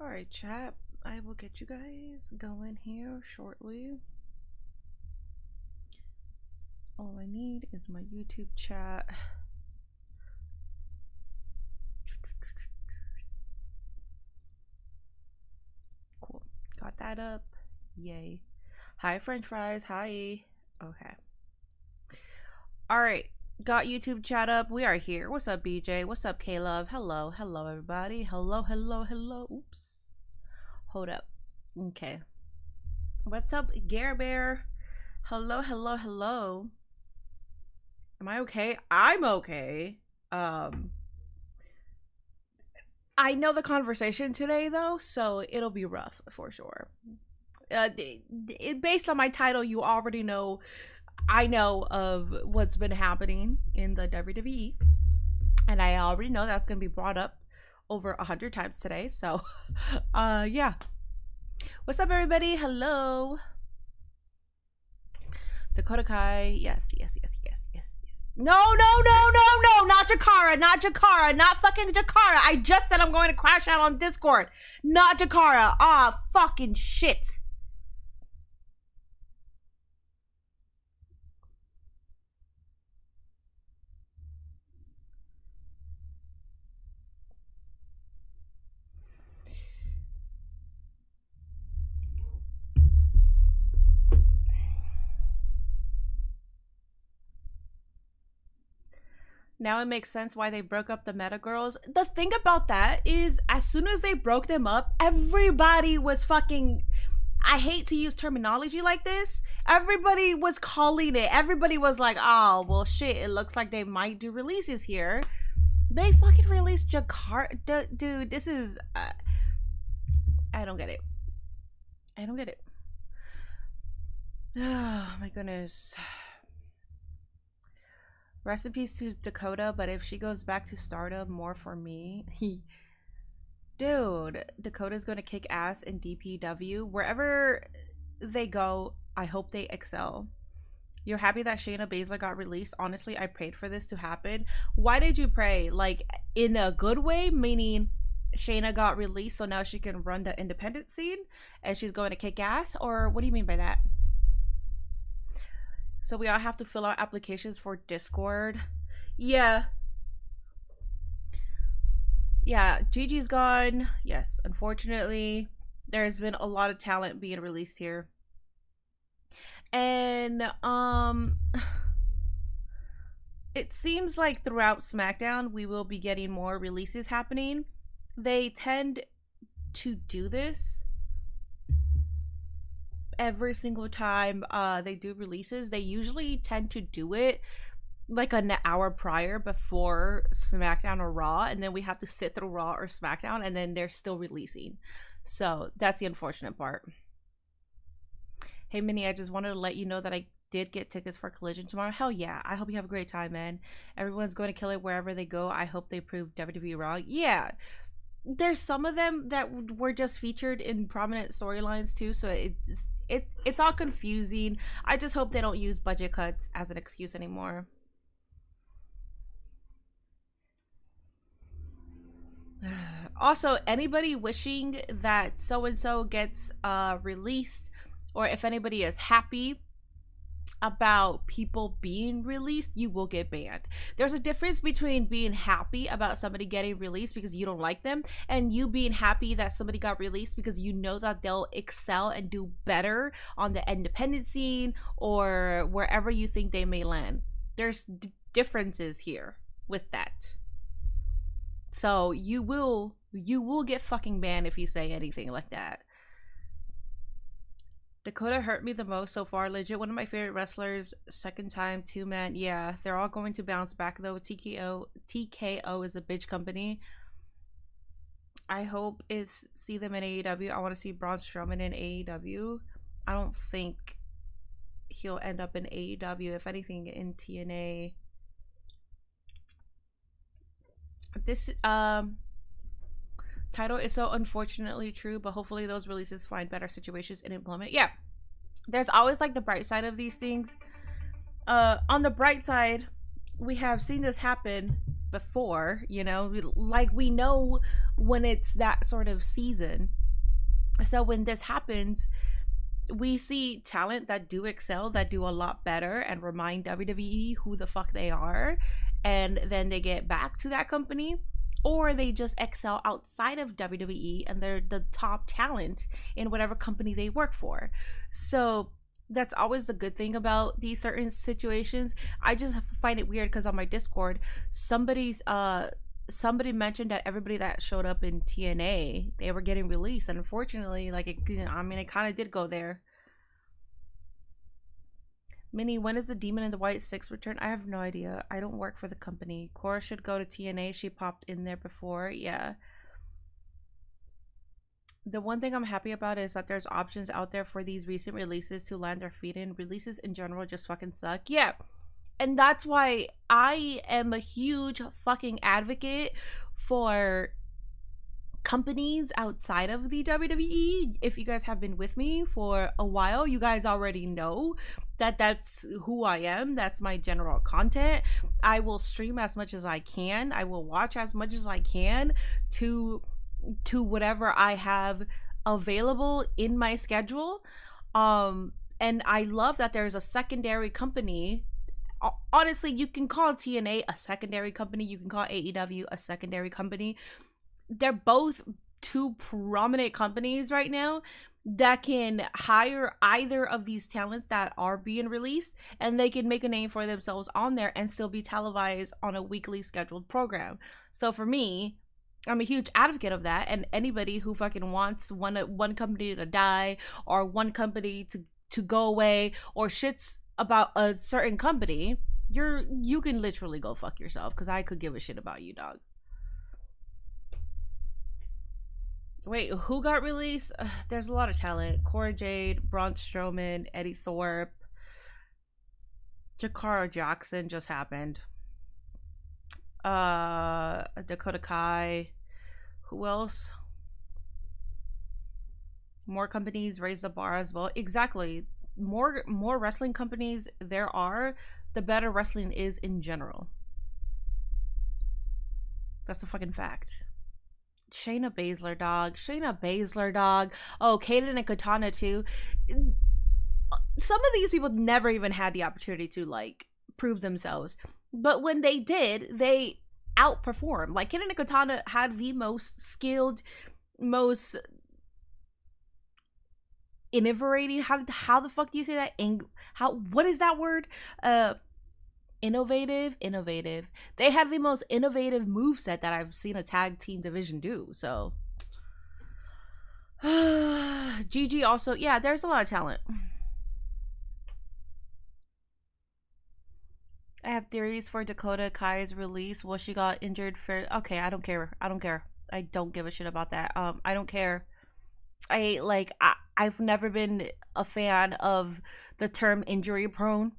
Alright, chat. I will get you guys going here shortly. All I need is my YouTube chat. Cool. Got that up. Yay. Hi, French fries. Hi. Okay. Alright. Got YouTube chat up. We are here. What's up, BJ? What's up, K-Love? Hello. Hello, everybody. Hello, hello, hello. Oops. Hold up. Okay. What's up, Gare Bear? Hello, hello, hello. Am I okay? I'm okay. I know the conversation today, though, so it'll be rough for sure. Based on my title, you already know I know of what's been happening in the WWE, and I already know that's going to be brought up over 100 times today. So, yeah. What's up, everybody? Hello. Dakota Kai. Yes, yes, yes, yes, yes, yes. No, no, no, no, no. Not Jakara. Not Jakara. Not fucking Jakara. I just said I'm going to crash out on Discord. Not Jakara. Ah, fucking shit. Now it makes sense why they broke up the Meta Girls. The thing about that is, as soon as they broke them up, everybody was fucking... I hate to use terminology like this. Everybody was calling it. Everybody was like, oh, well, shit, it looks like they might do releases here. They fucking released Jakarta. Dude, this is... I don't get it. I don't get it. Oh, my goodness. Rest in peace to Dakota, but if she goes back to Stardom, more for me. Dude, Dakota's gonna kick ass in DPW. Wherever they go, I hope they excel. You're happy that Shayna Baszler got released? Honestly, I prayed for this to happen. Why did you pray? Like, in a good way? Meaning, Shayna got released, so now she can run the independent scene, and she's going to kick ass? Or what do you mean by that? So we all have to fill out applications for Discord. Yeah. Yeah, Gigi's gone. Yes, unfortunately, there's been a lot of talent being released here. And, it seems like throughout Smackdown, we will be getting more releases happening. They tend to do this every single time they do releases. They usually tend to do it like an hour prior before Smackdown or Raw, and then we have to sit through Raw or Smackdown, and then they're still releasing. So that's the unfortunate part. Hey Minnie, I just wanted to let you know that I did get tickets for Collision tomorrow. Hell yeah, I hope you have a great time, man. Everyone's going to kill it wherever they go. I hope they prove WWE wrong. Yeah, there's some of them that were just featured in prominent storylines too, so it's all confusing. I just hope they don't use budget cuts as an excuse anymore. Also, anybody wishing that so-and-so gets released, or if anybody is happy about people being released, you will get banned. There's a difference between being happy about somebody getting released because you don't like them, and you being happy that somebody got released because you know that they'll excel and do better on the independent scene or wherever you think they may land. There's differences here with that. So you will get fucking banned if you say anything like that. Dakota hurt me the most so far. Legit one of my favorite wrestlers. Second time, 2-man. Yeah, they're all going to bounce back though. TKO is a bitch company. I hope is see them in AEW. I want to see Braun Strowman in AEW. I don't think he'll end up in AEW. If anything, in TNA. This title is so unfortunately true, but hopefully those releases find better situations and implement. Yeah, there's always like the bright side of these things. On the bright side, we have seen this happen before, you know, like we know when it's that sort of season. So when this happens, we see talent that do excel, that do a lot better and remind WWE who the fuck they are, and then they get back to that company, or they just excel outside of WWE and they're the top talent in whatever company they work for. So that's always a good thing about these certain situations. I just find it weird because on my Discord, somebody mentioned that everybody that showed up in TNA, they were getting released, and unfortunately, like, it kind of did go there. Minnie, when is the Demon in the White 6 return? I have no idea. I don't work for the company. Cora should go to TNA. She popped in there before. Yeah. The one thing I'm happy about is that there's options out there for these recent releases to land their feet in. Releases in general just fucking suck. Yeah. And that's why I am a huge fucking advocate for companies outside of the WWE. If you guys have been with me for a while, you guys already know that that's who I am. That's my general content. I will stream as much as I can. I will watch as much as I can to whatever I have available in my schedule. And I love that there's a secondary company. Honestly, you can call TNA a secondary company. You can call AEW a secondary company. They're both two prominent companies right now that can hire either of these talents that are being released, and they can make a name for themselves on there and still be televised on a weekly scheduled program. So for me, I'm a huge advocate of that, and anybody who fucking wants one company to die or one company to go away or shits about a certain company, you can literally go fuck yourself, because I could give a shit about you, dog. Wait, who got released? There's a lot of talent. Cora Jade, Braun Strowman, Eddie Thorpe, Jakara Jackson just happened. Dakota Kai. Who else? More companies raise the bar as well. Exactly. More wrestling companies there are, the better wrestling is in general. That's a fucking fact. Shayna Baszler, dog. Shayna Baszler, dog. Oh, Kaden and Katana too. Some of these people never even had the opportunity to like prove themselves, but when they did, they outperformed. Like Kaden and Katana had the most skilled, most innovating. How the fuck do you say that? What is that word? Innovative. They have the most innovative moveset that I've seen a tag team division do. So GG also, yeah, there's a lot of talent. I have theories for Dakota Kai's release. Well, she got injured for... Okay, I don't care. I don't give a shit about that. I don't care. I've never been a fan of the term injury prone.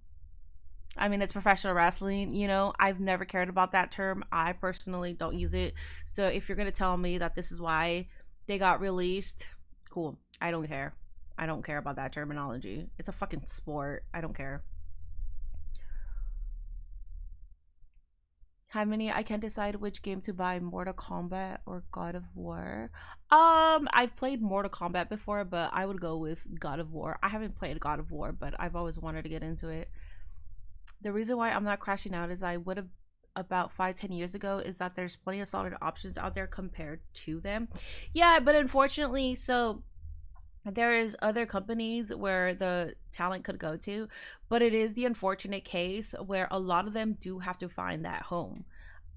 I mean, it's professional wrestling, you know. I've never cared about that term. I personally don't use it. So if you're going to tell me that this is why they got released, cool. I don't care. I don't care about that terminology. It's a fucking sport. I don't care. How many? I can't decide which game to buy, Mortal Kombat or God of War. I've played Mortal Kombat before, but I would go with God of War. I haven't played God of War, but I've always wanted to get into it. The reason why I'm not crashing out is I would have about 5-10 years ago is that there's plenty of solid options out there compared to them. Yeah, but unfortunately, so there is other companies where the talent could go to, but it is the unfortunate case where a lot of them do have to find that home.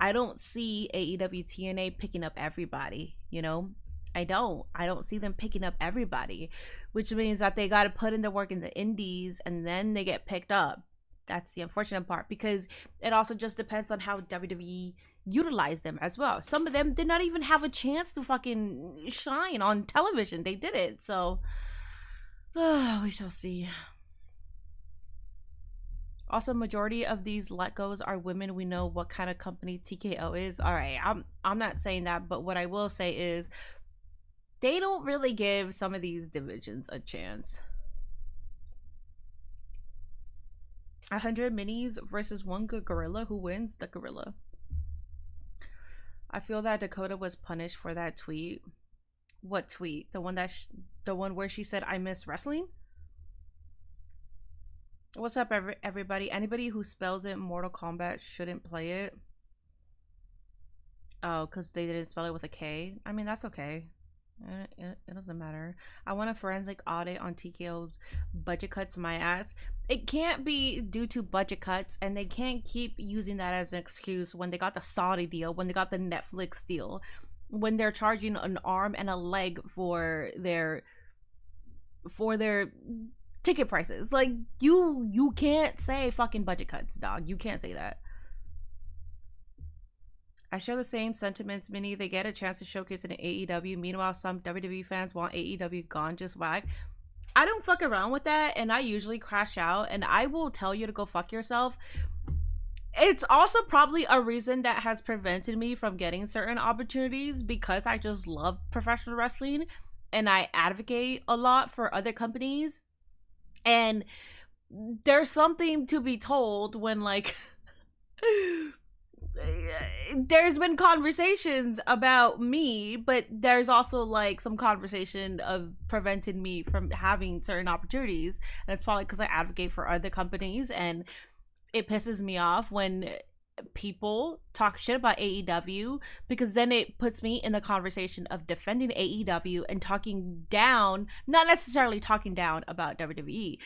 I don't see AEW TNA picking up everybody, you know. I don't see them picking up everybody, which means that they got to put in the work in the indies and then they get picked up. That's the unfortunate part, because it also just depends on how WWE utilize them as well. Some of them did not even have a chance to fucking shine on television. They did it, so we shall see. Also, majority of these let goes are women. We know what kind of company TKO is. All right, I'm not saying that, but what I will say is they don't really give some of these divisions a chance. 100 minis versus one good gorilla. Who wins? The gorilla. I feel that Dakota was punished for that tweet. What tweet? The one that the one where she said I miss wrestling? What's up, everybody? Anybody who spells it Mortal Kombat shouldn't play it. Oh, because they didn't spell it with a K. I mean, that's okay. It doesn't matter. I want a forensic audit on TKO's budget cuts my ass. It can't be due to budget cuts, and they can't keep using that as an excuse when they got the Saudi deal, when they got the Netflix deal, when they're charging an arm and a leg for their ticket prices. Like, you can't say fucking budget cuts, dog. You can't say that. I share the same sentiments, Minnie. They get a chance to showcase it in AEW. Meanwhile, some WWE fans want AEW gone, just whack. I don't fuck around with that, and I usually crash out, and I will tell you to go fuck yourself. It's also probably a reason that has prevented me from getting certain opportunities, because I just love professional wrestling, and I advocate a lot for other companies. And there's something to be told when, like... there's been conversations about me, but there's also like some conversation of preventing me from having certain opportunities, and it's probably because I advocate for other companies, and it pisses me off when people talk shit about AEW, because then it puts me in the conversation of defending AEW and talking down, not necessarily talking down about WWE.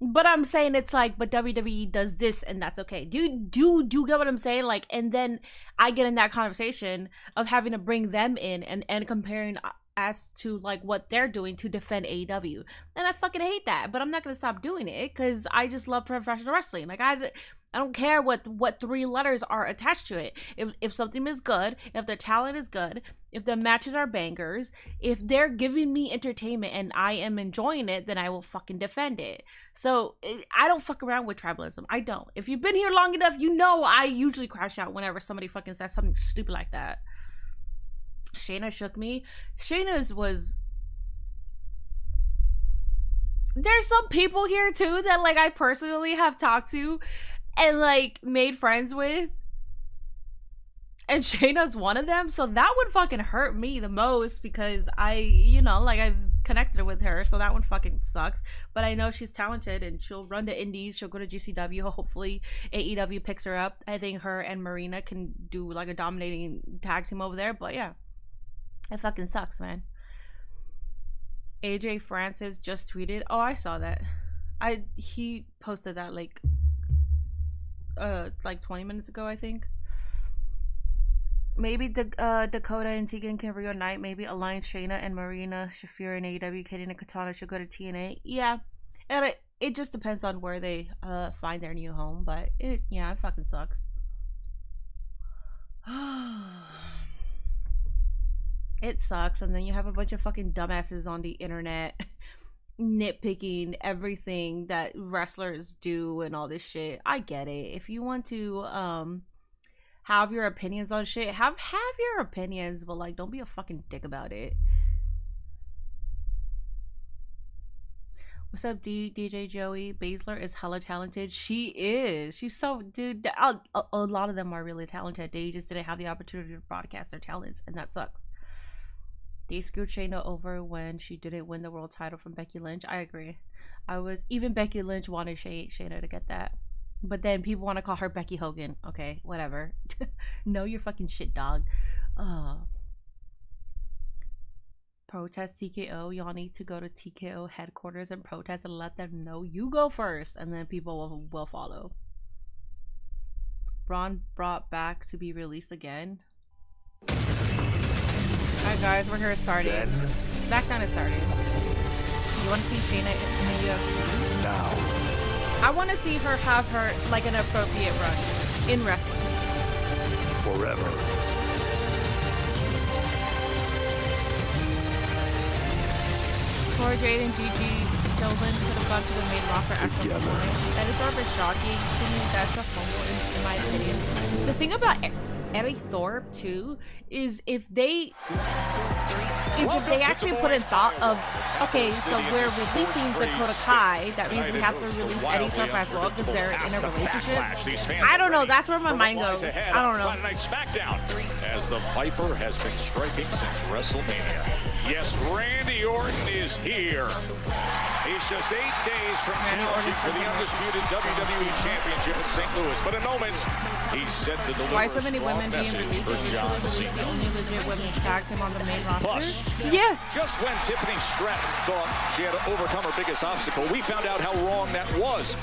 But I'm saying it's like, but WWE does this and that's okay. Do you get what I'm saying? Like, and then I get in that conversation of having to bring them in and comparing as to like what they're doing to defend AEW. And I fucking hate that, but I'm not going to stop doing it because I just love professional wrestling. Like, I don't care what three letters are attached to it. If something is good, if the talent is good, if the matches are bangers, if they're giving me entertainment and I am enjoying it, then I will fucking defend it. So I don't fuck around with tribalism. I don't. If you've been here long enough, you know I usually crash out whenever somebody fucking says something stupid like that. Shayna shook me. Shayna's was... There's some people here too that like I personally have talked to and like made friends with, and Shayna's one of them, so that would fucking hurt me the most because I've connected with her, so that one fucking sucks. But I know she's talented and she'll run the indies, she'll go to GCW, hopefully AEW picks her up. I think her and Marina can do like a dominating tag team over there, but yeah, it fucking sucks, man. AJ Francis just tweeted, oh, I saw that. He posted that like 20 minutes ago, I think. Maybe Dakota and Tegan can reunite. Maybe align Shayna and Marina Shafir and AEW. Katie and Katana should go to TNA. Yeah, and it just depends on where they find their new home. But it fucking sucks. It sucks, and then you have a bunch of fucking dumbasses on the internet nitpicking everything that wrestlers do and all this shit. I get it. If you want to have your opinions on shit, have your opinions, but like don't be a fucking dick about it. What's up, DJ Joey? Baszler is hella talented. She is. She's so, dude, a lot of them are really talented. They just didn't have the opportunity to broadcast their talents, and that sucks. They screwed Shayna over when she didn't win the world title from Becky Lynch. I agree. Even Becky Lynch wanted Shayna to get that. But then people want to call her Becky Hogan. Okay, whatever. Know your fucking shit, dog. Protest TKO. Y'all need to go to TKO headquarters and protest and let them know you go first. And then people will follow. Braun brought back to be released again. Alright guys, we're here starting. Smackdown is starting. You want to see Shayna in the UFC? Now. I want to see her have her like an appropriate run in wrestling. Forever. Poor Jade and Gigi Dolan could have gone to the main roster at some point. That is rather shocking to me. That's a fumble in my opinion. The thing about Eddie Thorpe too is if they is if they actually put in thought of, okay, so we're releasing Dakota Kai, that means we have to release Eddie Thorpe as well because they're in a relationship. I don't know. That's where my mind goes. I don't know. Smackdown, as the Viper has been striking since WrestleMania. Yes, Randy Orton is here. He's just 8 days from challenging for the undisputed WWE Championship in St. Louis. But in moments, he's set to deliver Why so many women being released? The only legit women's tag team on the main roster. Yeah. Just when Tiffany Stratton thought she had to overcome her biggest obstacle, we found out how wrong that was.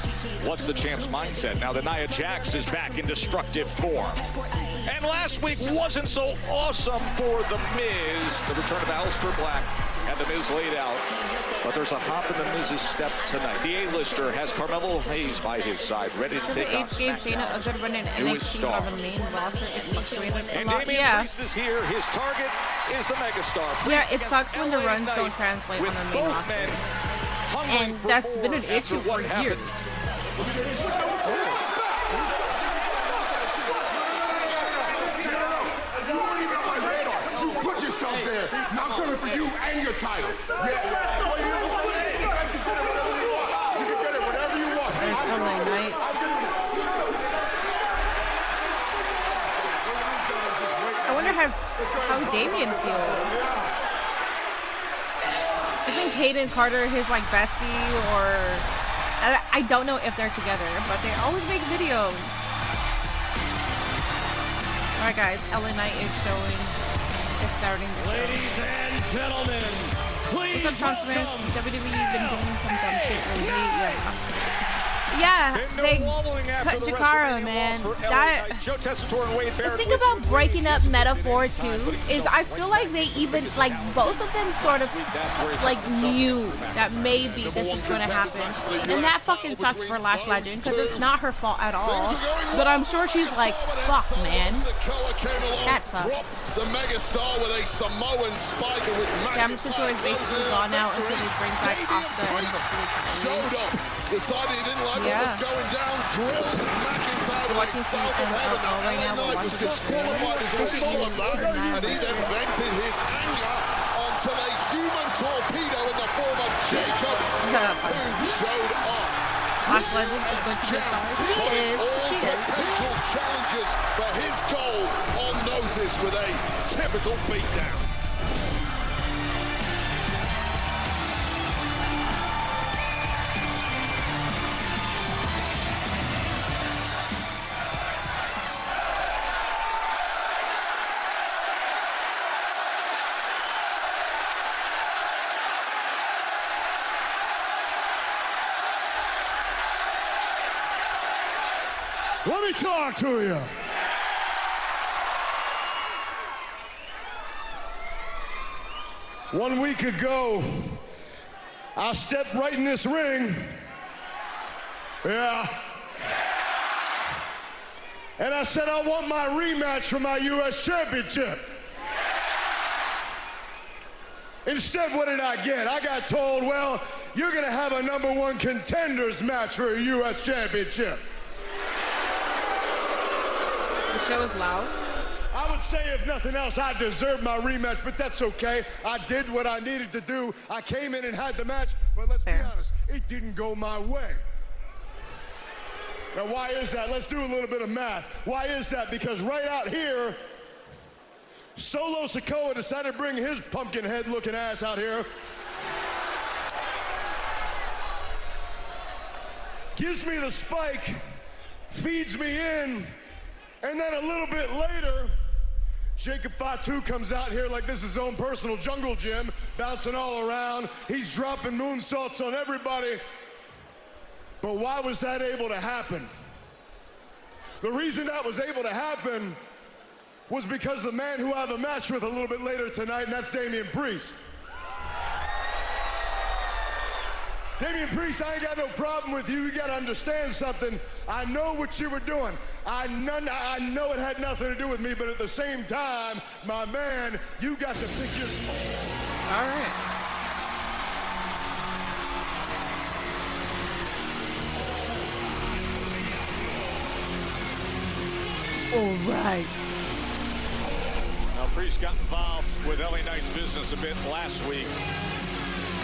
What's the champ's mindset now that Nia Jax is back in destructive form? And last week wasn't so awesome for The Miz. The return of Alistair Black and The Miz laid out. But there's a hop in The Miz's step tonight. The A-lister has Carmelo Hayes by his side, ready to take on gave Shayna a good run in NXT on the main roster. It fluctuated a lot. Damian Priest is here. His target is the megastar. Yeah, it sucks when the runs don't translate on the main roster. And that's been an issue for years. Put yourself there. I'm coming for you and your title. Yeah. You can get it whatever you want. There's LA Knight. I wonder how Damian feels. Isn't Kaden Carter his like bestie, or I don't know if they're together, but they always make videos. Alright guys, LA Knight is showing. Is starting the show. Ladies and gentlemen, please. What's up, Sean Smith? WWE been doing some dumb shit lately. Yeah, they cut Jakara, man. That, the thing about breaking up Metaphor too is I feel like they even, like, both of them sort of, like, knew that maybe this was going to happen. And that fucking sucks for Lash Legend because it's not her fault at all. But I'm sure she's like, fuck, man. That sucks. The megastar with a Samoan spiker with Damage control is basically gone now until they bring back Asuka and hopefully showed up, decided he didn't like what was going down, drilled McIntyre watching CMLL right now. We're watching disqualified as a result of that, and he then vented his anger onto a human torpedo in the form of Jacob, who showed up. Lash Legend is going to be a star. She is. Potential challenges for his goal on noses with a typical beatdown. Let me talk to you. One week ago, I stepped right in this ring. Yeah. And I said, I want my rematch for my U.S. Championship. Instead, what did I get? I got told, well, you're going to have a #1 contenders match for a U.S. Championship. The show is loud. I would say, if nothing else, I deserved my rematch, but that's okay. I did what I needed to do. I came in and had the match, but let's be honest, it didn't go my way. Now, why is that? Let's do a little bit of math. Why is that? Because right out here, Solo Sikoa decided to bring his pumpkin head looking ass out here. Gives me the spike, feeds me in, and then a little bit later, Jacob Fatu comes out here like this is his own personal jungle gym, bouncing all around. He's dropping moonsaults on everybody. But why was that able to happen? The reason that was able to happen was because the man who I have a match with a little bit later tonight, and that's Damian Priest. Damian Priest, I ain't got no problem with you. You got to understand something. I know what you were doing. I know it had nothing to do with me, but at the same time, my man, you got to pick your spot. All right. Now, Priest got involved with LA Knight's business a bit last week,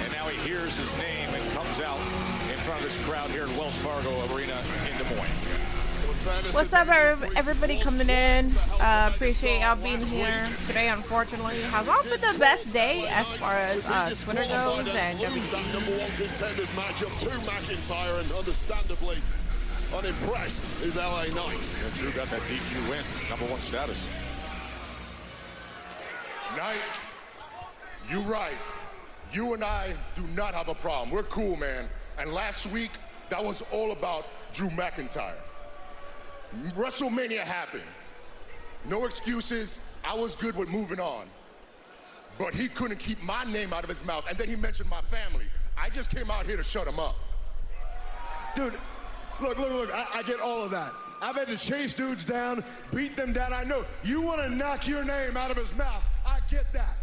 and now he hears his name and comes out in front of his crowd here at Wells Fargo Arena in Des Moines. What's up, everybody coming in? Appreciate y'all being here today. Unfortunately, has not been the best day as far as Twitter goes and WWE. Number one contenders matchup to McIntyre, and understandably unimpressed is LA Knight. Yeah, Drew got that DQ win, #1 status. Knight, you right. You and I do not have a problem. We're cool, man. And last week, that was all about Drew McIntyre. WrestleMania happened. No excuses. I was good with moving on. But he couldn't keep my name out of his mouth, and then he mentioned my family. I just came out here to shut him up. Dude, look, I get all of that. I've had to chase dudes down, beat them down. I know you want to knock your name out of his mouth. I get that.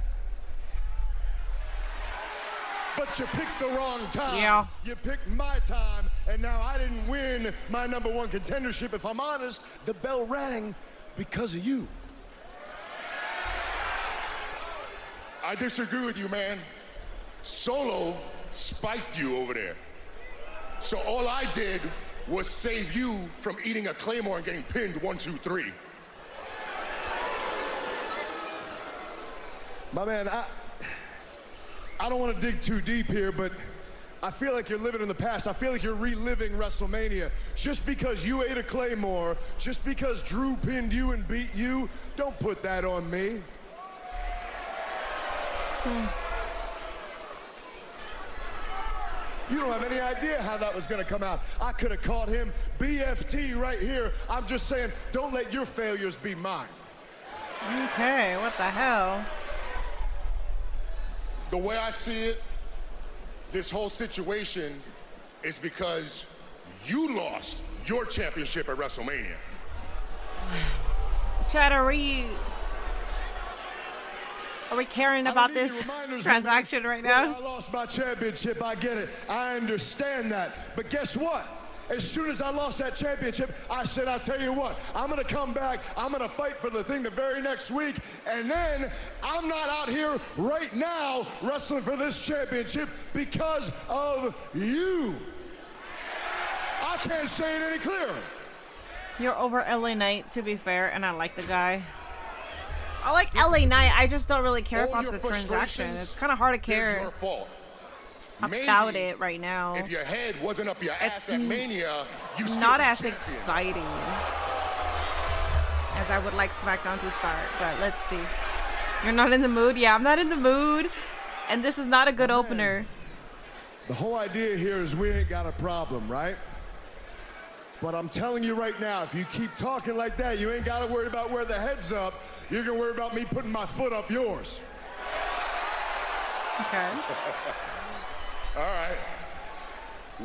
But you picked the wrong time. Yeah. You picked my time, and now I didn't win my #1 contendership. If I'm honest, the bell rang because of you. I disagree with you, man. Solo spiked you over there. So all I did was save you from eating a Claymore and getting pinned 1, 2, 3. My man, I don't want to dig too deep here, but I feel like you're living in the past. I feel like you're reliving WrestleMania. Just because you ate a Claymore, just because Drew pinned you and beat you, don't put that on me. You don't have any idea how that was going to come out. I could have caught him BFT right here. I'm just saying, don't let your failures be mine. Okay, what the hell? The way I see it, this whole situation is because you lost your championship at WrestleMania. Chad, are we caring about this transaction right now? I lost my championship, I get it. I understand that. But guess what? As soon as I lost that championship, I said, I'll tell you what, I'm gonna come back, I'm gonna fight for the thing the very next week, and then I'm not out here right now wrestling for this championship because of you. I can't say it any clearer. You're over LA Knight, to be fair, and I like the guy. I like LA Knight, I just don't really care about the transaction. It's kind of hard to care Your fault. about it right now. If your head wasn't up your ass at Mania, you still Not be as champion. exciting as I would like SmackDown to start, but let's see. You're not in the mood? Yeah, I'm not in the mood, and this is not a good opener. The whole idea here is we ain't got a problem, right? But I'm telling you right now, if you keep talking like that, you ain't got to worry about where the head's up. You're going to worry about me putting my foot up yours. Okay. All right.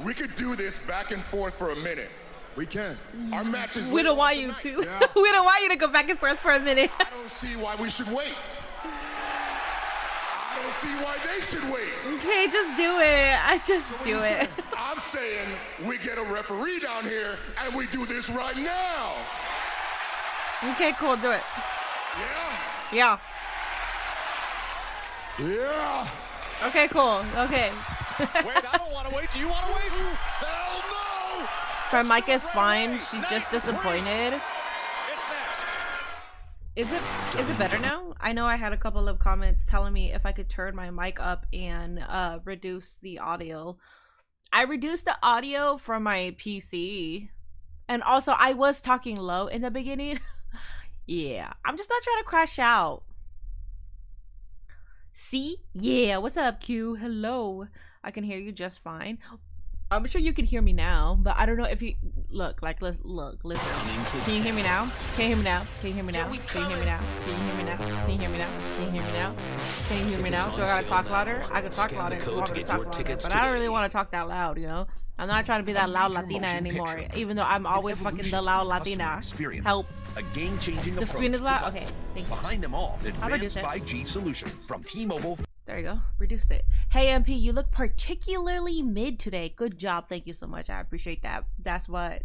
We could do this back and forth for a minute. We can. Our match is We don't want you to. We don't want you to go back and forth for a minute. I don't see why we should wait. I don't see why they should wait. Okay, just do it. I just do it. I'm saying we get a referee down here and we do this right now. Okay, cool. Do it. Yeah? Yeah. Yeah. Okay, cool. Okay. Wait, I don't want to wait. Do you want to wait? Hell no! Her mic is fine. She's just disappointed. It's next. Is it better now? I know I had a couple of comments telling me if I could turn my mic up and reduce the audio. I reduced the audio from my PC. And also I was talking low in the beginning. Yeah, I'm just not trying to crash out. See? Yeah, what's up, Q? Hello. I can hear you just fine. I'm sure you can hear me now, but I don't know if you look, listen. Can you hear me now? Can you hear me now? Can you hear me now? Can you hear me now? Can you hear me now? Can you hear me now? Can you hear me now? Can you hear me now? Do I gotta talk louder? I can talk louder if you want me to talk louder, but I don't really want to talk that loud, you know? I'm not trying to be that loud Latina anymore, even though I'm always fucking the loud Latina. Help. A game-changing The screen is loud? Okay, thank you. Behind them all, I'll reduce advanced it. 5G solutions from T-Mobile. There you go. Reduced it. Hey, MP, you look particularly mid today. Good job. Thank you so much. I appreciate that. That's why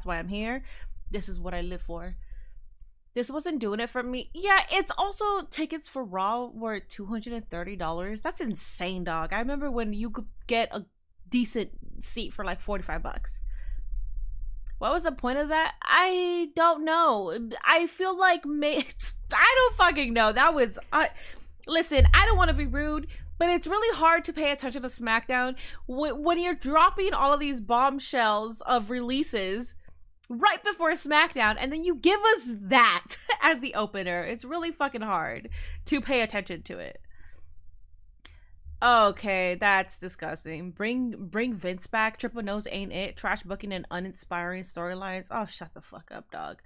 I'm here. This is what I live for. this wasn't doing it for me. Yeah, it's also tickets for Raw were $230. That's insane, dog. I remember when you could get a decent seat for like $45. What was the point of that? I don't know. I feel like I don't fucking know. That was listen, I don't want to be rude, but it's really hard to pay attention to SmackDown when you're dropping all of these bombshells of releases right before SmackDown, and then you give us that as the opener. It's really fucking hard to pay attention to it. Okay, that's disgusting. Bring Vince back. Triple Nose ain't it. Trash booking and uninspiring storylines. Oh, shut the fuck up, dog.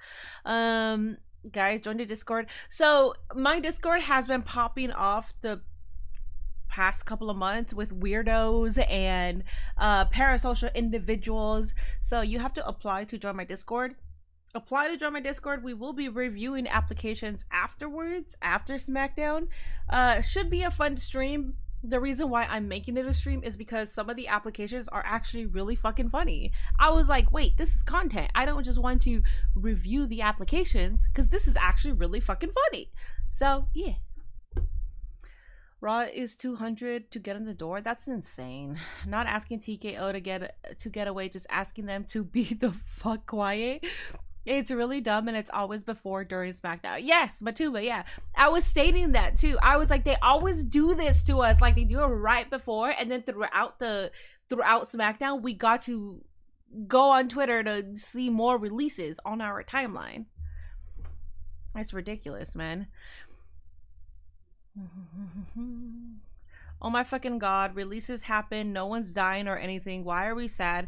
Guys, join the Discord. So my Discord has been popping off the past couple of months with weirdos and parasocial individuals. So you have to apply to join my Discord. Apply to join my Discord. We will be reviewing applications afterwards, after SmackDown. Should be a fun stream. The reason why I'm making it a stream is because some of the applications are actually really fucking funny. I was like, wait, this is content. I don't just want to review the applications because this is actually really fucking funny. So yeah. Raw is $200 to get in the door. That's insane. Not asking TKO to get away, just asking them to be the fuck quiet. It's really dumb, and it's always before, during SmackDown. Yes, Matuba, yeah. I was stating that too. I was like, they always do this to us. Like, they do it right before, and then throughout SmackDown, we got to go on Twitter to see more releases on our timeline. That's ridiculous, man. Oh my fucking god, releases happen, no one's dying or anything. Why are we sad?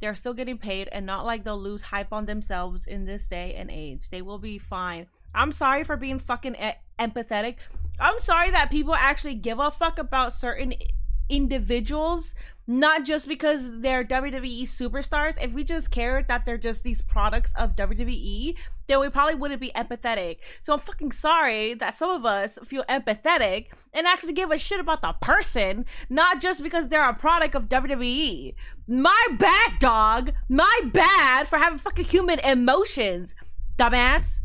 They're still getting paid, and not like they'll lose hype on themselves in this day and age. They will be fine. I'm sorry for being fucking empathetic. I'm sorry that people actually give a fuck about certain individuals, not just because they're WWE superstars. If we just cared that they're just these products of WWE, then we probably wouldn't be empathetic. So I'm fucking sorry that some of us feel empathetic and actually give a shit about the person, not just because they're a product of WWE. My bad, dog. My bad for having fucking human emotions, dumbass.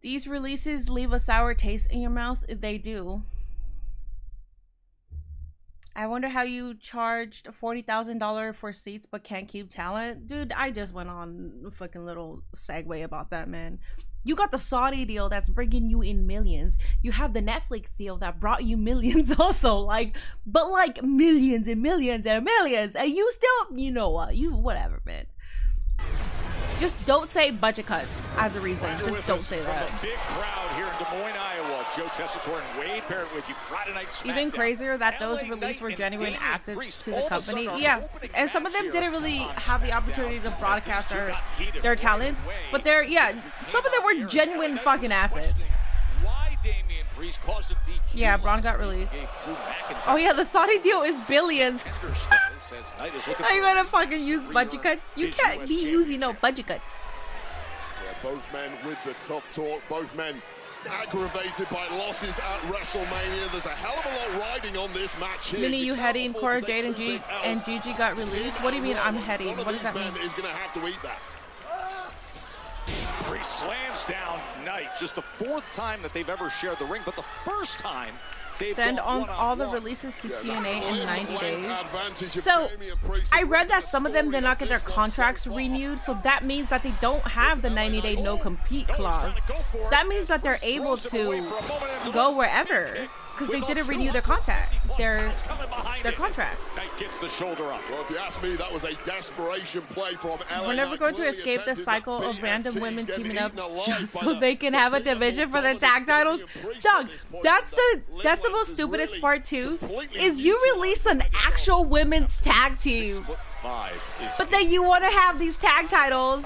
These releases leave a sour taste in your mouth. They do. I wonder how you charged $40,000 for seats but can't keep talent. Dude, I just went on a fucking little segue about that, man. You got the Saudi deal that's bringing you in millions. You have the Netflix deal that brought you millions also. Like, but like millions and millions and millions. And you still, you know what? You, whatever, man. Just don't say budget cuts as a reason. Just don't say that. From the big crowd here in Des Moines, Iowa, Joe Tessitore and Wade Barrett with you Friday Night SmackDown. Even crazier that those released were genuine assets to the company. Yeah, and some of them didn't really have the opportunity to broadcast their talents, but they're, yeah, some of them were genuine fucking assets. Yeah, Braun got released. Oh yeah, the Saudi deal is billions. Are you gonna fucking use budget cuts? You can't be using no budget cuts. Yeah, both men with the tough talk, both men aggravated by losses at WrestleMania. There's a hell of a lot riding on this match here. Minnie, you heading? Cora Jade and Gigi got released. What do you mean I'm heading? What does that mean? Is gonna have to eat that. Priest slams down Knight. Just the fourth time that they've ever shared the ring, but the first time they've send on all the releases to TNA in 90 days. So I read that some of them did not get their contracts renewed, so that means that they don't have the 90-day no-compete clause. That means that they're able to go wherever because they didn't renew their contracts. Knight gets the shoulder up. Well, if you ask me, that was a desperation play from LA. We're never going to escape the cycle of random women teaming up just so they can have a division for the tag titles. Doug, that's the most stupidest part too, is you release an actual women's tag team, but then you want to have these tag titles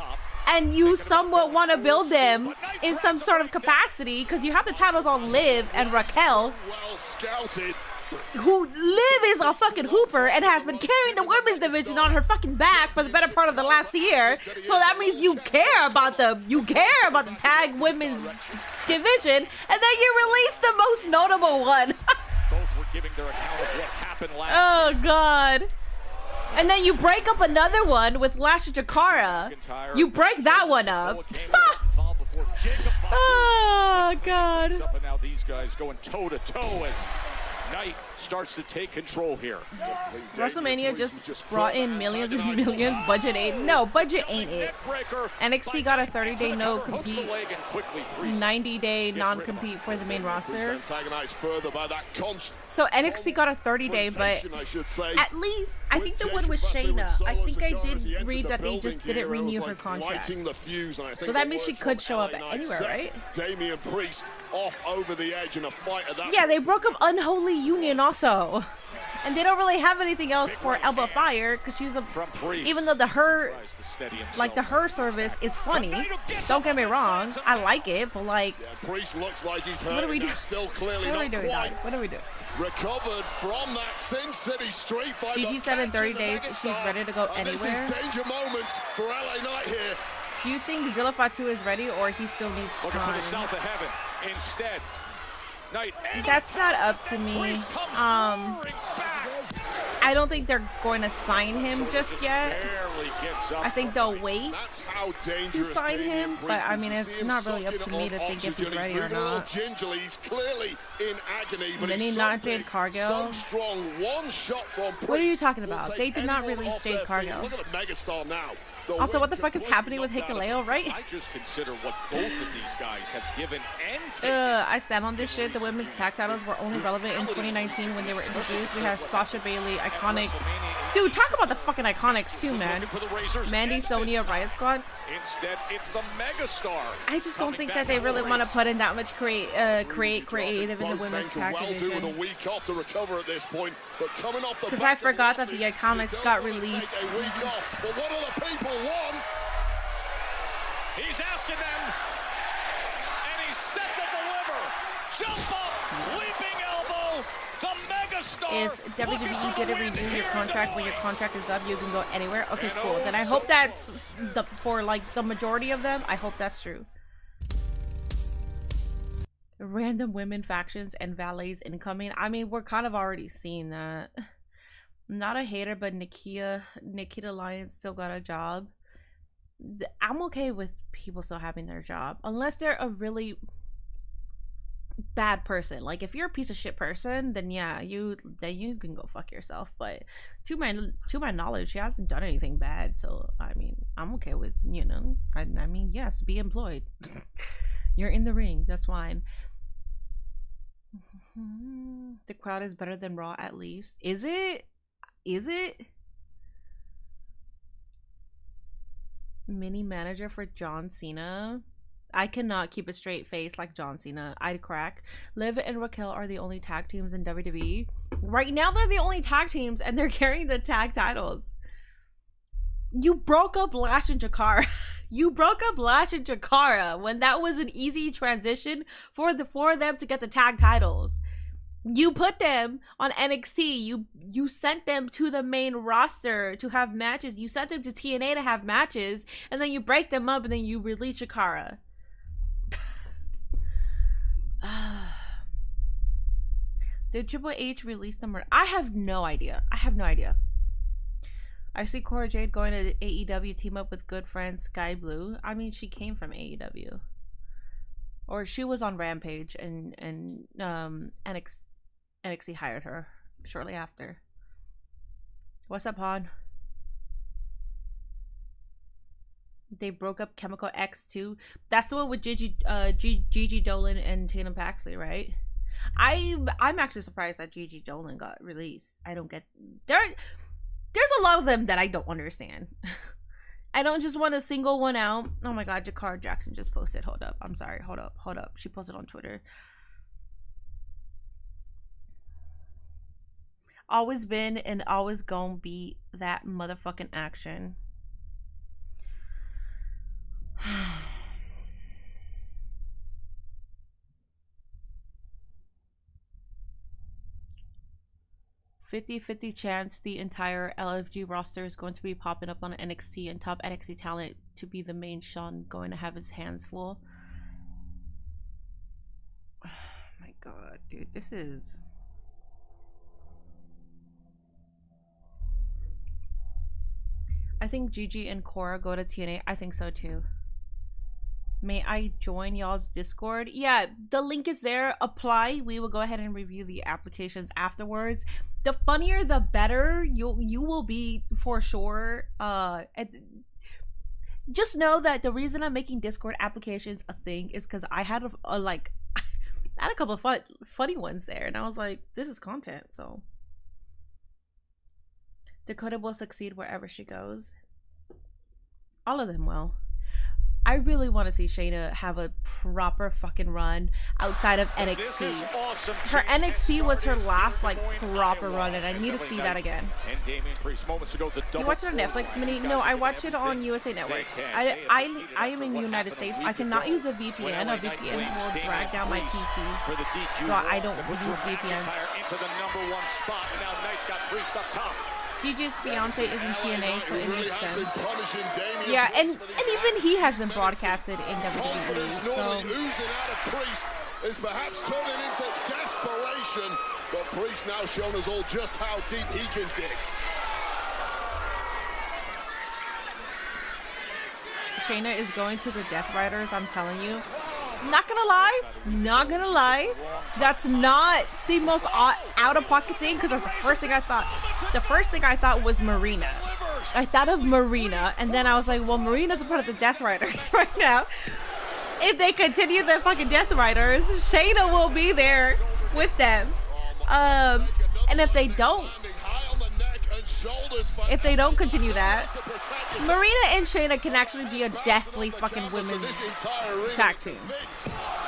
and you somewhat want to build them in some sort of capacity because you have the titles on Liv and Raquel, who Liv is a fucking hooper and has been carrying the women's division on her fucking back for the better part of the last year. So that means you care about the tag women's division, and then you release the most notable one. Both were giving their account of what happened last Oh god. And then you break up another one with Lasha Jakara. You break that one up. Oh, God. And now these guys going toe to toe as Knight starts to take control here. WrestleMania just brought in millions and millions. Budget ain't. No, budget ain't it. NXT got a 30-day no compete, 90-day non-compete for the main roster. So NXT got a 30-day, but at least I think the one with Shayna. I think I did read that they just didn't renew her contract. So that means she could show up anywhere, right? Damian Priest off over the edge in a fight of that. Yeah, they broke up Unholy Union also. And they don't really have anything else for Elba Fire because she's a, even though the her service is funny. Don't get me wrong, I like it, but like, Priest looks like he's hurt. what are we doing? Still clearly What are we not doing, quite dog? What are we doing? recovered from that Sin City Street fight. Gigi said in 30 days she's ready to go And this anywhere. is danger moments for LA Knight here. Do you think Zilla Fatu is ready or he still needs Looking for the time? south of heaven. Instead, Knight. That's not up to me. I don't think they're going to sign him just yet. I think they'll wait to sign him, but I mean, it's not really up to me to think if he's ready or not. Mini not Jade Cargill. What are you talking about? They did not release Jade Cargill. Also, what the fuck is happening with Hikuleo, right? I just consider what both of these guys have given and taken. I stand on this shit. The women's tag titles were only relevant in 2019 when they were introduced. We have Sasha Bailey, Iconics. Dude, talk about the fucking Iconics too, man. Mandy, Sonya, Riot Squad. Instead, it's the megastar. I just don't think that they really want to put in that much creative in the women's tag division. Because I forgot that the Iconics got released. He's asking them, and he's set to deliver. Jump up, leaping elbow, the megastar. If WWE didn't renew your contract when your contract is up, you can go anywhere. Okay, cool. Then I hope that's for like the majority of them. I hope that's true. Random women factions and valets incoming. I mean, we're kind of already seeing that. I'm not a hater, but Nikita Lyons still got a job. I'm okay with people still having their job unless they're a really bad person. Like if you're a piece of shit person, then yeah, you can go fuck yourself. But to my knowledge, she hasn't done anything bad. So I mean, I'm okay with, you know, I mean, yes, be employed. You're in the ring, that's fine. The crowd is better than Raw, at least. Is it? Mini manager for John Cena. I cannot keep a straight face like John Cena. I'd crack. Liv and Raquel are the only tag teams in WWE. Right now, they're the only tag teams, and they're carrying the tag titles. You broke up Lash and Jakara. You broke up Lash and Jakara when that was an easy transition for them to get the tag titles. You put them on NXT. You sent them to the main roster to have matches. You sent them to TNA to have matches, and then you break them up, and then you release Jakara. Did Triple H release them? I have no idea. I see Cora Jade going to AEW, team up with good friend Sky Blue. I mean, she came from AEW, or she was on Rampage, and NXT hired her shortly after. What's up, Han? They broke up Chemical X too. That's the one with Gigi Dolan and Tatum Paxley, right? I'm actually surprised that Gigi Dolan got released. I don't get there's a lot of them that I don't understand. I don't just want to single one out. Oh my god, Jakar Jackson just posted. Hold up. I'm sorry. Hold up. She posted on Twitter. Always been and always gonna be that motherfucking action. $50-50 chance the entire LFG roster is going to be popping up on NXT, and top NXT talent to be the main Sean going to have his hands full. Oh my god, dude, this is... I think Gigi and Cora go to TNA. I think so too. May I join y'all's Discord? Yeah, the link is there. Apply. We will go ahead and review the applications afterwards. The funnier, the better. You will be for sure. Just know that the reason I'm making Discord applications a thing is because I had a like, I had a couple of funny ones there, and I was like, this is content. So Dakota will succeed wherever she goes. All of them will. I really want to see Shayna have a proper fucking run outside of NXT. Her NXT was her last like proper run, and I need to see that again. Do you watch it on Netflix, Mini? No, I watch it on USA Network. I am in the United States. I cannot use a VPN. A VPN will drag down my PC, so I don't use VPNs. Gigi's fiance is in TNA, so it makes sense. Yeah, and even he has been broadcasted in WWE. So is perhaps turning into desperation, but Priest now shown us all just how deep he can dig. Shayna is going to the Death Riders. I'm telling you. Not gonna lie, that's not the most out-of-pocket thing, because that's the first thing I thought. The first thing I thought was Marina. I thought of Marina, and then I was like, well, Marina's a part of the Death Riders right now. If they continue the fucking Death Riders, Shayna will be there with them. And if they don't continue that, Marina and Shayna can actually be a deathly fucking women's tag team.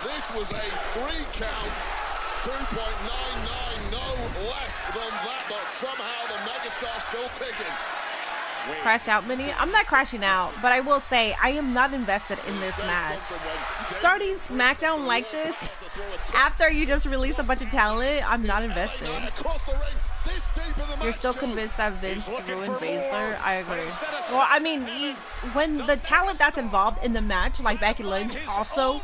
This was a 3 count, 2.99, no less than that, but somehow the megastar still ticking. Crash out, Mini? I'm not crashing out, but I will say I am not invested in this match. Starting SmackDown like this, after you just released a bunch of talent, I'm not invested. You're still convinced that Vince ruined Baszler? I agree. Well, I mean, when the talent that's involved in the match, like Becky Lynch, also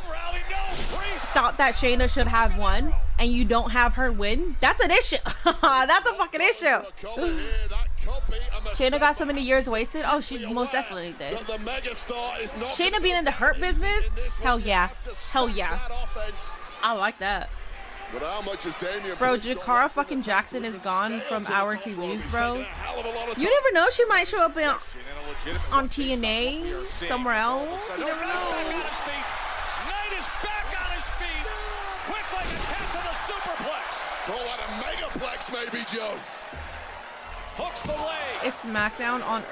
thought that Shayna should have won, and you don't have her win, that's an issue. That's a fucking issue. Shayna got so many years wasted? Oh, she most definitely did. Shayna being in the Hurt Business? Hell yeah. Hell yeah. I like that. Bro, Jakara fucking Jackson is gone from our TVs, bro. You never know, she might show up on TNA somewhere else. You never know. Knight is back on his feet. Quick like a cat to the superplex. Call that a megaplex, maybe, Joe. Hooks the leg. Is SmackDown on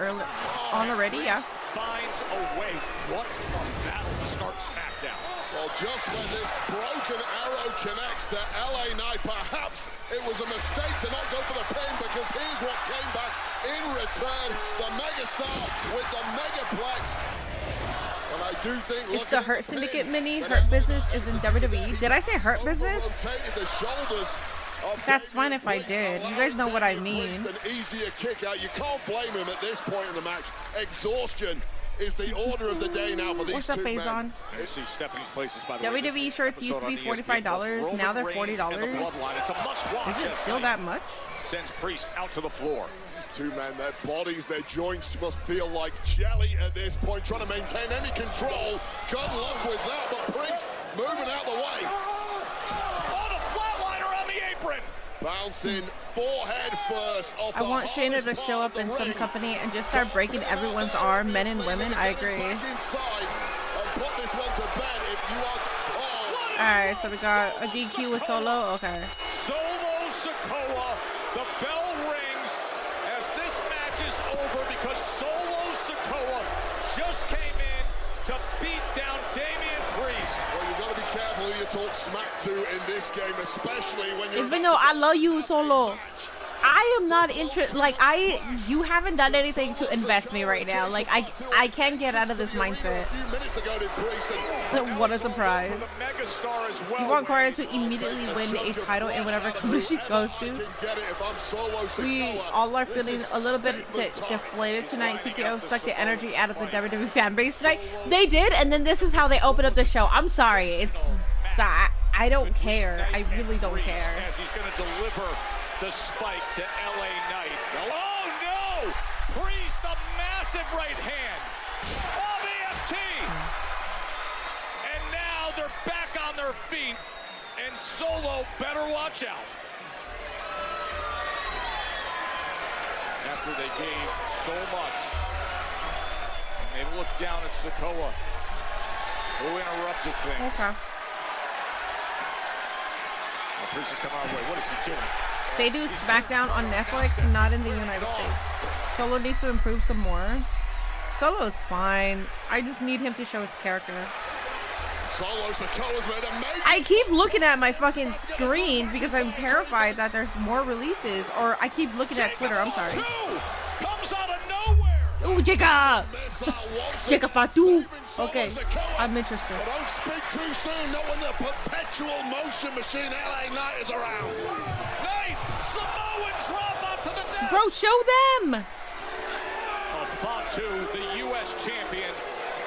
already? Yeah. Finds a way. What's a battle to start SmackDown? Well, just when this broken arrow connects to LA Knight, perhaps it was a mistake to not go for the pin, because here's what came back in return. The megastar with the megaplex. And I do think it's the Hurt Syndicate Mini. Hurt Business is in WWE. Did I say Hurt Business? That's fine if I did. You guys know what I mean. An easier kick out. You can't blame him at this point in the match. Exhaustion is the order of the day now for these What's the two phase men. on? Stephanie's places, by the WWE shirts used to be $45. Now they're $40. Is it still that much? Sends Priest out to the floor. These two men, their bodies, their joints must feel like jelly at this point, trying to maintain any control. Good luck with that, but Priest moving out the way. Oh, the flatliner on the apron. Bouncing forehead first off. I want Shayna to show up in some company and just start breaking everyone's arm, men and women. I agree. Alright, so we got a DQ with Solo. Okay. Solo Sikoa. The bell rings as this match is over because Solo Sikoa just came in to beat down Damian Priest. Well, you got to be careful who you talk smack to in this game, especially when you're. Even though I love you, Solo, I am not interested. Like, you haven't done anything to invest me right now. Like, I can't get out of this mindset. What a surprise. You want Cora to immediately win a title in whatever company she goes to. We all are feeling a little bit deflated tonight. TKO sucked the energy out of the WWE fan base tonight. They did, and then this is how they open up the show. I'm sorry. It's that. I don't care. I really don't care. As he's going to deliver the spike to LA Knight. Oh no! Priest, a massive right hand. Oh, EFT. And now they're back on their feet. And Solo better watch out. After they gave so much. And they looked down at Sikoa, who interrupted things. Okay. Priest is coming our way. What is he doing? They do Smackdown on Netflix, not in the United States. Solo needs to improve some more. Solo's fine. I just need him to show his character. Solo Sikoa's made a major. I keep looking at my fucking screen because I'm terrified that there's more releases, or I keep looking at Twitter. I'm sorry. Comes out of nowhere. Ooh, Jacob! Jacob Fatu! Okay, I'm interested. But don't speak too soon, not when the perpetual motion machine LA Knight is around. Knight, Samoan drop onto the deck. Bro, show them! Fatu, the U.S. champion,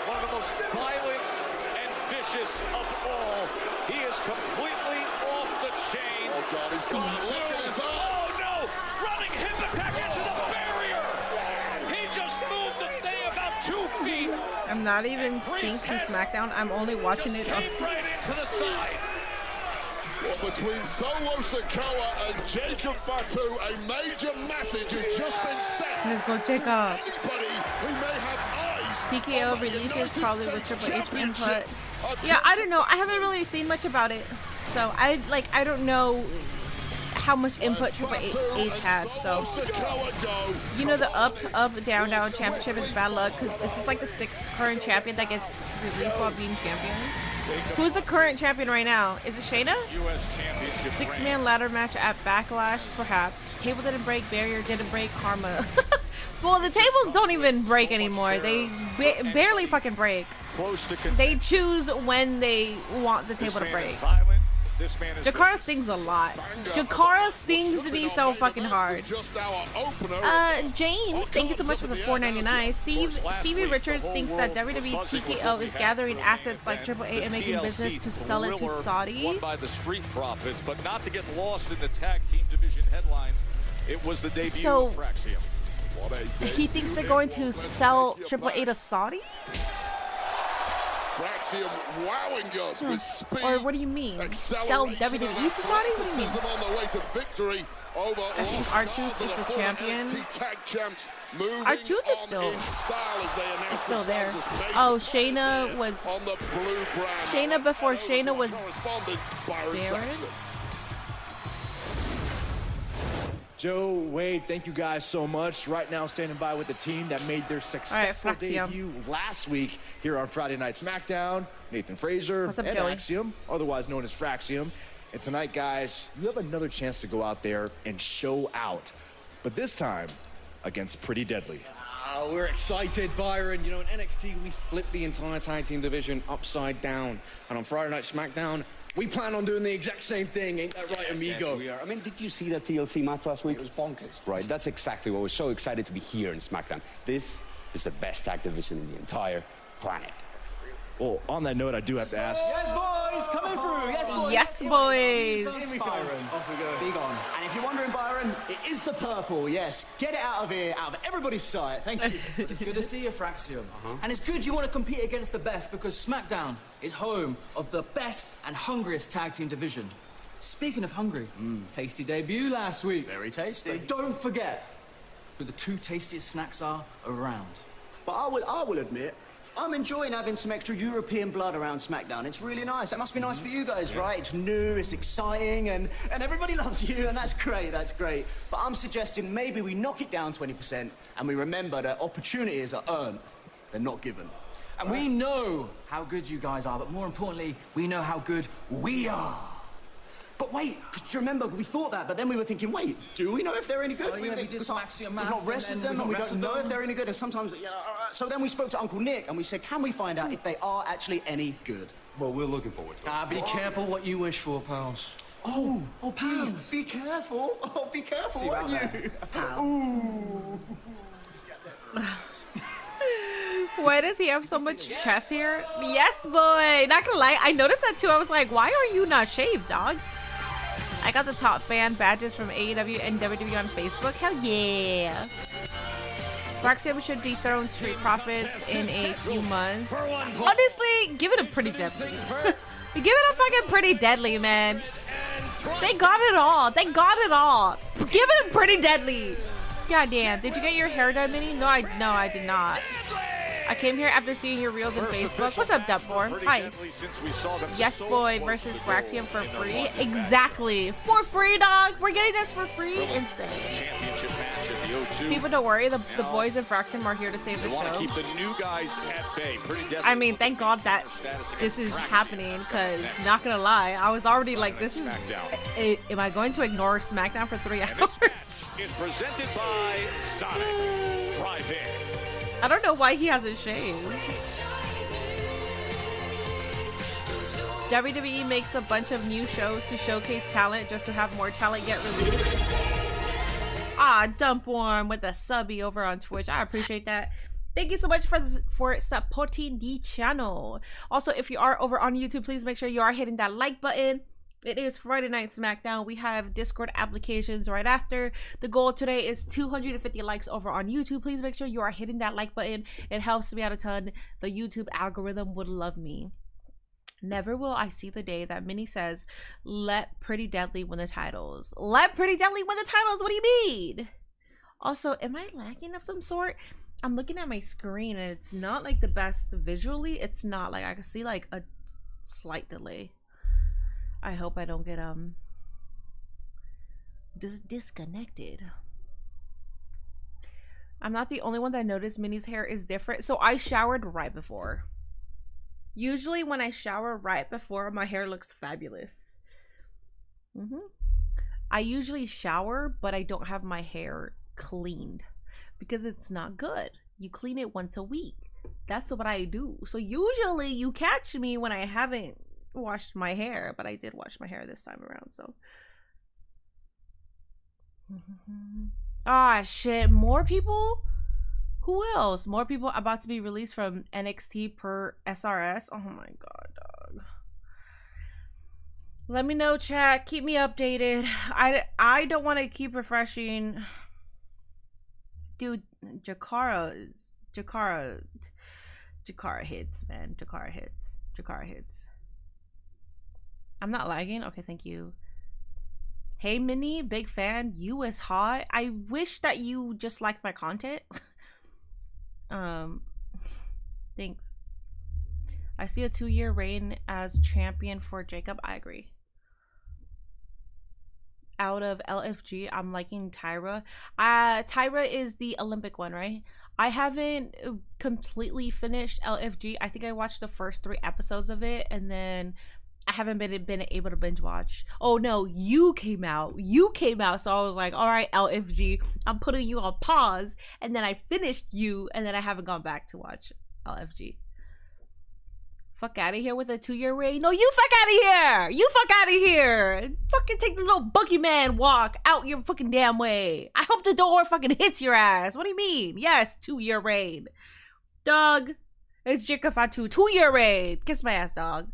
one of the most violent and vicious of all. He is completely off the chain. Oh God, he's got a look in his eye. Oh no! Running hip attack into the barrier. He just moved the thing about 2 feet. I'm not even synced to Smackdown. I'm only watching it on... Came right into the side. Well, between Solo Sikoa and Jacob Fatu, a major message has just been sent. Let's go, Jacob. Anybody who may have eyes TKO on the releases United probably with States Triple H Championship. input. Yeah, I don't know. I haven't really seen much about it. So I don't know how much input Triple H had. So, you know, the up, down, down championship is bad luck because this is like the 6th current champion that gets released while being champion. Who's the current champion right now? Is it Shayna? U.S. Championship 6-man ladder match at Backlash, perhaps. Table didn't break, barrier didn't break, karma. Well, the tables don't even break anymore. They barely fucking break. They choose when they want the table to break. Jakara stings a lot. Jakara stings me so fucking hard. James, thank you so much for the $4.99. Stevie Richards thinks that WWE TKO is gathering assets like Triple A and making business to sell it to Saudi. Won by the Street Profits, but not to get lost in the tag team division headlines. It was the debut of Fraxium. He thinks they're going to sell Triple A to Saudi? Fraxium wowing us with speed. Or what do you mean? Sell WWE to Saudi? What do you mean? On the way to victory over I think R-Truth is the champion. R-Truth is still there. Oh, Shayna was on the blue brand. Shayna before Shayna was Baron. Joe, Wade, thank you guys so much. Right now, standing by with the team that made their successful debut last week here on Friday Night Smackdown. Nathan Frazier What's up, and Joey? Axiom, otherwise known as Fraxium. And tonight, guys, you have another chance to go out there and show out. But this time, against Pretty Deadly. We're excited, Byron. You know, in NXT, we flipped the entire tag team division upside down. And on Friday Night Smackdown, we plan on doing the exact same thing, ain't that right, amigo? Yes, we are. I mean, did you see that TLC match last week? It was bonkers. Right, that's exactly what we're so excited to be here in SmackDown. This is the best tag division in the entire planet. Well, on that note, I do have to ask. Yes, boys, coming through. Yes, boys. Yes, boys. Here Byron. Off we go. Big on. And if you're wondering, Byron, it is the purple. Yes, get it out of here, out of everybody's sight. Thank you. It's good to see you, Fraxium. And it's good you want to compete against the best because SmackDown is home of the best and hungriest tag team division. Speaking of hungry, tasty debut last week. Very tasty. But don't forget who the 2 tastiest snacks are around. But I will admit, I'm enjoying having some extra European blood around SmackDown. It's really nice. That must be nice for you guys, right? It's new, it's exciting, and everybody loves you, and that's great, that's great. But I'm suggesting maybe we knock it down 20% and we remember that opportunities are earned, they're not given. And we know how good you guys are, but more importantly, we know how good we are. But wait, because you remember, we thought that, but then we were thinking, wait, do we know if they're any good? Oh, yeah, we did some Axiom math, We've not wrestled them, and we don't know if they're any good, and sometimes, you know, so then we spoke to Uncle Nick, and we said, can we find out if they are actually any good? Well, we're looking forward to it. Be careful what you wish for, pals. Oh, pals, be careful. Oh, be careful, See won't about you? that. Ooh. Why does he have so much chest here? Yes, boy. Not gonna lie, I noticed that too. I was like, why are you not shaved, dog? I got the top fan badges from AEW and WWE on Facebook. Hell yeah. Fraxium should dethrone Street Profits in a few months. Honestly, give it a Pretty Deadly. Give it a fucking Pretty Deadly, man. They got it all. They got it all. Give it a Pretty Deadly. Goddamn. Did you get your hair done, Minnie? No, I did not. I came here after seeing your reels on Facebook. What's up, Dubborn? Hi. Yes Boy versus Fraxium for free. Exactly. For free, dog. We're getting this for free. Insane. People, don't worry. The boys in Fraxium are here to save the show. Keep the new guys at bay. I mean, thank God that this is happening, because not gonna lie, I was already like, this is... Am I going to ignore SmackDown for 3 hours? Is presented by Sonic. Drive in. I don't know why he hasn't shaved. WWE makes a bunch of new shows to showcase talent just to have more talent get released. Ah, Dumpworm with the subby over on Twitch. I appreciate that. Thank you so much for supporting the channel. Also, if you are over on YouTube, please make sure you are hitting that like button. It is Friday Night Smackdown. We have Discord applications right after. The goal today is 250 likes over on YouTube. Please make sure you are hitting that like button. It helps me out a ton. The YouTube algorithm would love me. Never will I see the day that Minnie says, let Pretty Deadly win the titles. Let Pretty Deadly win the titles? What do you mean? Also, am I lagging of some sort? I'm looking at my screen and it's not like the best visually. It's not like I can see like a slight delay. I hope I don't get disconnected. I'm not the only one that noticed Minnie's hair is different. So I showered right before. Usually when I shower right before, my hair looks fabulous. I usually shower, but I don't have my hair cleaned because it's not good. You clean it once a week. That's what I do. So usually you catch me when I haven't washed my hair, but I did wash my hair this time around. So ah, shit, more people. Who else? More people about to be released from NXT per SRS. Oh my god, dog. Let me know, chat. Keep me updated. I don't want to keep refreshing. Dude, Jakara hits, man. Jakara hits. I'm not lagging. Okay, thank you. Hey, Minnie, big fan. You is hot. I wish that you just liked my content. Thanks. I see a 2-year reign as champion for Jacob. I agree. Out of LFG, I'm liking Tyra. Tyra is the Olympic one, right? I haven't completely finished LFG. I think I watched the first 3 episodes of it, and then I haven't been able to binge watch. Oh no, you came out. So I was like, all right, LFG, I'm putting you on pause. And then I finished you, and then I haven't gone back to watch LFG. Fuck out of here with a 2-year reign. No, you fuck out of here. You fuck out of here. Fucking take the little boogeyman walk out your fucking damn way. I hope the door fucking hits your ass. What do you mean? Yes, 2-year reign. Dog, it's Jikafatu. 2-year reign. Kiss my ass, dog.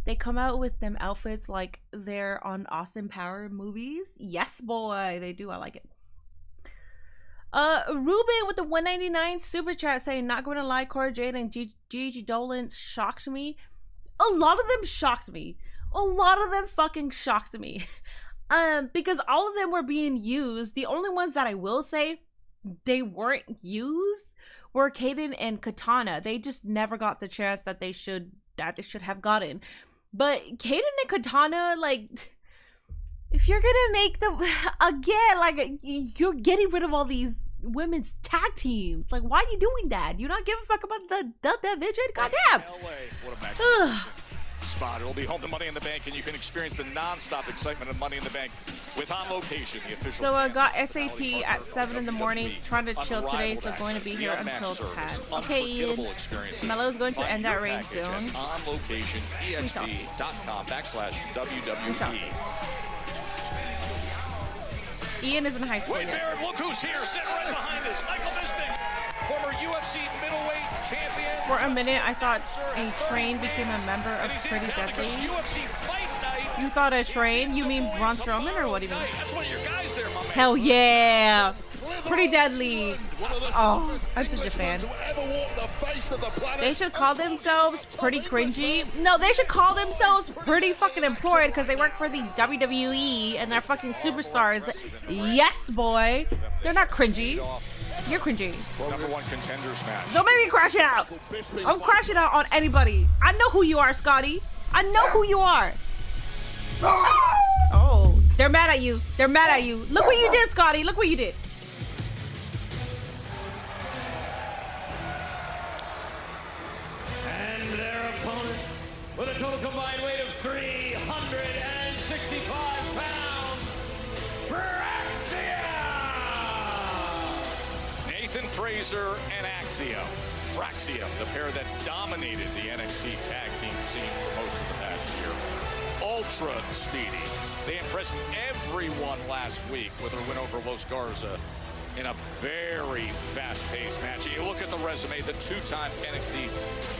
They come out with them outfits like they're on Austin Power movies. Yes, boy, they do. I like it. Ruben with the 199 super chat saying, not going to lie, Cora Jade and Gigi Dolan shocked me. A lot of them shocked me. A lot of them fucking shocked me. Because all of them were being used. The only ones that I will say they weren't used were Kaden and Katana. They just never got the chance that they should have gotten. But Kaden and Katana, like, if you're gonna make them again, like, you're getting rid of all these women's tag teams. Like, why are you doing that? You not give a fuck about the division? Goddamn. What a magnificent spot. It'll be home to Money in the Bank, and you can experience the non-stop excitement of Money in the Bank with On Location, the official. So I got SAT at 7 in the morning, trying to chill today, so going to be here until 10. Okay, Ian. Melo's going to end that reign soon. On Location, EXP.com/WWE. Ian is in high school, Wait yes. there, look who's here, sitting right behind us. Michael Bisping, former UFC middleweight champion. For a minute, I thought a train became a member of Pretty Deadly. You thought a train? You mean Braun Strowman, or what do you mean? That's one of your guys there, my man. Hell yeah! Pretty Deadly. Oh, I'm such a fan. They should call themselves Pretty Cringy. No, they should call themselves Pretty Fucking Employed because they work for the WWE and they're fucking superstars. Yes, boy. They're not cringy. You're cringy. #1 contenders match. Don't make me crash it out. I'm crashing out on anybody. I know who you are, Scotty. I know who you are. Oh, they're mad at you. They're mad at you. Look what you did, Scotty. Look what you did. And their opponents with a total combined weight of 365 pounds, Nathan Frazer and Fraxium, the pair that dominated the NXT tag team scene for most of the past year. Ultra speedy. They impressed everyone last week with their win over Los Garza in a very fast-paced match. And you look at the resume, the two-time NXT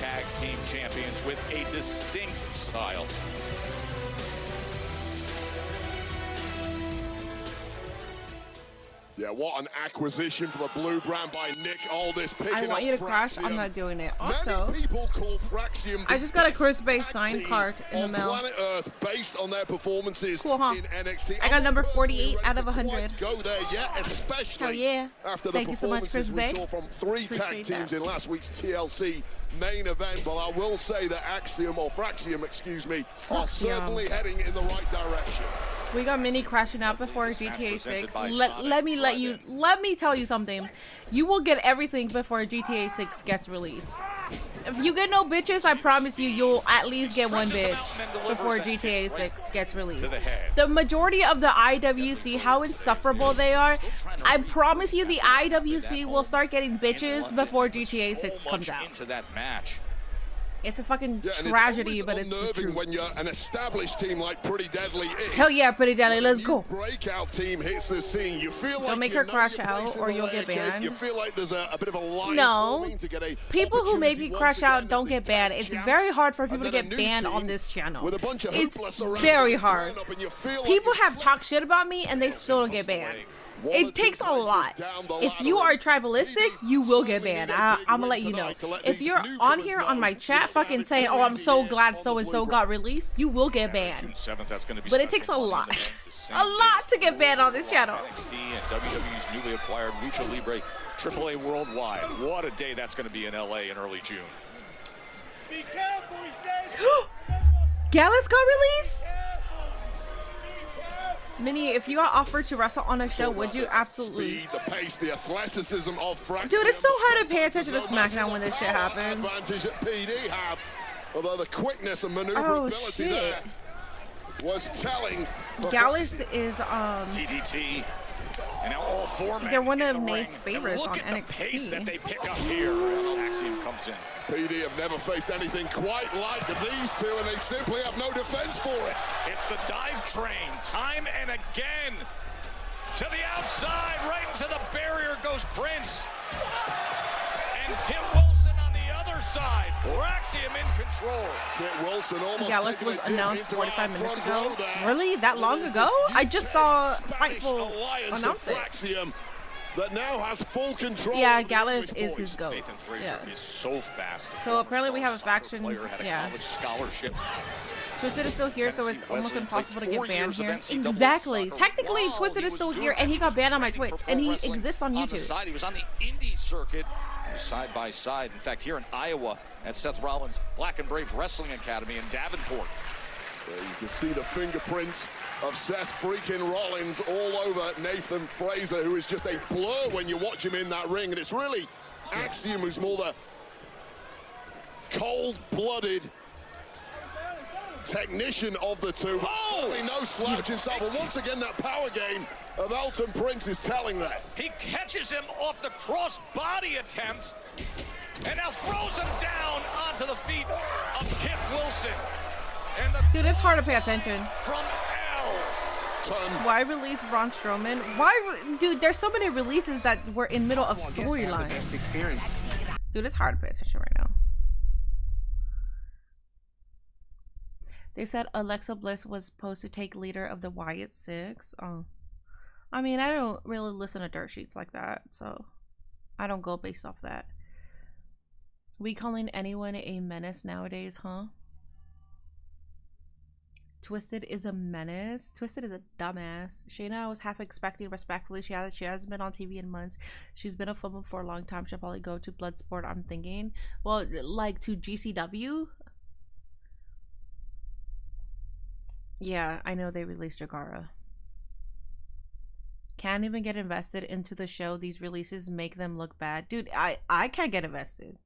tag team champions with a distinct style. Yeah, what an acquisition for the blue brand by Nick Aldis. I want you to crash. I'm not doing it. Also, people call Fraxium I just got a Chris-based signed card in the mail. Planet Earth based on their performances Cool, huh? in NXT. I got number 48 out of 100. Go there yet, especially Hell yeah. after the Thank you so much, Chris performances we Bay. saw from three tag Appreciate teams that. in last week's TLC main event. But I will say that Fraxium, excuse me, are certainly heading in the right direction. We got Mini crashing out before GTA 6. Let me tell you something. You will get everything before GTA 6 gets released. If you get no bitches, I promise you, you'll at least get one bitch before GTA 6 gets released. The majority of the IWC, how insufferable they are, I promise you the IWC will start getting bitches before GTA 6 comes out. Into that match. It's a fucking tragedy, but it's the truth. When you're an established team like Pretty Deadly is. Hell yeah, Pretty Deadly, let's go. Breakout team hits the scene. You feel like don't make her crash out or you'll get banned. You feel like there's a bit of a line. No, people who make me crash out don't get banned. It's very hard for people to get banned on this channel. It's very hard. People have talked shit about me and they still don't get banned. It takes a lot. If you are tribalistic, you will get banned. I'm gonna let you know. If you're on here on my chat fucking saying, oh, I'm so glad so-and-so got released, you will get banned. But it takes a lot. A lot to get banned on this channel. NXT and WWE's newly acquired Lucha Libre AAA Worldwide. What a day that's going to be in LA in early June. Be careful, he says. Gallus got released? Minnie, if you got offered to wrestle on a show, would you? Absolutely. Speed, the pace, the athleticism of Fraxium. Dude, it's so hard to pay attention to SmackDown when this shit happens. Advantage that PD have, although the quickness and maneuverability there was telling. Gallus is DDT. And now all four men they're one of in the Nate's ring. favorites And look on at the NXT. pace that they pick up here as Axiom comes in. PD have never faced anything quite like these two, and they simply have no defense for it. It's the dive train, time and again. To the outside, right into the barrier goes Prince. And Kit Wilson on the other side. Axiom in control. Kit Wilson almost. Gallus was announced 45 minutes ago. Really? That long ago? I just saw Fightful announce it. Axiom that now has full control. Yeah, Gallus is his goat. Nathan Frazer Yeah. is so fast. So apparently we have a faction. Yeah. Scholarship. Twisted is still here, so it's almost impossible to get banned here. Exactly. Technically, Twisted is still here, and he got banned on my Twitch, and he exists on YouTube. He was on the indie circuit, side by side. In fact, here in Iowa at Seth Rollins' Black and Brave Wrestling Academy in Davenport. There you can see the fingerprints of Seth freaking Rollins all over Nathan Frazer, who is just a blur when you watch him in that ring. And it's really Axiom who's more the cold-blooded technician of the two. Oh! No slouch himself, but once again that power game of Elton Prince is telling that. He catches him off the cross-body attempt and now throws him down onto the feet of Kit Wilson. And dude, it's hard to pay attention. From L. Why release Braun Strowman? Dude, there's so many releases that were in middle of storylines. Dude, it's hard to pay attention right now. They said Alexa Bliss was supposed to take leader of the Wyatt Six. Oh. I mean, I don't really listen to dirt sheets like that, so I don't go based off that. We calling anyone a menace nowadays, huh? Twisted is a menace. Twisted is a dumbass. Shayna, I was half expecting respectfully. She hasn't been on TV in months. She's been a football for a long time. She'll probably go to Bloodsport, I'm thinking. Well, like to GCW. Yeah, I know they released Jagara. Can't even get invested into the show. These releases make them look bad. Dude, I can't get invested.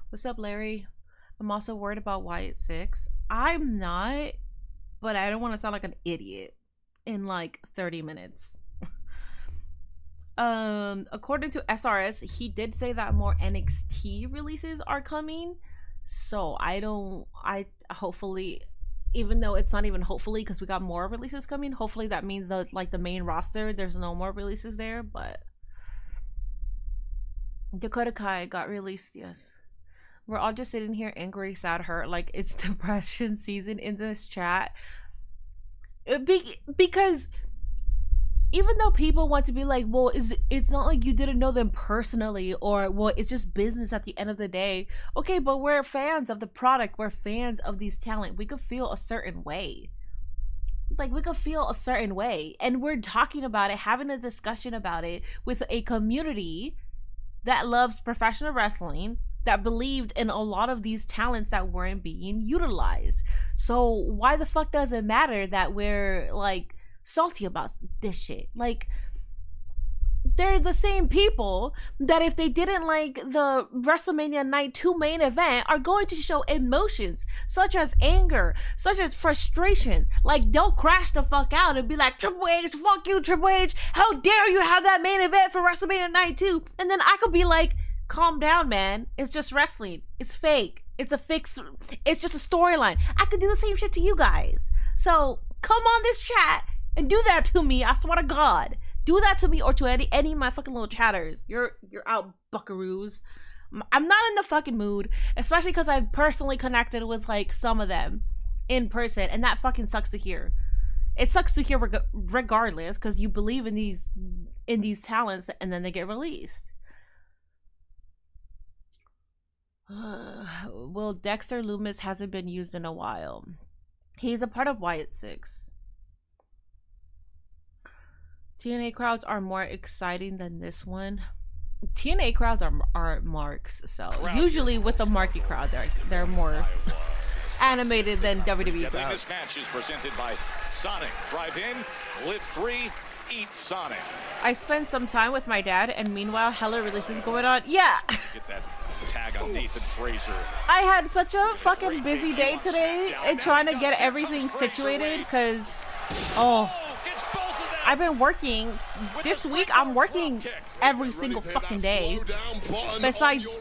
What's up, Larry? I'm also worried about Wyatt 6. I'm not, but I don't want to sound like an idiot in like 30 minutes. According to SRS, he did say that more NXT releases are coming. So I hopefully, even though it's not even hopefully because we got more releases coming, hopefully that means that like the main roster, there's no more releases there. But Dakota Kai got released, yes. We're all just sitting here angry, sad, hurt, like it's depression season in this chat. Because even though people want to be like, well, it's not like you didn't know them personally, or well, it's just business at the end of the day. Okay, but we're fans of the product. We're fans of these talent. We could feel a certain way. Like, we could feel a certain way. And we're talking about it, having a discussion about it with a community that loves professional wrestling, that believed in a lot of these talents that weren't being utilized. So why the fuck does it matter that we're like salty about this shit? Like, they're the same people that if they didn't like the WrestleMania Night 2 main event are going to show emotions such as anger, such as frustrations. Like, they'll crash the fuck out and be like, Triple H, fuck you, Triple H, how dare you have that main event for WrestleMania Night 2? And then I could be like, calm down, man. It's just wrestling. It's fake. It's a fix. It's just a storyline. I could do the same shit to you guys. So come on this chat and do that to me. I swear to God. Do that to me or to any of my fucking little chatters. You're out, buckaroos. I'm not in the fucking mood, especially because I've personally connected with like some of them in person, and that fucking sucks to hear. It sucks to hear regardless, because you believe in these talents and then they get released. Well, Dexter Loomis hasn't been used in a while. He's a part of Wyatt 6. TNA crowds are more exciting than this one. TNA crowds are marks, so usually with the marquee crowd, they're more animated than WWE crowds. This match is presented by Sonic. Drive in, live free, eat Sonic. I spent some time with my dad, and meanwhile, hella releases going on. Yeah. Get that tag on Nathan Fraser. I had such a fucking busy day today and trying to get everything situated because, I've been working. This week, I'm working every single fucking day besides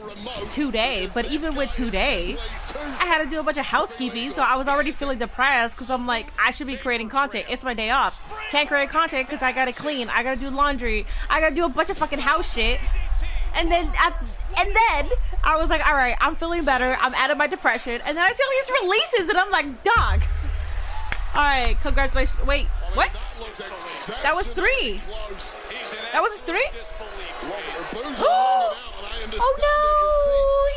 today. But even with today, I had to do a bunch of housekeeping, so I was already feeling depressed because I'm like, I should be creating content. It's my day off. Can't create content because I gotta clean. I gotta do laundry. I gotta do a bunch of fucking house shit. And then I was like, all right, I'm feeling better. I'm out of my depression. And then I see all these releases, and I'm like, dog. All right, congratulations. Wait, what? That was 3. That was 3? Oh no,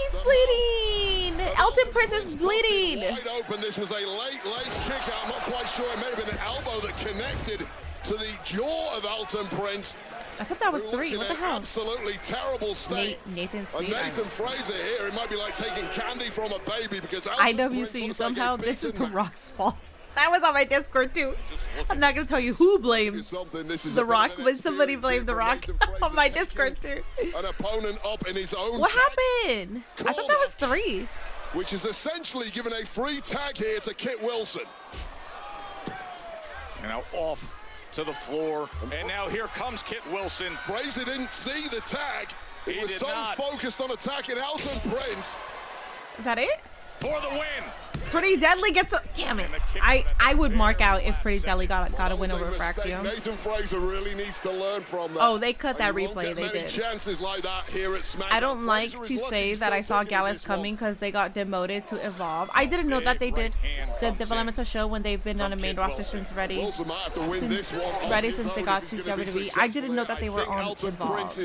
he's bleeding. Elton Prince is bleeding. Wide open. This was a late kick out. I'm not quite sure. It may have been an elbow that connected to the jaw of Elton Prince. I thought that was 3. What the hell? Absolutely terrible state. Nathan Fraser here. It might be like taking candy from a baby because IWC somehow this is The Rock's fault. That was on my Discord too. I'm not gonna tell you who blamed The Rock, but somebody blamed The Rock on my Discord too. An opponent up in his own. What happened? I thought that was 3. Which is essentially given a free tag here to Kit Wilson. And now off to the floor, and now here comes Kit Wilson. Fraser didn't see the tag. He was so focused on attacking Elton Prince. Is that it? For the win. Pretty Deadly gets a damn it. I would mark out if Pretty Deadly got a win over Fraxium. Nathan Fraser really needs to learn from that. Oh, they cut that replay. They did. Chances like that here at SmackDown. I don't like to say that I saw Gallus coming because they got demoted to Evolve. I didn't know that they did the developmental show when they've been on the main roster since Ready. Since they got to WWE. I didn't know that they were on Evolve.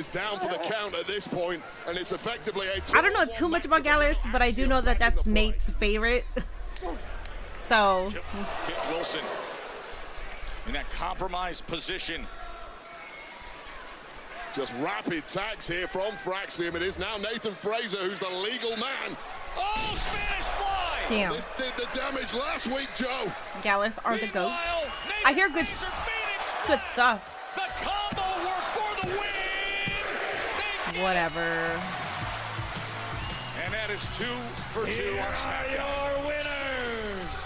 I don't know too much about Gallus, but I do know that that's Nate's favorite. So Kit Wilson in that compromised position. Just rapid tags here from Fraxium. It is now Nathan Fraser who's the legal man. Oh, Spanish fly! Damn. This did the damage last week, Joe. Gallus are the goats. I hear good stuff. The combo work for the win. Whatever. And that is 2 for 2 on SmackDown. Your winners,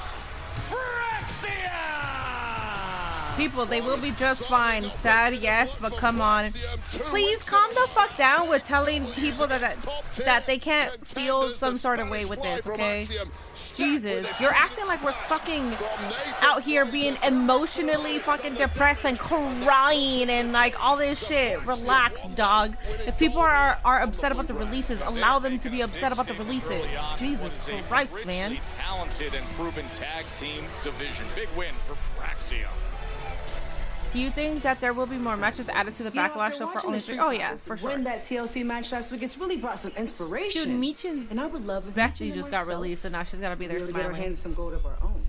Fraxia! People, they will be just fine. Sad, yes, but come on. Please calm the fuck down with telling people that they can't feel some sort of way with this, okay? Jesus, you're acting like we're fucking out here being emotionally fucking depressed and crying and like all this shit. Relax, dog. If people are upset about the releases, allow them to be upset about the releases. Jesus Christ, man. Talented and proven tag team division. Big win for Fraxia. Do you think that there will be more matches added to the Backlash show for only 3? Oh yeah, for sure. Win that TLC match last week. It's really brought some inspiration. Dude, Meechin's and I would love if Bestie just got released, and now she's gotta be there smiling. Get her hands some gold of our own.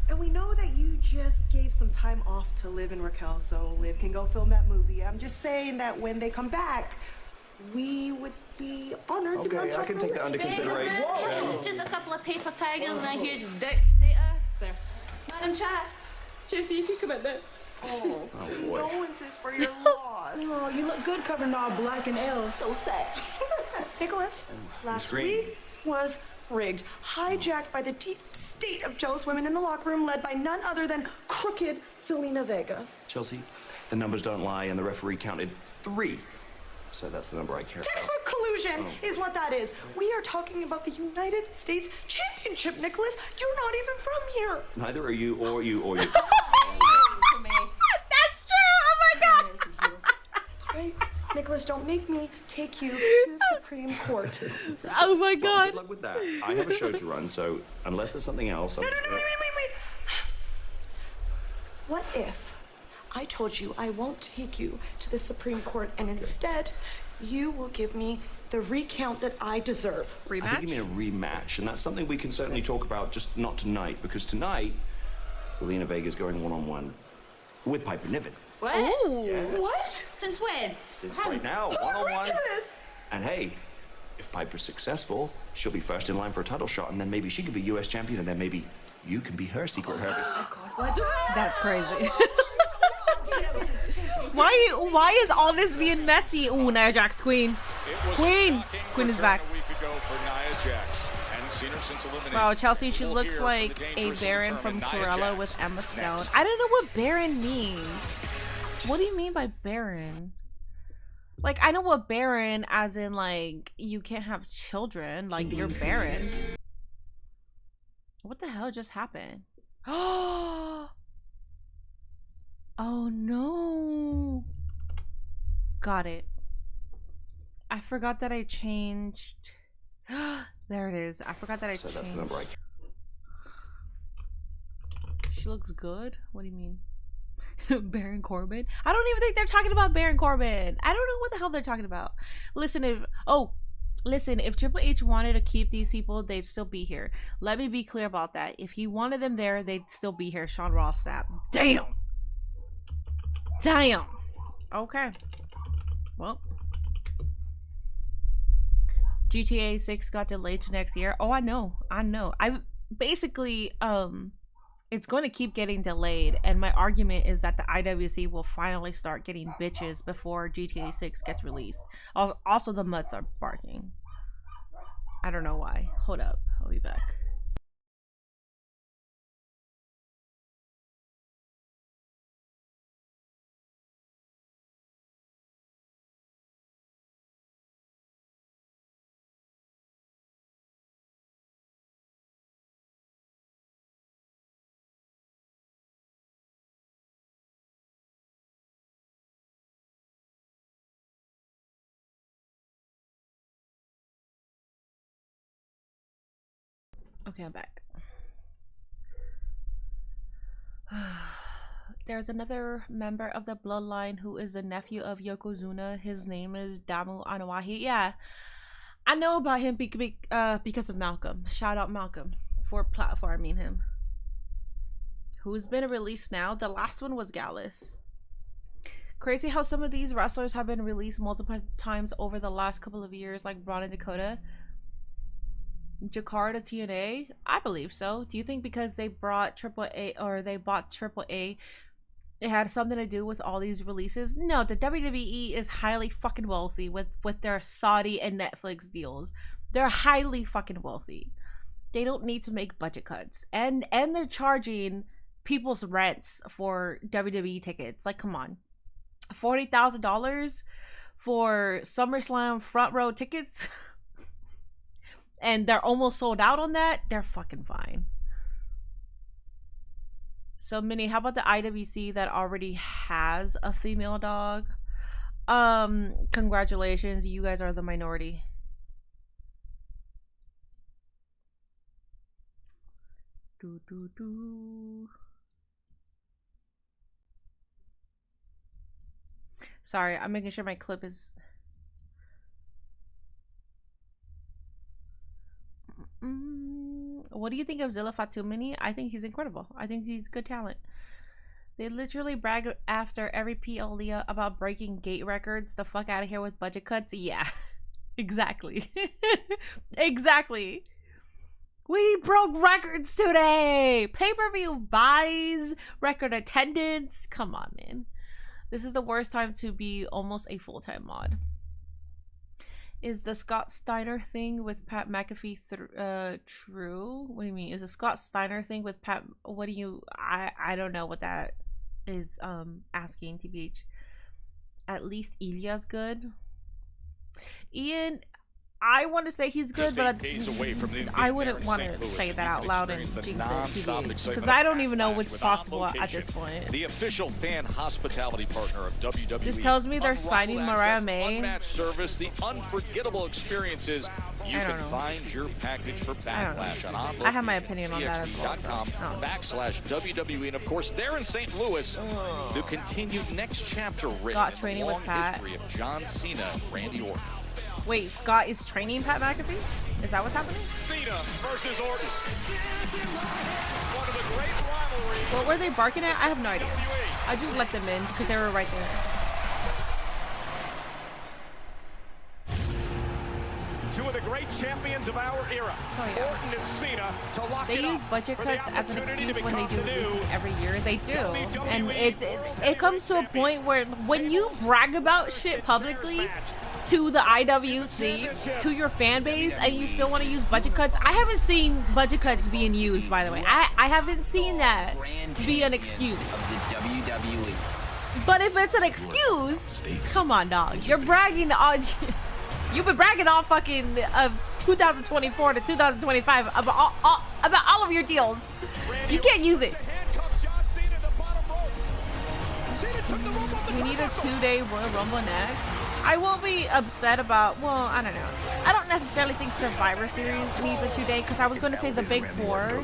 And we know that you just gave some time off to Liv and Raquel, so Liv can go film that movie. I'm just saying that when they come back, we would be honored to be on top I can take that under consideration. Just a couple of paper tigers and a huge dictator. There. Madam Chat, Josie, you can come in there. Oh, condolences for your loss. Oh, you look good covering all black and L's. So sad. Nicholas, last week was rigged, hijacked by the deep state of jealous women in the locker room, led by none other than crooked Selena Vega. Chelsea, the numbers don't lie, and the referee counted 3. So that's the number I care about. Textbook collusion is what that is. We are talking about the United States Championship, Nicholas. You're not even from here. Neither are you or you or you. That's true. Oh my god. That's right. Nicholas, don't make me take you to the Supreme Court. Oh my god. Well, good luck with that. I have a show to run, so unless there's something else... No, wait. What if I told you I won't take you to the Supreme Court and instead you will give me the recount that I deserve? Rematch? I think you mean a rematch, and that's something we can certainly talk about, just not tonight, because tonight, Selena Vega's going one-on-one with Piper Niven. What? Ooh. Yeah. What? Since when? Since right now, one-on-one. Ridiculous. And hey, if Piper's successful, she'll be first in line for a title shot, and then maybe she could be U.S. champion, and then maybe you can be her secret Hermes. That's crazy. Why is all this being messy? Ooh, Nia Jax, Queen is back. Wow, Chelsea, she looks like a Baron from Cruella with Emma Stone. I don't know what Baron means. What do you mean by Baron? Like, I know what Baron as in, like, you can't have children. Like, you're barren. What the hell just happened? Oh no. Got it. I forgot that I changed. There it is. I forgot that I changed. That's the number. She looks good? What do you mean? Baron Corbin? I don't even think they're talking about Baron Corbin. I don't know what the hell they're talking about. Listen, if Triple H wanted to keep these people, they'd still be here. Let me be clear about that. If he wanted them there, they'd still be here. Sean Ross Sapp. Damn. Okay. Well, GTA 6 got delayed to next year. Oh, I know. I basically, it's going to keep getting delayed, and my argument is that the IWC will finally start getting bitches before GTA 6 gets released. Also, the mutts are barking. I don't know why. Hold up. I'll be back. Okay, I'm back. There's another member of the bloodline who is a nephew of Yokozuna. His name is Damu Anawahi. Yeah, I know about him because of Malcolm. Shout out Malcolm for platforming him. Who's been released now? The last one was Gallus. Crazy how some of these wrestlers have been released multiple times over the last couple of years, like Braun and Dakota. Jakarta TNA? I believe so. Do you think because they brought AAA or they bought AAA, it had something to do with all these releases? No, the WWE is highly fucking wealthy with their Saudi and Netflix deals. They're highly fucking wealthy. They don't need to make budget cuts. And they're charging people's rents for WWE tickets. Like, come on. $40,000 for SummerSlam front row tickets? And they're almost sold out on that? They're fucking fine. So, Minnie, how about the IWC that already has a female dog? Congratulations, you guys are the minority. Sorry, I'm making sure my clip is... What do you think of Zilla Fatumini? I think he's incredible. I think he's good talent. They literally brag after every PLEA about breaking gate records. The fuck out of here with budget cuts. Yeah, exactly. Exactly. We broke records today. Pay-per-view buys, record attendance. Come on, man. This is the worst time to be almost a full-time mod. Is the Scott Steiner thing with Pat McAfee true? What do you mean? Is the Scott Steiner thing with Pat? What do you? I don't know what that is. Asking TBH. At least Ilya's good. Ian, I want to say he's good, but I wouldn't want to say that out loud and jinx it, TBH, because I don't even know what's possible at this point. The official fan hospitality partner of WWE. This tells me they're signing Mariah May. Unmatched service, the unforgettable experiences. You can find your package for Backlash on online. I have my opinion on that as well. /WWE, and of course they're in St. Louis. The continued next chapter Scott training with Pat. History of John Cena and Randy Orton. Wait, Scott is training Pat McAfee? Is that what's happening? Cena versus Orton. One of the great rivalries. What were they barking at? I have no idea. I just let them in because they were right there. Two of the great champions of our era. Oh, yeah. Orton and Cena to lock they use budget cuts as an excuse when they do releases every year. They do. And it comes to a point where when you brag about shit publicly to the IWC, to your fan base, and you still want to use budget cuts. I haven't seen budget cuts being used, by the way. I haven't seen that be an excuse. But if it's an excuse, come on, dog. You're bragging on... You've been bragging all fucking of 2024 to 2025 about all of your deals. You can't use it. We need a 2-day Royal Rumble next. I won't be upset about, well, I don't know. I don't necessarily think Survivor Series needs a 2-day because I was going to say the Big Four.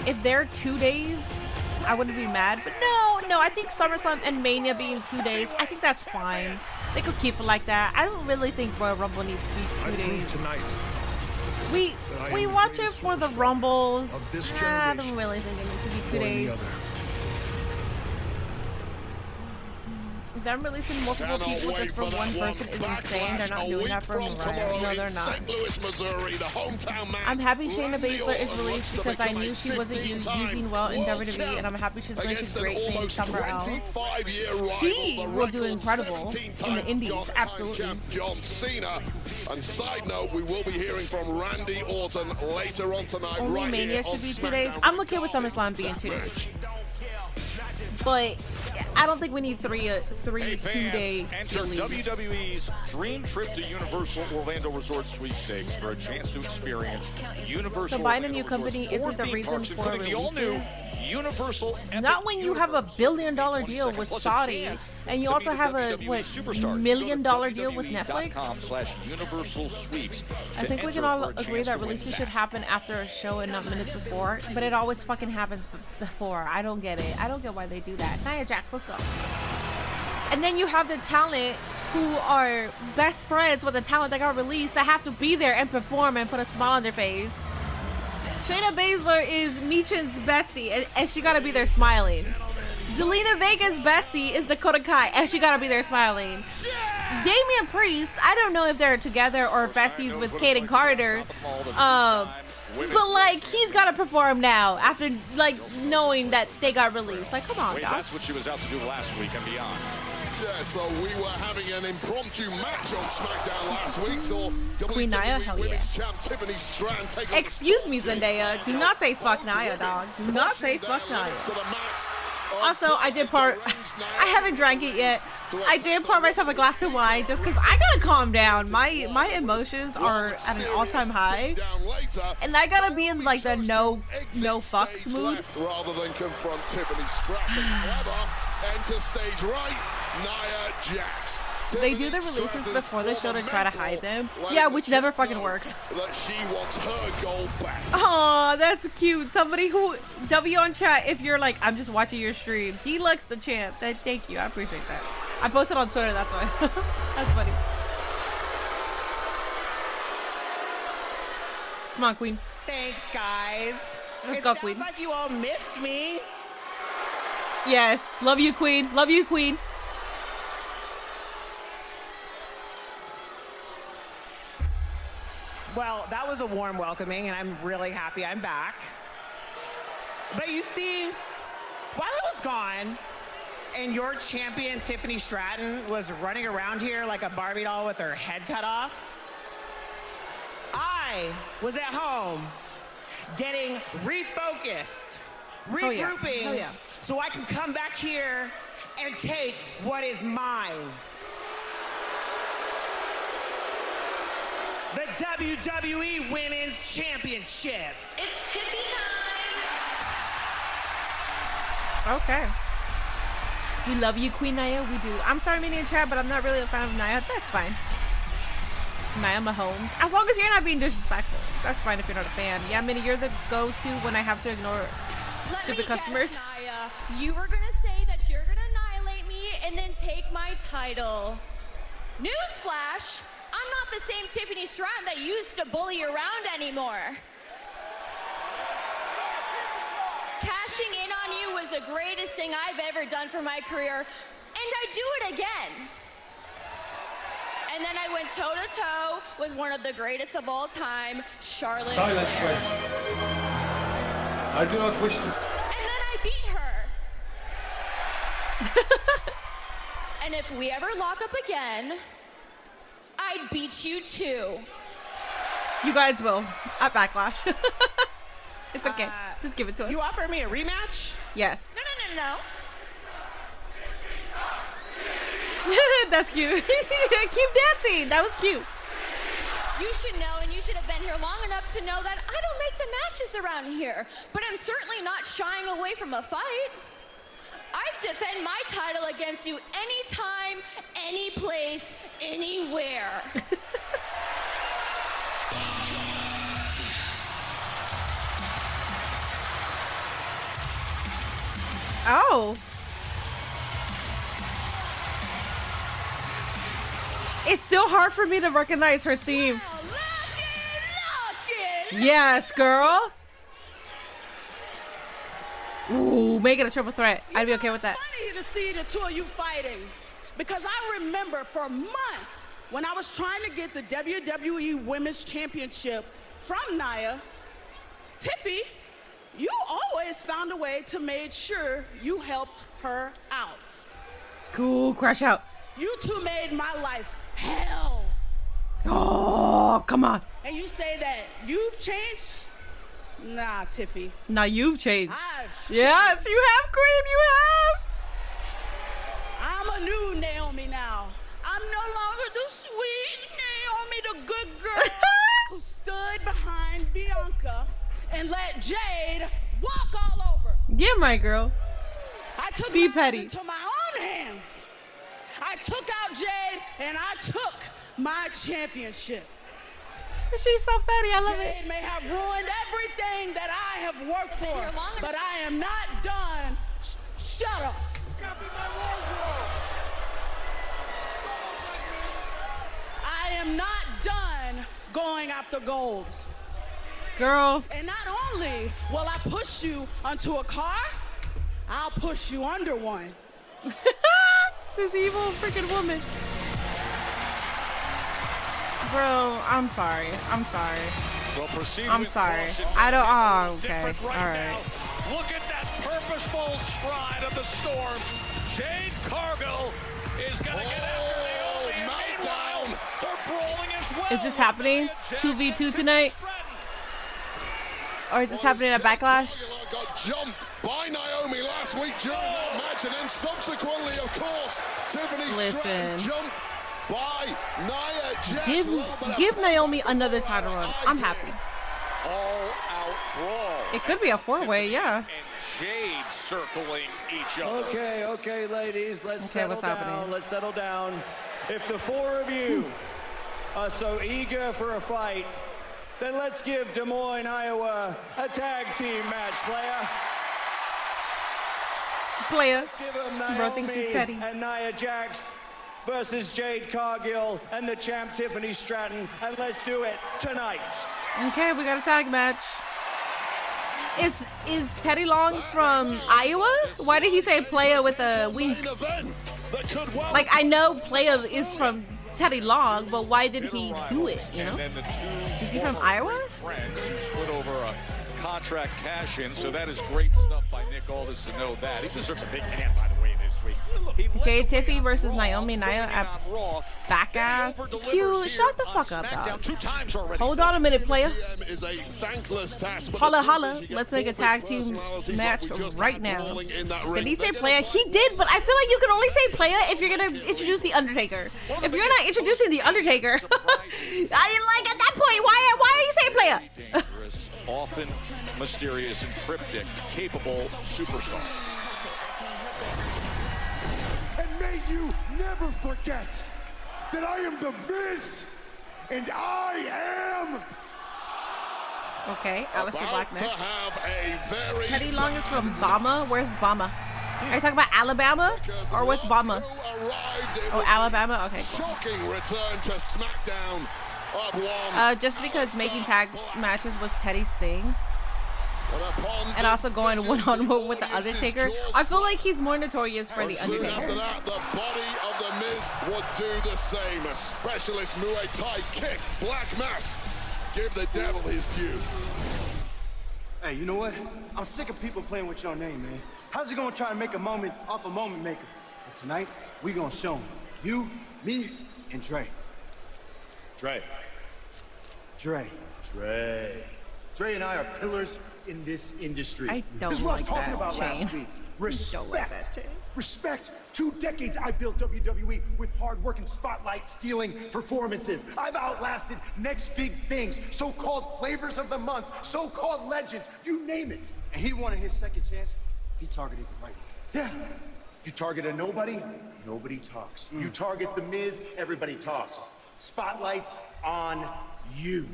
If they're 2 days, I wouldn't be mad. But no, I think SummerSlam and Mania being 2 days, I think that's fine. They could keep it like that. I don't really think Royal Rumble needs to be 2 days. We watch it for the Rumbles. I don't really think it needs to be 2 days. Them releasing multiple people just for one person is insane. They're not doing that for Mariah. No, they're not. I'm happy Shayna Baszler is released because I knew she wasn't using well in WWE, and I'm happy she's going to great things somewhere else. She will do incredible in the Indies, absolutely. John Cena. And side note, we will be hearing from Randy Orton later on tonight. Only Mania should be 2 days. I'm okay with SummerSlam being 2 days. But I don't think we need three 2-day Enter WWE's Dream Trip to Universal Orlando Resort Sweepstakes for a chance to experience Universal. So buying a new company isn't the reason for releases. Universal. Not when you have a $1 billion deal with Saudi, and you also have a $1 million deal with Netflix. /Universal Sweeps. I think we can all agree that releases should happen after a show and not minutes before, but it always fucking happens before. I don't get it. I don't get why they do that. Nia Jax, let's go. And then you have the talent who are best friends with the talent that got released that have to be there and perform and put a smile on their face. Shayna Baszler is Michin's bestie, and she gotta be there smiling. Zelina Vega's bestie is Dakota Kai, and she gotta be there smiling. Damian Priest, I don't know if they're together or besties with Kaden Carter, but like he's gotta perform now after like knowing that they got released. Like, come on, dog. That's what she was out to do last week and beyond. Yeah, so we were having an impromptu match on SmackDown last week. So Queen Nia, hell yeah. Champ Tiffany Stratton taking Excuse me, Zendaya. Do not say fuck Nia, dog. Do not say fuck Nia. Also, I did pour. I haven't drank it yet. I did pour myself a glass of wine just because I gotta calm down. My emotions are at an all-time high, and I gotta be in like the no fucks mood. Rather than confront Tiffany Stratton, however, enter stage right, Nia Jax. They do the releases before the show to try to hide them. Yeah, which never fucking works. That she wants her gold back. Aw, that's cute. Somebody who W on chat if you're like, I'm just watching your stream. Deluxe the champ. Thank you. I appreciate that. I posted on Twitter, that's why. That's funny. Come on, Queen. Thanks, guys. Let's go, Queen. It sounds like you all missed me. Yes. Love you, Queen. Love you, Queen. Well, that was a warm welcoming, and I'm really happy I'm back. But you see, while I was gone, and your champion, Tiffany Stratton, was running around here like a Barbie doll with her head cut off, I was at home getting refocused, regrouping, Hell yeah. so I can come back here and take what is mine. The WWE Women's Championship. It's Tiffy time. Okay. We love you, Queen Nia. We do. I'm sorry, Minion Chat, but I'm not really a fan of Nia. That's fine. Nia Mahomes. As long as you're not being disrespectful. That's fine if you're not a fan. Yeah, Minnie, you're the go-to when I have to ignore stupid customers. Guess, Nia, you were gonna say that you're gonna annihilate me and then take my title. Newsflash, I'm not the same Tiffany Stratton that used to bully around anymore. Cashing in on you was the greatest thing I've ever done for my career, and I do it again. And then I went toe-to-toe with one of the greatest of all time, Charlotte. Silence, Fred. I do not wish to. And then I beat her. And if we ever lock up again, I'd beat you too. You guys will at Backlash. It's okay. Just give it to us. You offer me a rematch? Yes. No. That's cute. Keep dancing. That was cute. You should know, and you should have been here long enough to know that I don't make the matches around here. But I'm certainly not shying away from a fight. I'd defend my title against you anytime, any place, anywhere. Oh. It's still hard for me to recognize her theme. Yes, girl. Ooh, make it a triple threat. I'd be okay with that. It's funny to see the two of you fighting, because I remember for months when I was trying to get the WWE Women's Championship from Nia, Tiffy, you always found a way to make sure you helped her out. Cool, crash out. You two made my life hell. Oh, come on. And you say that you've changed? Nah, Tiffy. Now you've changed. I've changed. Yes, you have, Queen. You have. the good girl who stood behind Bianca and let Jade walk all over. Yeah, my girl. I took Be matters petty. into my own hands. I took out Jade and I took my championship. She's so petty. I love Jade it. may have ruined everything that I have worked for, but I am not done. Shut up. I am not done going after gold. Girl. And not only will I push you onto a car, I'll push you under one. This evil freaking woman. Bro, I'm sorry. I'm sorry. Well, proceed I'm with sorry. caution. I don't. Oh, okay. Different right All right. now. Look at that purposeful stride of the storm. Jade Cargill is going to get after Naomi. And meanwhile, they're brawling as well. Is this happening? 2v2 tonight? Or is this happening at Backlash? Got jumped by Naomi last week during that match, and then subsequently, of course, Tiffany Listen. Stratton jumped by Nia Jax. Give Naomi another title run. I'm happy. All-out brawl. It could be a 4-way, yeah. And Jade circling each other. Okay, ladies, let's settle what's down. happening? Let's settle down. If the four of you are so eager for a fight, then let's give Des Moines, Iowa a tag team match, player. Let's give them Bro thinks he's Naomi petty. and Nia Jax versus Jade Cargill and the champ Tiffany Stratton, and let's do it tonight. Okay, we got a tag match. Is Teddy Long from Iowa? Why did he say playa with a wink? Like, I know playa is from Teddy Long, but why did he do it, you know? Is he from Iowa? Friends who split over a contract cash-in, so that is great stuff by Nick Aldis to know that. He deserves a big hand, by the way, this week. Jade Tiffy versus Naomi Nia at Backass. Q, shut the fuck up, dog. Hold on a minute, player. Holla, holla. Let's make a tag team match right now. Did he say player? He did, but I feel like you can only say player if you're going to introduce The Undertaker. If you're not introducing The Undertaker, like at that point, why are you saying player? Often mysterious and cryptic, capable superstar. And may you never forget that I am the Miz, and I am... Okay, Alistair Black To next. have a very Teddy Long is from Bama. Where's Bama? Are you talking about Alabama? Or what's Bama? Oh, Alabama? Okay, cool. shocking return to SmackDown of one. Just because making tag matches was Teddy's thing. And also going one-on-one with The Undertaker. I feel like he's more notorious for The Soon after Undertaker. that, the body of the Miz would do the same. A specialist Muay Thai kick, black mass. Give the devil his due. Hey, you know what? I'm sick of people playing with your name, man. How's he gonna try to make a moment off a moment maker? And tonight, we gonna show him. You, me, and Dre. Dre. Dre and I are pillars in this industry. I don't This is what I was like talking that about last chain. week. Don't like that chain. Respect. 2 decades I built WWE with hard work and spotlight stealing performances. I've outlasted next big things, so-called flavors of the month, so-called legends, you name it. And he wanted his second chance, he targeted the right one. Yeah. You target a nobody, nobody talks. You target the Miz, everybody talks. Spotlight's on you.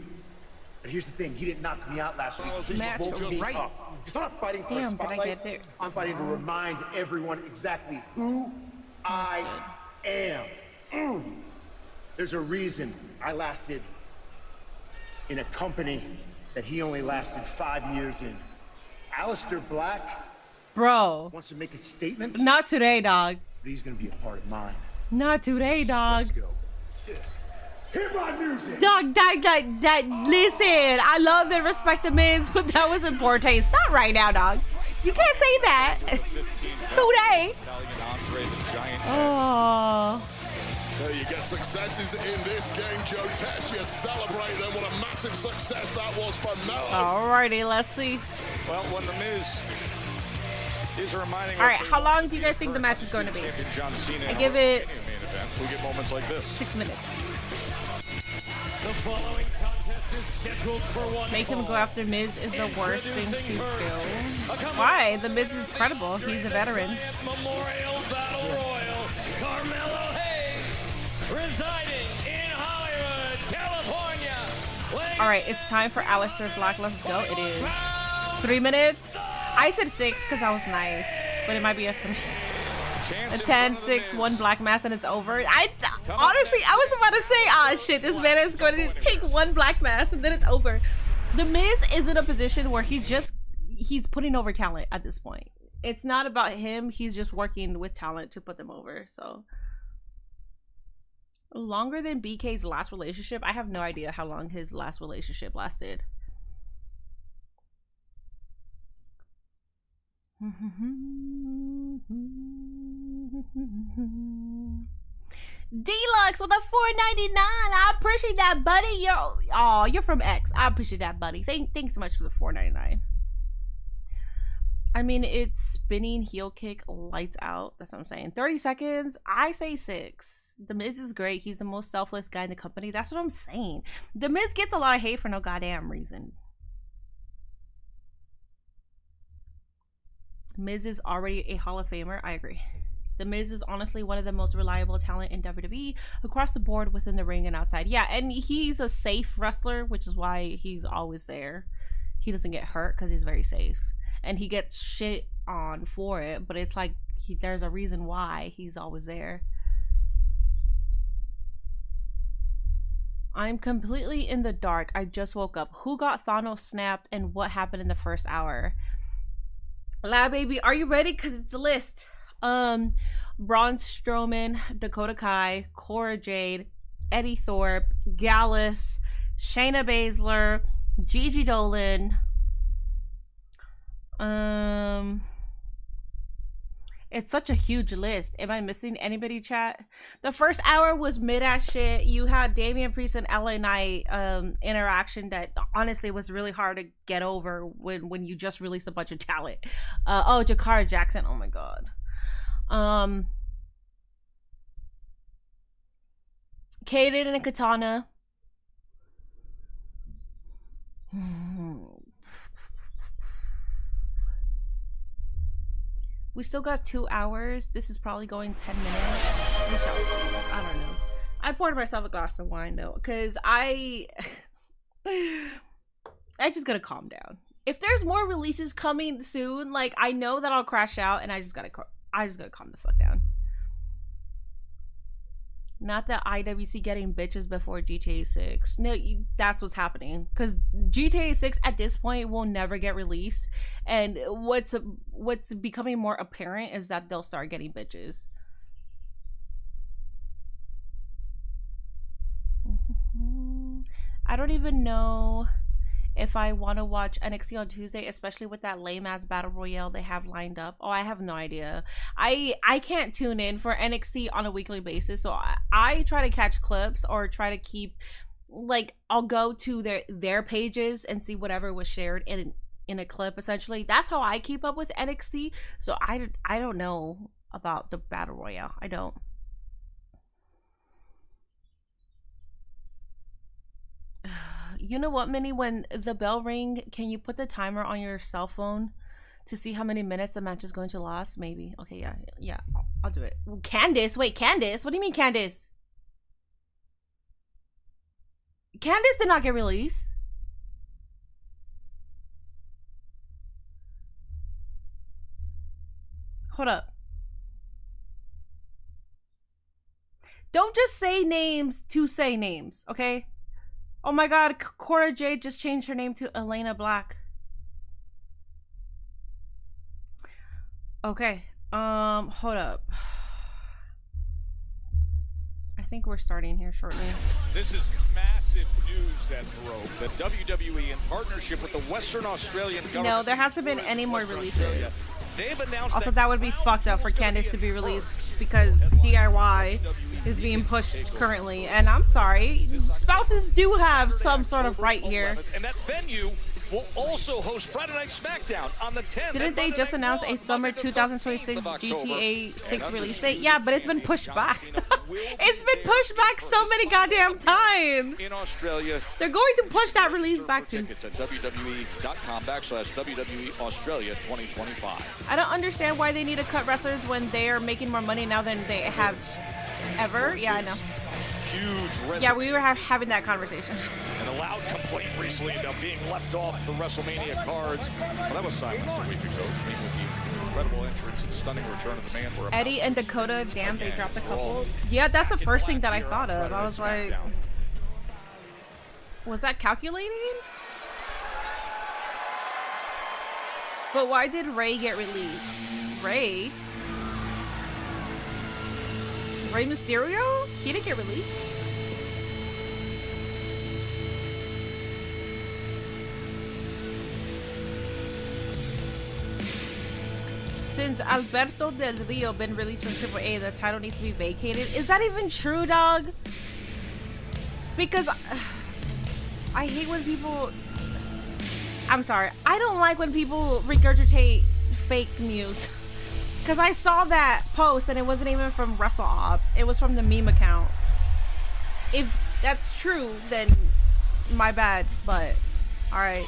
But here's the thing, he didn't knock me out last week. He Match woke me right. up. Because I'm not fighting for a Damn, did I spotlight. get it? I'm fighting to remind everyone exactly who I am. There's a reason I lasted in a company that he only lasted 5 years in. Alistair Black Bro. wants to make a statement. Not today, dog. But he's gonna be a part of mine. Not today, dog. Let's go. Hit my music. Dog, listen, I love and respect the Miz, but that was in poor taste. Not right now, dog. You can't say that. Today. Oh. There you get successes in this game, Joe Tesh. You celebrate them. What a massive success that was for Melo. Alrighty, let's see. Well, when the Miz is reminding Alright, how long do you guys think the match is going to be? John Cena I give it main event, we get moments like this. 6 minutes. The following contest is scheduled for one. Make him go after Miz is the worst thing to do. Why? The Miz is credible. He's a veteran. Memorial Battle Royal, Carmelo Hayes, residing in Hollywood, California. All right, it's time for Alistair Black. Let's go. It is 3 minutes. I said 6 because I was nice, but it might be a 3. A 10, 6, 1 black mass and it's over. Honestly, I was about to say, ah, shit, this man is going to take 1 black mass and then it's over. The Miz is in a position where he's putting over talent at this point. It's not about him. He's just working with talent to put them over. So longer than BK's last relationship. I have no idea how long his last relationship lasted. Deluxe with a $4.99. I appreciate that, buddy. You're from X. I appreciate that, buddy. Thanks so much for the $4.99. I mean, it's spinning heel kick, lights out. That's what I'm saying. 30 seconds. I say 6. The Miz is great. He's the most selfless guy in the company. That's what I'm saying. The Miz gets a lot of hate for no goddamn reason. Miz is already a Hall of Famer. I agree. The Miz is honestly one of the most reliable talent in WWE across the board, within the ring and outside. Yeah, and he's a safe wrestler, which is why he's always there. He doesn't get hurt because he's very safe. And he gets shit on for it, but it's like there's a reason why he's always there. I'm completely in the dark. I just woke up. Who got Thanos snapped and what happened in the first hour? Lab baby, are you ready? Because it's a list. Braun Strowman, Dakota Kai, Cora Jade, Eddie Thorpe, Gallus, Shayna Baszler, Gigi Dolan. It's such a huge list. Am I missing anybody, chat? The first hour was mid-ass shit. You had Damian Priest and LA Knight interaction that honestly was really hard to get over when you just released a bunch of talent. Oh, Jakara Jackson. Oh my god. Kaden and Katana. We still got 2 hours. This is probably going 10 minutes. We shall see. I don't know. I poured myself a glass of wine though, because I just gotta calm down. If there's more releases coming soon, like I know that I'll crash out, and I just gotta calm the fuck down. Not that IWC getting bitches before GTA 6. No, that's what's happening. Because GTA 6 at this point will never get released. And what's becoming more apparent is that they'll start getting bitches. I don't even know if I want to watch NXT on Tuesday, especially with that lame-ass Battle Royale they have lined up. Oh, I have no idea. I can't tune in for NXT on a weekly basis, so I try to catch clips or try to keep, like, I'll go to their pages and see whatever was shared in a clip, essentially. That's how I keep up with NXT, so I don't know about the Battle Royale. I don't. You know what, Minnie? When the bell ring, can you put the timer on your cell phone to see how many minutes the match is going to last? Maybe. Okay, yeah, I'll do it. Well, Candice, wait, Candice? What do you mean, Candice? Candice did not get released. Hold up. Don't just say names to say names, okay? Oh my god, Cora Jade just changed her name to Elena Black. Okay, hold up. I think we're starting here shortly. This is massive news that broke. The WWE, in partnership with the Western Australian government... No, there hasn't been any more releases. They've announced also, that would be fucked up for Candice to be released because DIY is being pushed currently. And I'm sorry, spouses do have some sort of right here. And that venue will also host Friday Night Smackdown on the 10th. Didn't they just announce a summer 2026 GTA 6 release date? Yeah, but it's been pushed back. It's been pushed back so many goddamn times. In Australia. They're going to push that release back too. Tickets at WWE.com/WWE Australia 2025. I don't understand why they need to cut wrestlers when they are making more money now than they have ever. Yeah, I know. Huge. Yeah, we were having that conversation. And a loud complaint recently about being left off the WrestleMania cards. Well, that was silenced a week ago. With the incredible entrance and stunning return of the man. Eddie and Dakota, damn, they dropped a couple. Yeah, that's the first thing that I thought of. I was like, was that calculating? But why did Ray get released? Ray Mysterio? He didn't get released. Since Alberto Del Rio been released from AAA, the title needs to be vacated. Is that even true, dog? Because I hate when people... I'm sorry. I don't like when people regurgitate fake news. Because I saw that post and it wasn't even from WrestleOps. It was from the meme account. If that's true, then my bad. But, alright.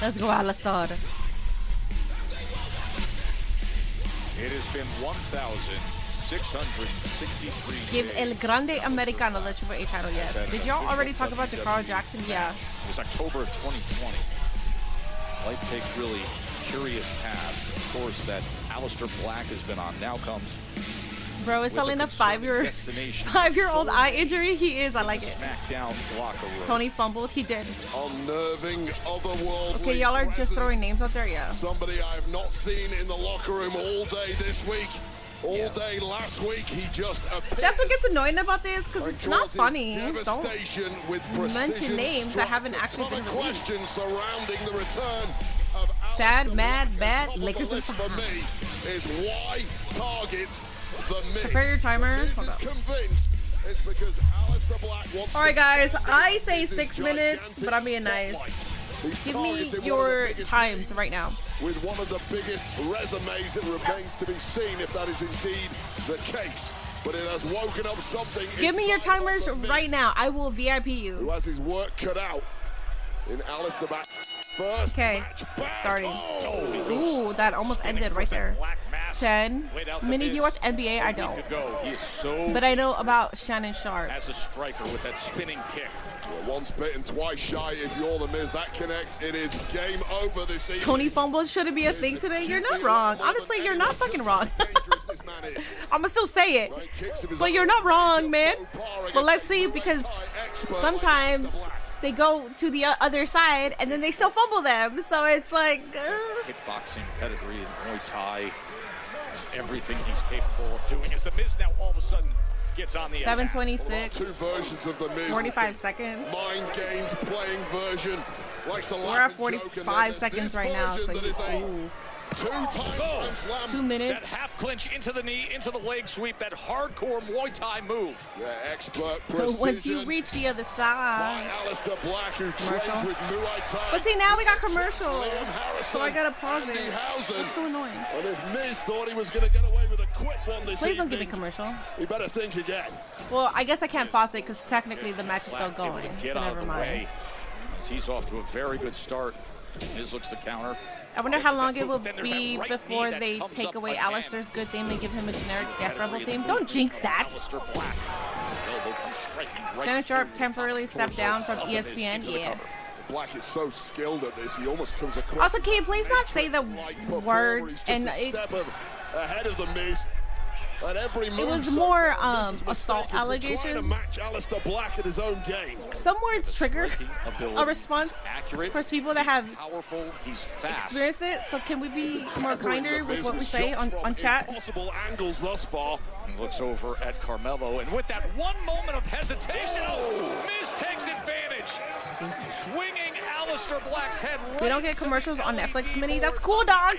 Let's go, Alistair. It has been 1,663 Give El Grande Americano the AAA title, yes. Did y'all already talk about Jakaro Jackson? Yeah. It was October of 2020. Life takes really curious paths. Of course, that Alistair Black has been on. Now comes... Bro, is selling a five-year-old eye injury? He is. I like it. Smackdown locker room. Tony fumbled. He did. Unnerving otherworldly. Okay, y'all are just throwing names out there? Yeah. Somebody I have not seen in the locker room all day this week. All day last week, he just appeared. That's what gets annoying about this, because it's not funny. Don't mention names that haven't actually been released. Surrounding the return of sad, mad, bad, Lakers and for me is why target the Miz. Prepare your timer. Hold up. It's because Alistair Black wants All right, guys. I say 6 minutes, but I'm being nice. Give me your times right now. With one of the biggest resumes, it remains to be seen if that is indeed the case. But it has woken up something. Give me your timers right now. I will VIP you. Who has his work cut out in Alistair Black's first match back. Starting. Ooh, that almost ended right there. 10. Minnie, do you watch NBA? I don't. But I know about Shannon Sharp. As a striker with that spinning kick. Well, once bitten, twice shy. If you're the Miz, that connects. It is game over this evening. Tony fumbles shouldn't be a thing today. You're not wrong. Honestly, you're not fucking wrong. I'm gonna still say it. But you're not wrong, man. But let's see, because sometimes they go to the other side and then they still fumble them. So it's like... Kickboxing, pedigree, and Muay Thai. Everything he's capable of doing is the Miz now all of a sudden gets on the 7:26. Two versions of the Miz. 45 seconds. Mind games playing version. We're at 45 seconds right now, so you... 2 minutes. That half clinch into the knee, into the leg sweep, that hardcore Muay Thai move. Yeah, expert precision. Once you reach the other side. Alistair Black, who trains with Muay Thai. But see, now we got commercial, so I gotta pause it. It's so annoying. And if Miz thought he was gonna get away with a quick one this Please don't give me commercial. You better think again. Well, I guess I can't pause it because technically the match is still going. So never mind. He's off to a very good start. Miz looks to counter. I wonder how long it will be before they take away Alistair's good theme and give him a generic Death Rebel theme. Don't jinx that. Shannon Sharp temporarily stepped down from ESPN. Yeah. Black is so skilled at this, he almost comes across. Also, can you please not say the word? And ahead of the Miz. It was more assault allegations. Match Alistair Black at his own game. Some words trigger a response for people that have experienced it. So can we be more kinder with what we say on chat? Possible angles thus far. Looks over at Carmelo, and with that one moment of hesitation, Miz takes advantage. Swinging Alistair Black's head. We don't get commercials on Netflix, Mini. That's cool, dog.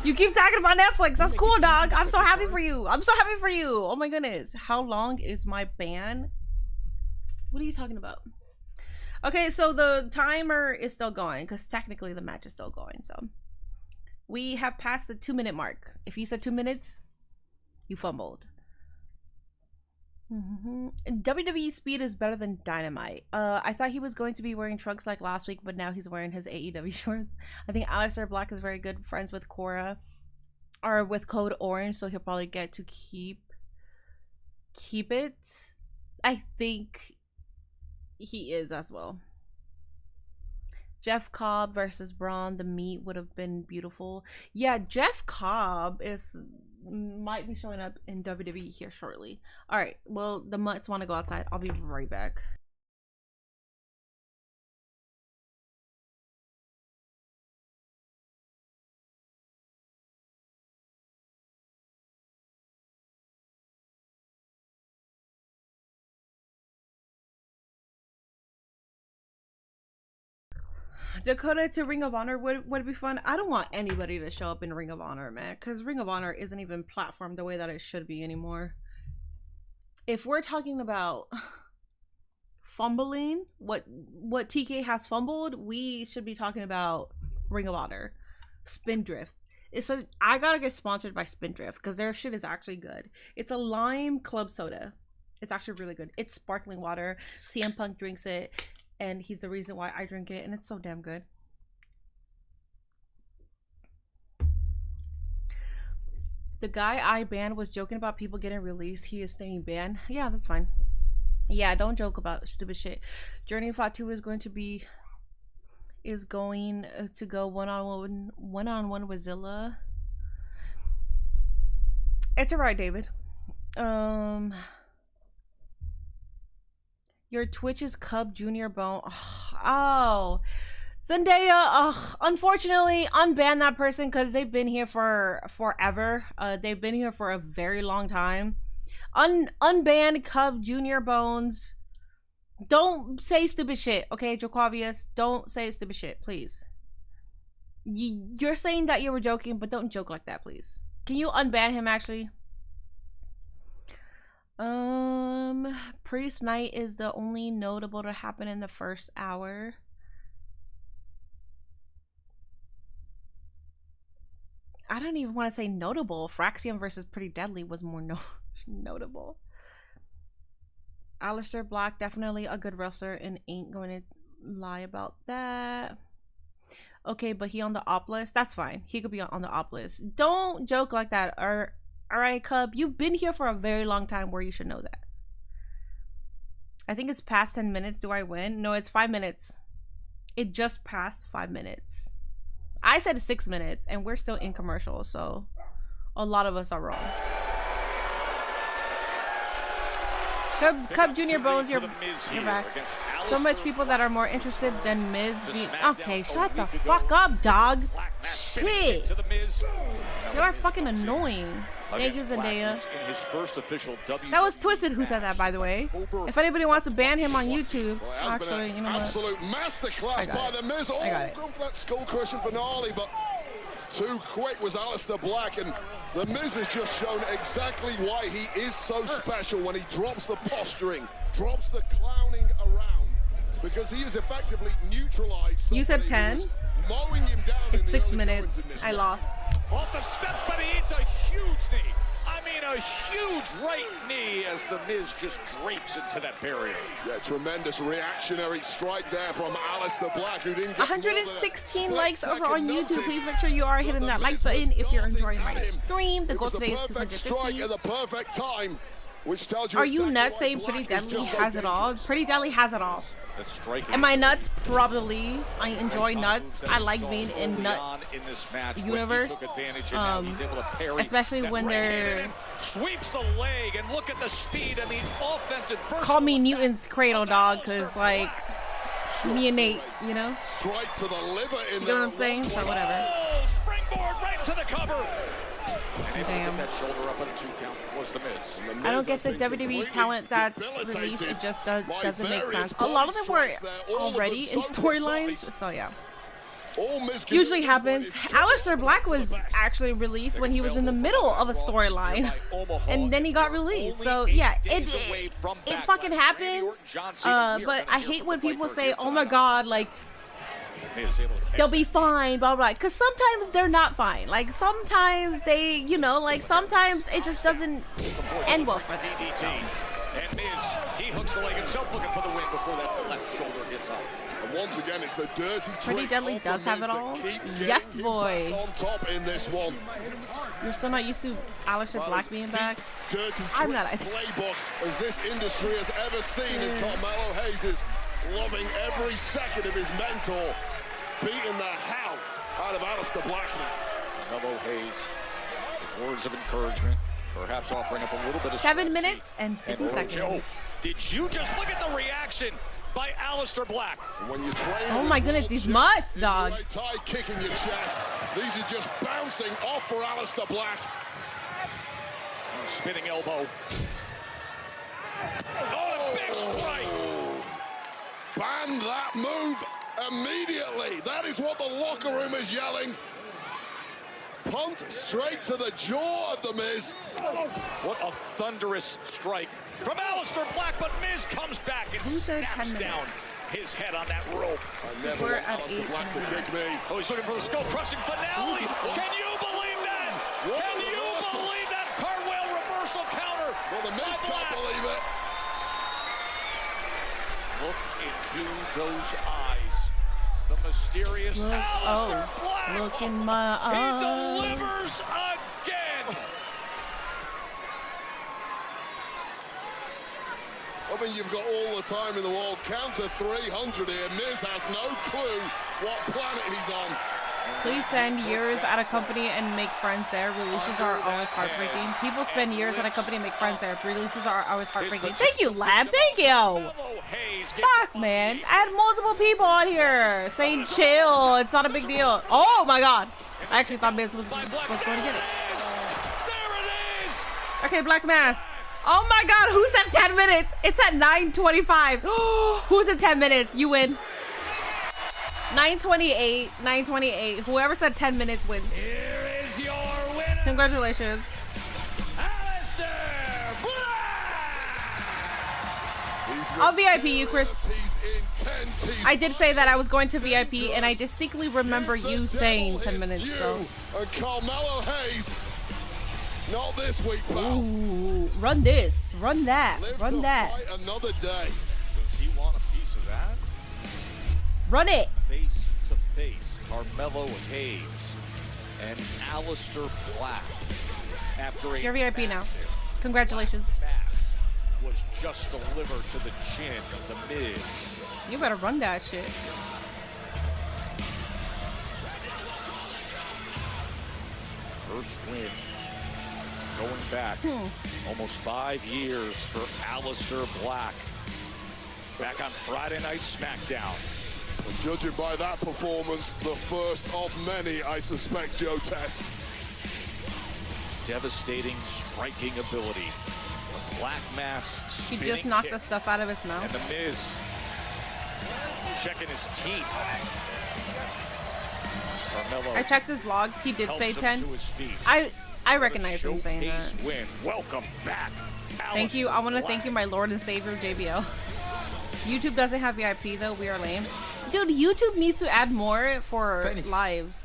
You keep talking about Netflix. That's cool, dog. I'm so happy for you. I'm so happy for you. Oh my goodness. How long is my ban? What are you talking about? Okay, so the timer is still going because technically the match is still going. So we have passed the 2-minute mark. If you said 2 minutes, you fumbled. WWE speed is better than Dynamite. I thought he was going to be wearing trunks like last week, but now he's wearing his AEW shorts. I think Alistair Black is very good friends with Cora, or with Code Orange, so he'll probably get to keep it. I think he is as well. Jeff Cobb versus Braun, the meet would have been beautiful. Yeah, Jeff Cobb might be showing up in WWE here shortly. All right, well, the Mutts want to go outside. I'll be right back. Dakota to Ring of Honor would be fun. I don't want anybody to show up in Ring of Honor, man, because Ring of Honor isn't even platformed the way that it should be anymore. If we're talking about fumbling, what TK has fumbled, we should be talking about Ring of Honor. Spindrift. I gotta get sponsored by Spindrift because their shit is actually good. It's a lime club soda. It's actually really good. It's sparkling water. CM Punk drinks it. And he's the reason why I drink it, and it's so damn good. The guy I banned was joking about people getting released. He is staying banned. Yeah, that's fine. Yeah, don't joke about stupid shit. Journey Fatu is going to go one-on-one with Zilla. It's alright, David. Your Twitch is Cub Junior Bone. Oh, Zendaya. Unfortunately, unban that person because they've been here for forever. They've been here for a very long time. Unban Cub Junior Bones. Don't say stupid shit, okay, Joquavius? Don't say stupid shit, please. You're saying that you were joking, but don't joke like that, please. Can you unban him, actually? Priest Night is the only notable to happen in the first hour. I don't even want to say notable. Fraxium versus Pretty Deadly was more notable. Alistair Black, definitely a good wrestler and ain't going to lie about that. Okay, but he on the op list? That's fine. He could be on the op list. Don't joke like that. Alright, Cub, you've been here for a very long time where you should know that. I think it's past 10 minutes. Do I win? No, it's 5 minutes. It just passed 5 minutes. I said 6 minutes, and we're still in commercial, so a lot of us are wrong. Cub Junior Bones, you're back. So much people that are more interested than Miz being... Okay, shut the fuck up, dog. Shit. You are fucking annoying. Thank you, Zendaya. That was Twisted who said that, by the way. If anybody wants to ban him on YouTube, actually, you know what? Absolute masterclass by the Miz. Oh, going for that skull crushing finale, but too quick was Alistair Black, and the Miz has just shown exactly why he is so special when he drops the posturing, drops the clowning around, because he is effectively neutralized. You said 10? Mowing him down. It's 6 minutes. I lost. Off the steps, but he hits a huge knee. I mean, a huge right knee as the Miz just drapes into that barrier. Yeah, tremendous reactionary strike there from Alistair Black, who didn't get 116 likes over on YouTube. Please make sure you are hitting that like button if you're enjoying my stream. The goal today is 250. Strike at the perfect time, which tells you. Are you nuts saying Pretty Deadly has it all? Pretty Deadly has it all. Am I nuts? Probably. I enjoy nuts. I like being in nut universe, especially when they're sweeps the leg, and look at the speed and the offensive. Call me Newton's Cradle, dog, because like me and Nate, you know. Straight to the liver in you know what I'm saying? So whatever. Oh, springboard right to the cover. Damn. That shoulder up on a 2 count was the Miz. I don't get the WWE talent that's released. It just doesn't make sense. A lot of them were already in storylines, so yeah. usually happens. Alistair Black was actually released when he was in the middle of a storyline, and then he got released. So yeah, it fucking happens. But I hate when people say, "Oh my God, like they'll be fine," blah blah. Because sometimes they're not fine. Like sometimes they, you know, like sometimes it just doesn't end well for them. And Miz, he hooks the leg himself, looking for the win before that left shoulder gets up. And once again, it's the dirty Pretty Deadly does have it all. Yes, boy. On top in this one. You're still not used to Alistair Black being back? Dirty I'm not either. Playbook as this industry has ever seen, and Carmelo Hayes is loving every second of his mentor, beating the hell out of Alistair Black. Carmelo Hayes, with words of encouragement, perhaps offering up a little bit of 7 minutes and 50 seconds. Did you just look at the reaction by Alistair Black? When you train, oh my goodness, these mutts, dog. Tie kicking your chest. These are just bouncing off for Alistair Black. Spinning elbow. Oh, a big strike. Ban that move immediately. That is what the locker room is yelling. Punt straight to the jaw of the Miz. What a thunderous strike from Alistair Black, but Miz comes back and snaps down his head on that rope. I never want Alistair Black to kick me. Oh, he's looking for the skull-crushing finale. Can you believe that? Can you believe that cartwheel reversal counter? Well, the Miz can't believe it. Look into those eyes. The mysterious Alistair Black. Look in my eyes. He delivers again. I mean, you've got all the time in the world. Count to 300 here. Miz has no clue what planet he's on. Please send years at a company and make friends there. Releases are always heartbreaking. People spend years at a company and make friends there. Releases are always heartbreaking. Thank you, Lab. Thank you. Fuck, man. I had multiple people on here saying chill. It's not a big deal. Oh, my God. I actually thought Miz was going to get it. Okay, Black Mass. Oh, my God. Who said 10 minutes? It's at 9:25. Who said 10 minutes? You win. 9:28, 9:28. Whoever said 10 minutes wins. Here is your winner. Congratulations. Alistair Black. I'll VIP you, Chris. I did say that I was going to VIP, and I distinctly remember you saying 10 minutes. So. And Carmelo Hayes, not this week, pal. Ooh, run this, run that, run that. Another day. Does he want a piece of that? Run it. Face to face, Carmelo Hayes and Alistair Black. After a You're VIP now. Congratulations. Was just delivered to the chin of the Miz. You better run that shit. First win. Going back almost 5 years for Alistair Black. Back on Friday Night Smackdown. Well, judging by that performance, the first of many, I suspect, Joe Tess. Devastating striking ability. The Black Mass. He just knocked the stuff out of his mouth. And the Miz checking his teeth. I checked his logs. He did say 10. I recognize him saying that. Win. Welcome back. Thank you. I want to thank you, my Lord and Savior, JBL. YouTube doesn't have VIP though. We are lame. Dude, YouTube needs to add more for Phoenix. Lives.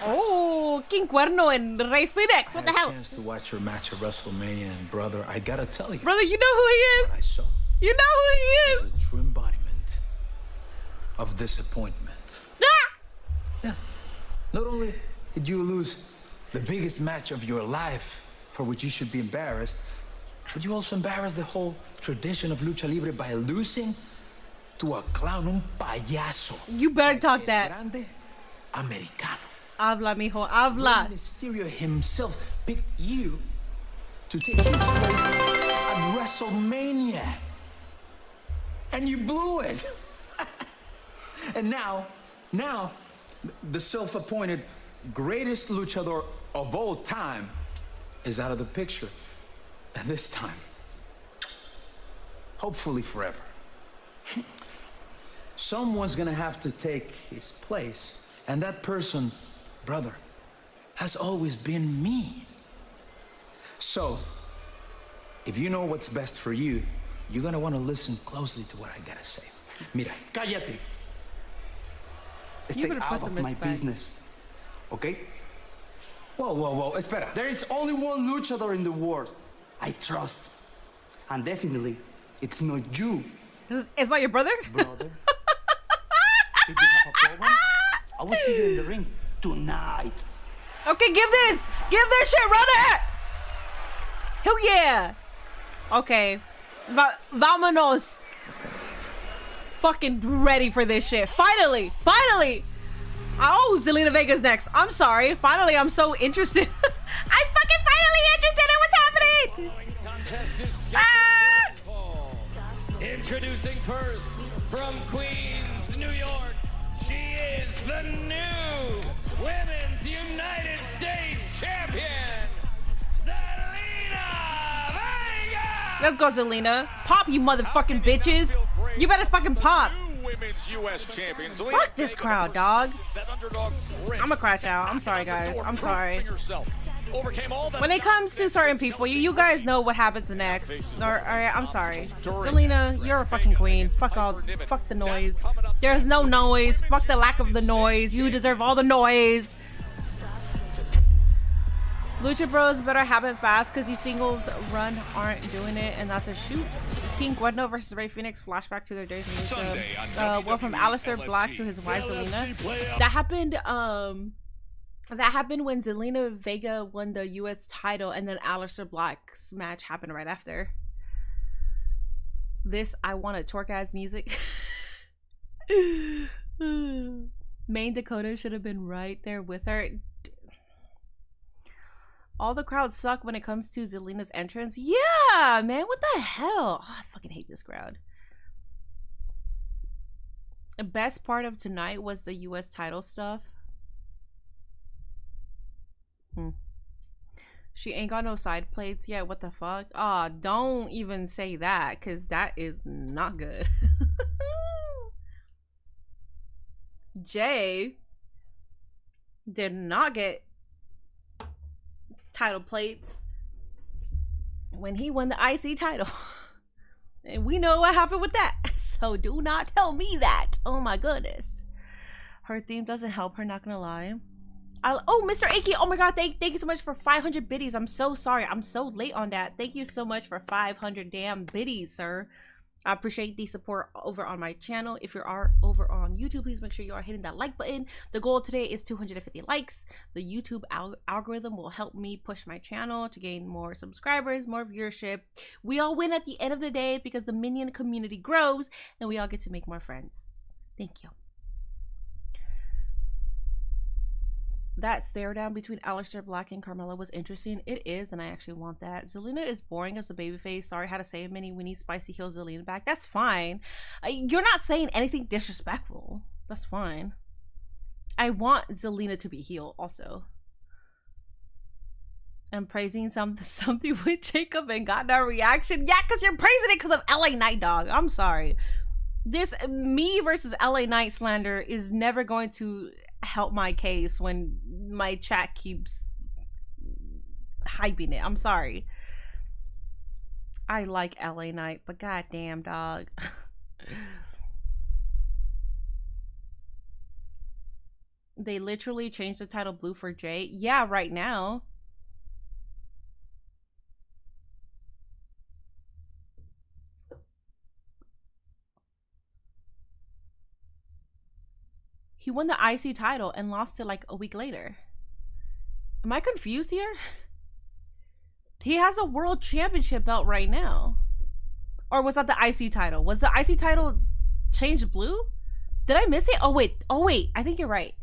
Oh, King Cuerno and Rey Phoenix. What the hell? Chance to watch your match at WrestleMania, and brother, I gotta tell you, brother, you know who he is. You know who he is. The true embodiment of disappointment. Ah! Yeah. Not only did you lose the biggest match of your life, for which you should be embarrassed, but you also embarrassed the whole tradition of lucha libre by losing to a clown, un payaso. You better talk that. Grande Americano. Habla, mijo, habla. Mysterio himself picked you to take his place at WrestleMania. And you blew it. And now, the self-appointed greatest luchador of all time is out of the picture. And this time, hopefully forever. someone's gonna have to take his place. And that person, brother, has always been me. So, if you know what's best for you, you're gonna wanna listen closely to what I gotta say. Mira, cállate. Stay out of my business, okay? Whoa, espera. There is only one luchador in the world I trust. And definitely, it's not you. It's not your brother? Brother. If you have a problem, I will see you in the ring tonight. Okay, give this shit, run it! Hell yeah! Okay. Vámonos. Fucking ready for this shit. Finally! Oh, Zelina Vega's next. I'm sorry. Finally, I'm so interested. I'm fucking finally interested in what's happening! Introducing first, from Queens, New York, she is the new Women's United States Champion, Zelina Vega! Let's go, Zelina. Pop, you motherfucking bitches. You better fucking pop. Women's U.S. champion. Fuck this crowd, dog. I'ma crash out. I'm sorry, guys. I'm sorry. When it comes to certain people, you guys know what happens next. Alright, I'm sorry. Zelina, you're a fucking queen. Fuck the noise. There's no noise. Fuck the lack of the noise. You deserve all the noise. Lucha Bros better happen fast because these singles run aren't doing it, and that's a shoot. King Guedno versus Ray Phoenix, flashback to their days in Lucha. Well, from Alistair Black to his wife Zelina. That happened when Zelina Vega won the US title, and then Alistair Black's match happened right after. This I want a twerk ass music. Main Dakota should have been right there with her. All the crowds suck when it comes to Zelina's entrance. Yeah, man, what the hell? Oh, I fucking hate this crowd. The best part of tonight was the US title stuff. She ain't got no side plates yet. What the fuck? Ah, don't even say that, because that is not good. Jay did not get title plates when he won the IC title. And we know what happened with that. So do not tell me that. Oh my goodness. Her theme doesn't help her, not gonna lie. Oh, Mr. Aki, oh my god, thank you so much for 500 biddies. I'm so sorry. I'm so late on that. Thank you so much for 500 damn biddies, sir. I appreciate the support over on my channel. If you are over on YouTube, please make sure you are hitting that like button. The goal today is 250 likes. The YouTube algorithm will help me push my channel to gain more subscribers, more viewership. We all win at the end of the day because the Minion community grows and we all get to make more friends. Thank you. That stare down between Alistair Black and Carmella was interesting. It is, and I actually want that. Zelina is boring as a babyface. Sorry, how to say it, Minnie. We need Spicy Heel Zelina back. That's fine. You're not saying anything disrespectful. That's fine. I want Zelina to be heel also. I'm praising something with Jacob and got no reaction. Yeah, because you're praising it because of LA Knight, dog. I'm sorry. This me versus LA Knight slander is never going to help my case when my chat keeps hyping it. I'm sorry. I like LA Knight, but goddamn, dog. They literally changed the title blue for Jay. Yeah, right now. He won the IC title and lost it like a week later. Am I confused here? He has a world championship belt right now. Or was that the IC title? Was the IC title changed blue? Did I miss it? Oh wait, I think you're right.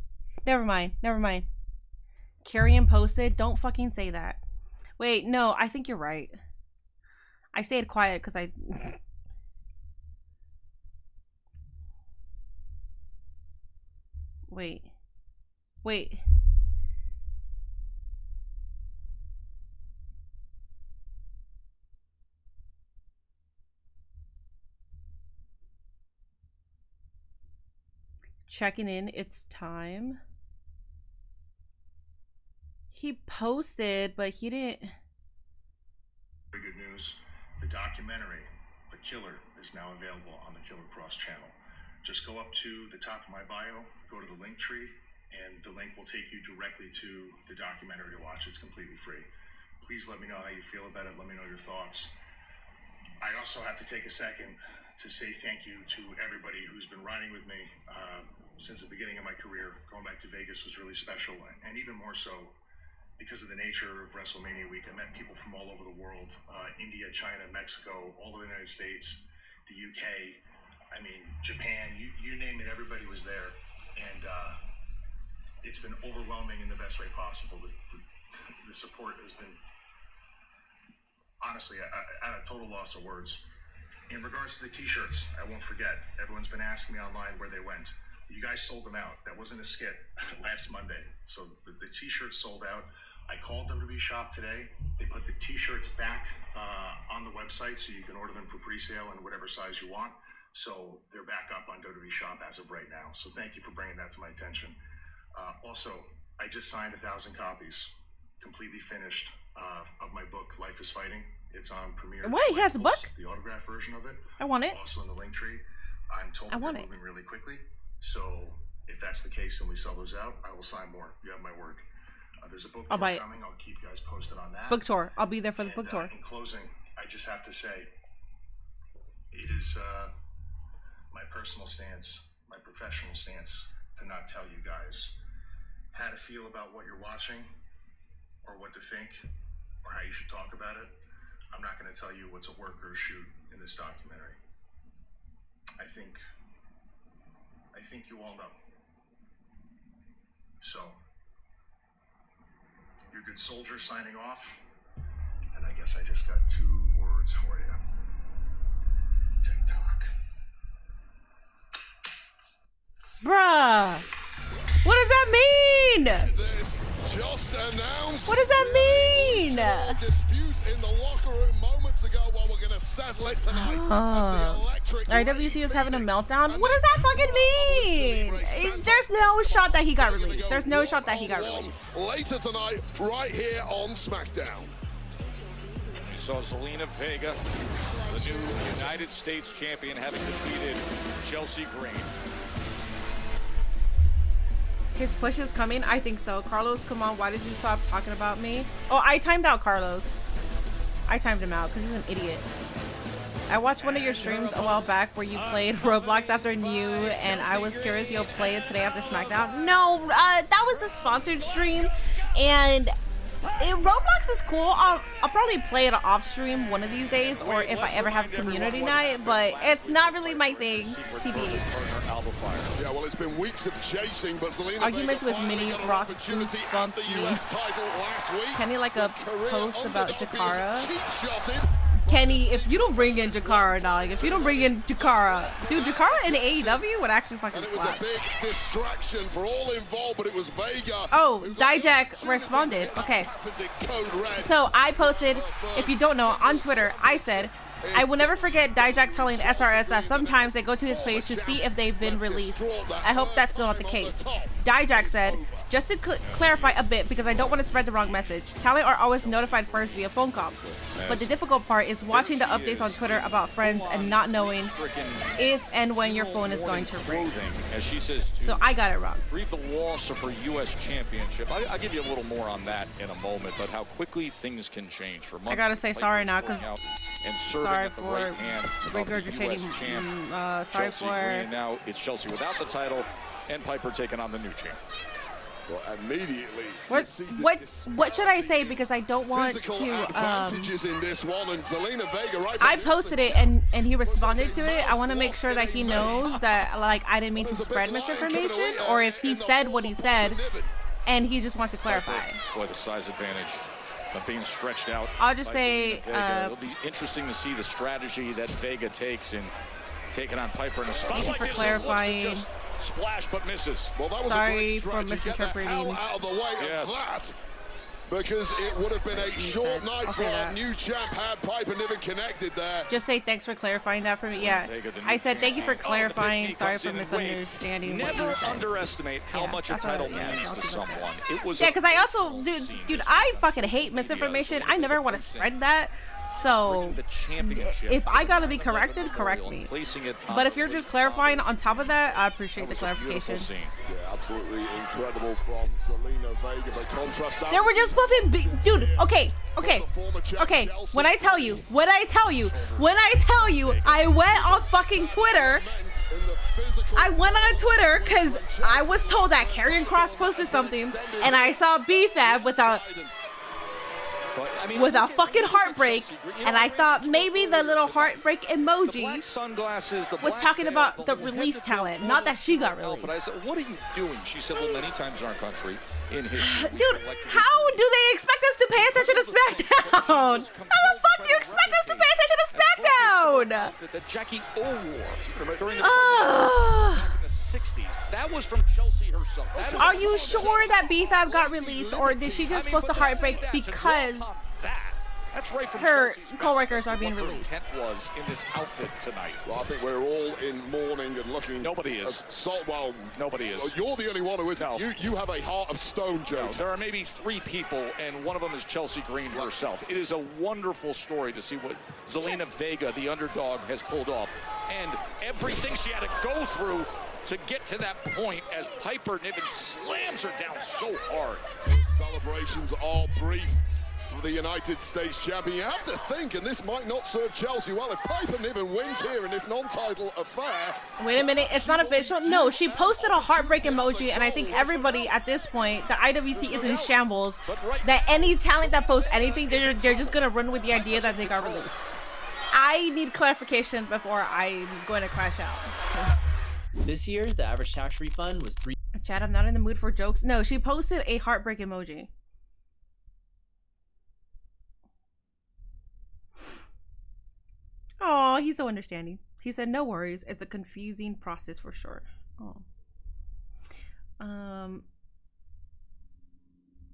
Never mind. Carrion posted, don't fucking say that. Wait, no, I think you're right. I stayed quiet because I... Wait. Checking in. It's time. He posted, but he didn't. Very good news. The documentary, The Killer, is now available on the Killer Cross channel. Just go up to the top of my bio, go to the link tree, and the link will take you directly to the documentary to watch. It's completely free. Please let me know how you feel about it. Let me know your thoughts. I also have to take a second to say thank you to everybody who's been riding with me since the beginning of my career. Going back to Vegas was really special, and even more so because of the nature of WrestleMania week. I met people from all over the world, India, China, Mexico, all over the United States, the UK, I mean, Japan, you name it, everybody was there. And it's been overwhelming in the best way possible. The support has been, honestly, at a total loss of words. In regards to the t-shirts, I won't forget, everyone's been asking me online where they went. You guys sold them out. That wasn't a skit last Monday. So the t-shirts sold out. I called WWE Shop today. They put the t-shirts back on the website so you can order them for pre-sale in whatever size you want. So they're back up on WWE Shop as of right now. So thank you for bringing that to my attention. Also, I just signed 1,000 copies, completely finished, of my book, Life is Fighting. It's on Premiere. What? He has a book? The autograph version of it. I want it. Also in the link tree. I'm told that they're moving really quickly. So if that's the case and we sell those out, I will sign more. You have my word. There's a book tour coming. I'll keep you guys posted on that. Book tour. I'll be there for the book tour. In closing, I just have to say, it is my personal stance, my professional stance, to not tell you guys how to feel about what you're watching, or what to think, or how you should talk about it. I'm not going to tell you what's a work or a shoot in this documentary. I think you all know. So, your good soldier signing off, and I guess I just got 2 words for you. TikTok. Bruh, what does that mean? Just announced. What does that mean? Dispute in the locker room moments ago. While we're gonna settle it tonight. RWC is having a meltdown. What does that fucking mean? There's no shot that he got released. There's no shot that he got released. Later tonight, right here on Smackdown. So Zelina Vega, the new United States champion, having defeated Chelsea Green. His push is coming? I think so. Carlos, come on. Why did you stop talking about me? Oh, I timed out Carlos. I timed him out because he's an idiot. I watched one of your streams a while back where you played Roblox after New, and I was curious you'll play it today after Smackdown. No, that was a sponsored stream, and Roblox is cool. I'll probably play it off stream one of these days, or if I ever have a community night, but it's not really my thing. TBH. Yeah, well, it's been weeks of chasing, but Zelina arguments with Mini Rock goosebumps me. Kenny like a post about Jakara. Kenny, if you don't bring in Jakara, dog, if you don't bring in Jakara, dude, Jakara in AEW would actually fucking slap. It was a big distraction for all involved, but it was Vega. Oh, Dijak responded. Okay. So I posted, if you don't know, on Twitter, I said, I will never forget Dijak telling SRS that sometimes they go to his page to see if they've been released. I hope that's still not the case. Dijak said, just to clarify a bit, because I don't want to spread the wrong message, talent are always notified first via phone call. But the difficult part is watching the updates on Twitter about friends and not knowing if and when your phone is going to ring. So I got it wrong. Grieve the loss of her U.S. championship. I'll give you a little more on that in a moment, but how quickly things can change for months. I gotta say sorry now, because sorry for regurgitating. Sorry for. And now it's Chelsea without the title, and Piper taking on the new champ. Well, immediately. What should I say? Because I don't want to. In this one, and Zelina Vega right I posted it and he responded to it. I want to make sure that he knows that like I didn't mean to spread misinformation, or if he said what he said, and he just wants to clarify. Boy, the size advantage of being stretched out. I'll just say it'll be interesting to see the strategy that Vega takes in taking on Piper in a spot thank you for clarifying. Splash but misses. Well, that was sorry for misinterpreting. Out of the way yes. of that. because it would have been a short night for our new champ had Piper Niven connected there. Just say thanks for clarifying that for me. Yeah, I said thank you for clarifying. Sorry for misunderstanding. Never underestimate how much a title means to someone. It was because I also, dude, I fucking hate misinformation. I never want to spread that. So if I gotta be corrected, correct me. But if you're just clarifying on top of that, I appreciate the clarification. Yeah, absolutely incredible from Zelina Vega. But contrast that. They were just puffing, dude. Okay. When I tell you, I went on fucking Twitter. I went on Twitter because I was told that Karrion Kross posted something, and I saw BFAB with a fucking heartbreak, and I thought maybe the little heartbreak emoji was talking about the release talent, not that she got released. But I said, what are you doing? She said, well, many times in our country, in history, dude, how do they expect us to pay attention to SmackDown? How the fuck do you expect us to pay attention to SmackDown? That Jackie O wore during the 60s. That was from Chelsea herself. Are you sure that BFAB got released, or did she just post a heartbreak because that's right from her co-workers are being released? Was in this outfit tonight. Well, I think we're all in mourning and looking. Nobody is. Well, nobody is. Well, you're the only one who isn't. No. You have a heart of stone, Joe. No, there are maybe 3 people, and one of them is Chelsea Green herself. It is a wonderful story to see what Zelina Vega, the underdog, has pulled off, and everything she had to go through to get to that point as Piper Niven slams her down so hard. Celebrations are brief for the United States champion. You have to think, and this might not serve Chelsea well, if Piper Niven wins here in this non-title affair. Wait a minute, it's not official? No, she posted a heartbreak emoji, and I think everybody at this point, the IWC is in shambles, that any talent that posts anything, they're just gonna run with the idea that they got released. I need clarification before I'm going to crash out. This year, the average tax refund was $3. Chad, I'm not in the mood for jokes. No, she posted a heartbreak emoji. Oh, he's so understanding. He said, no worries. It's a confusing process for sure. Oh.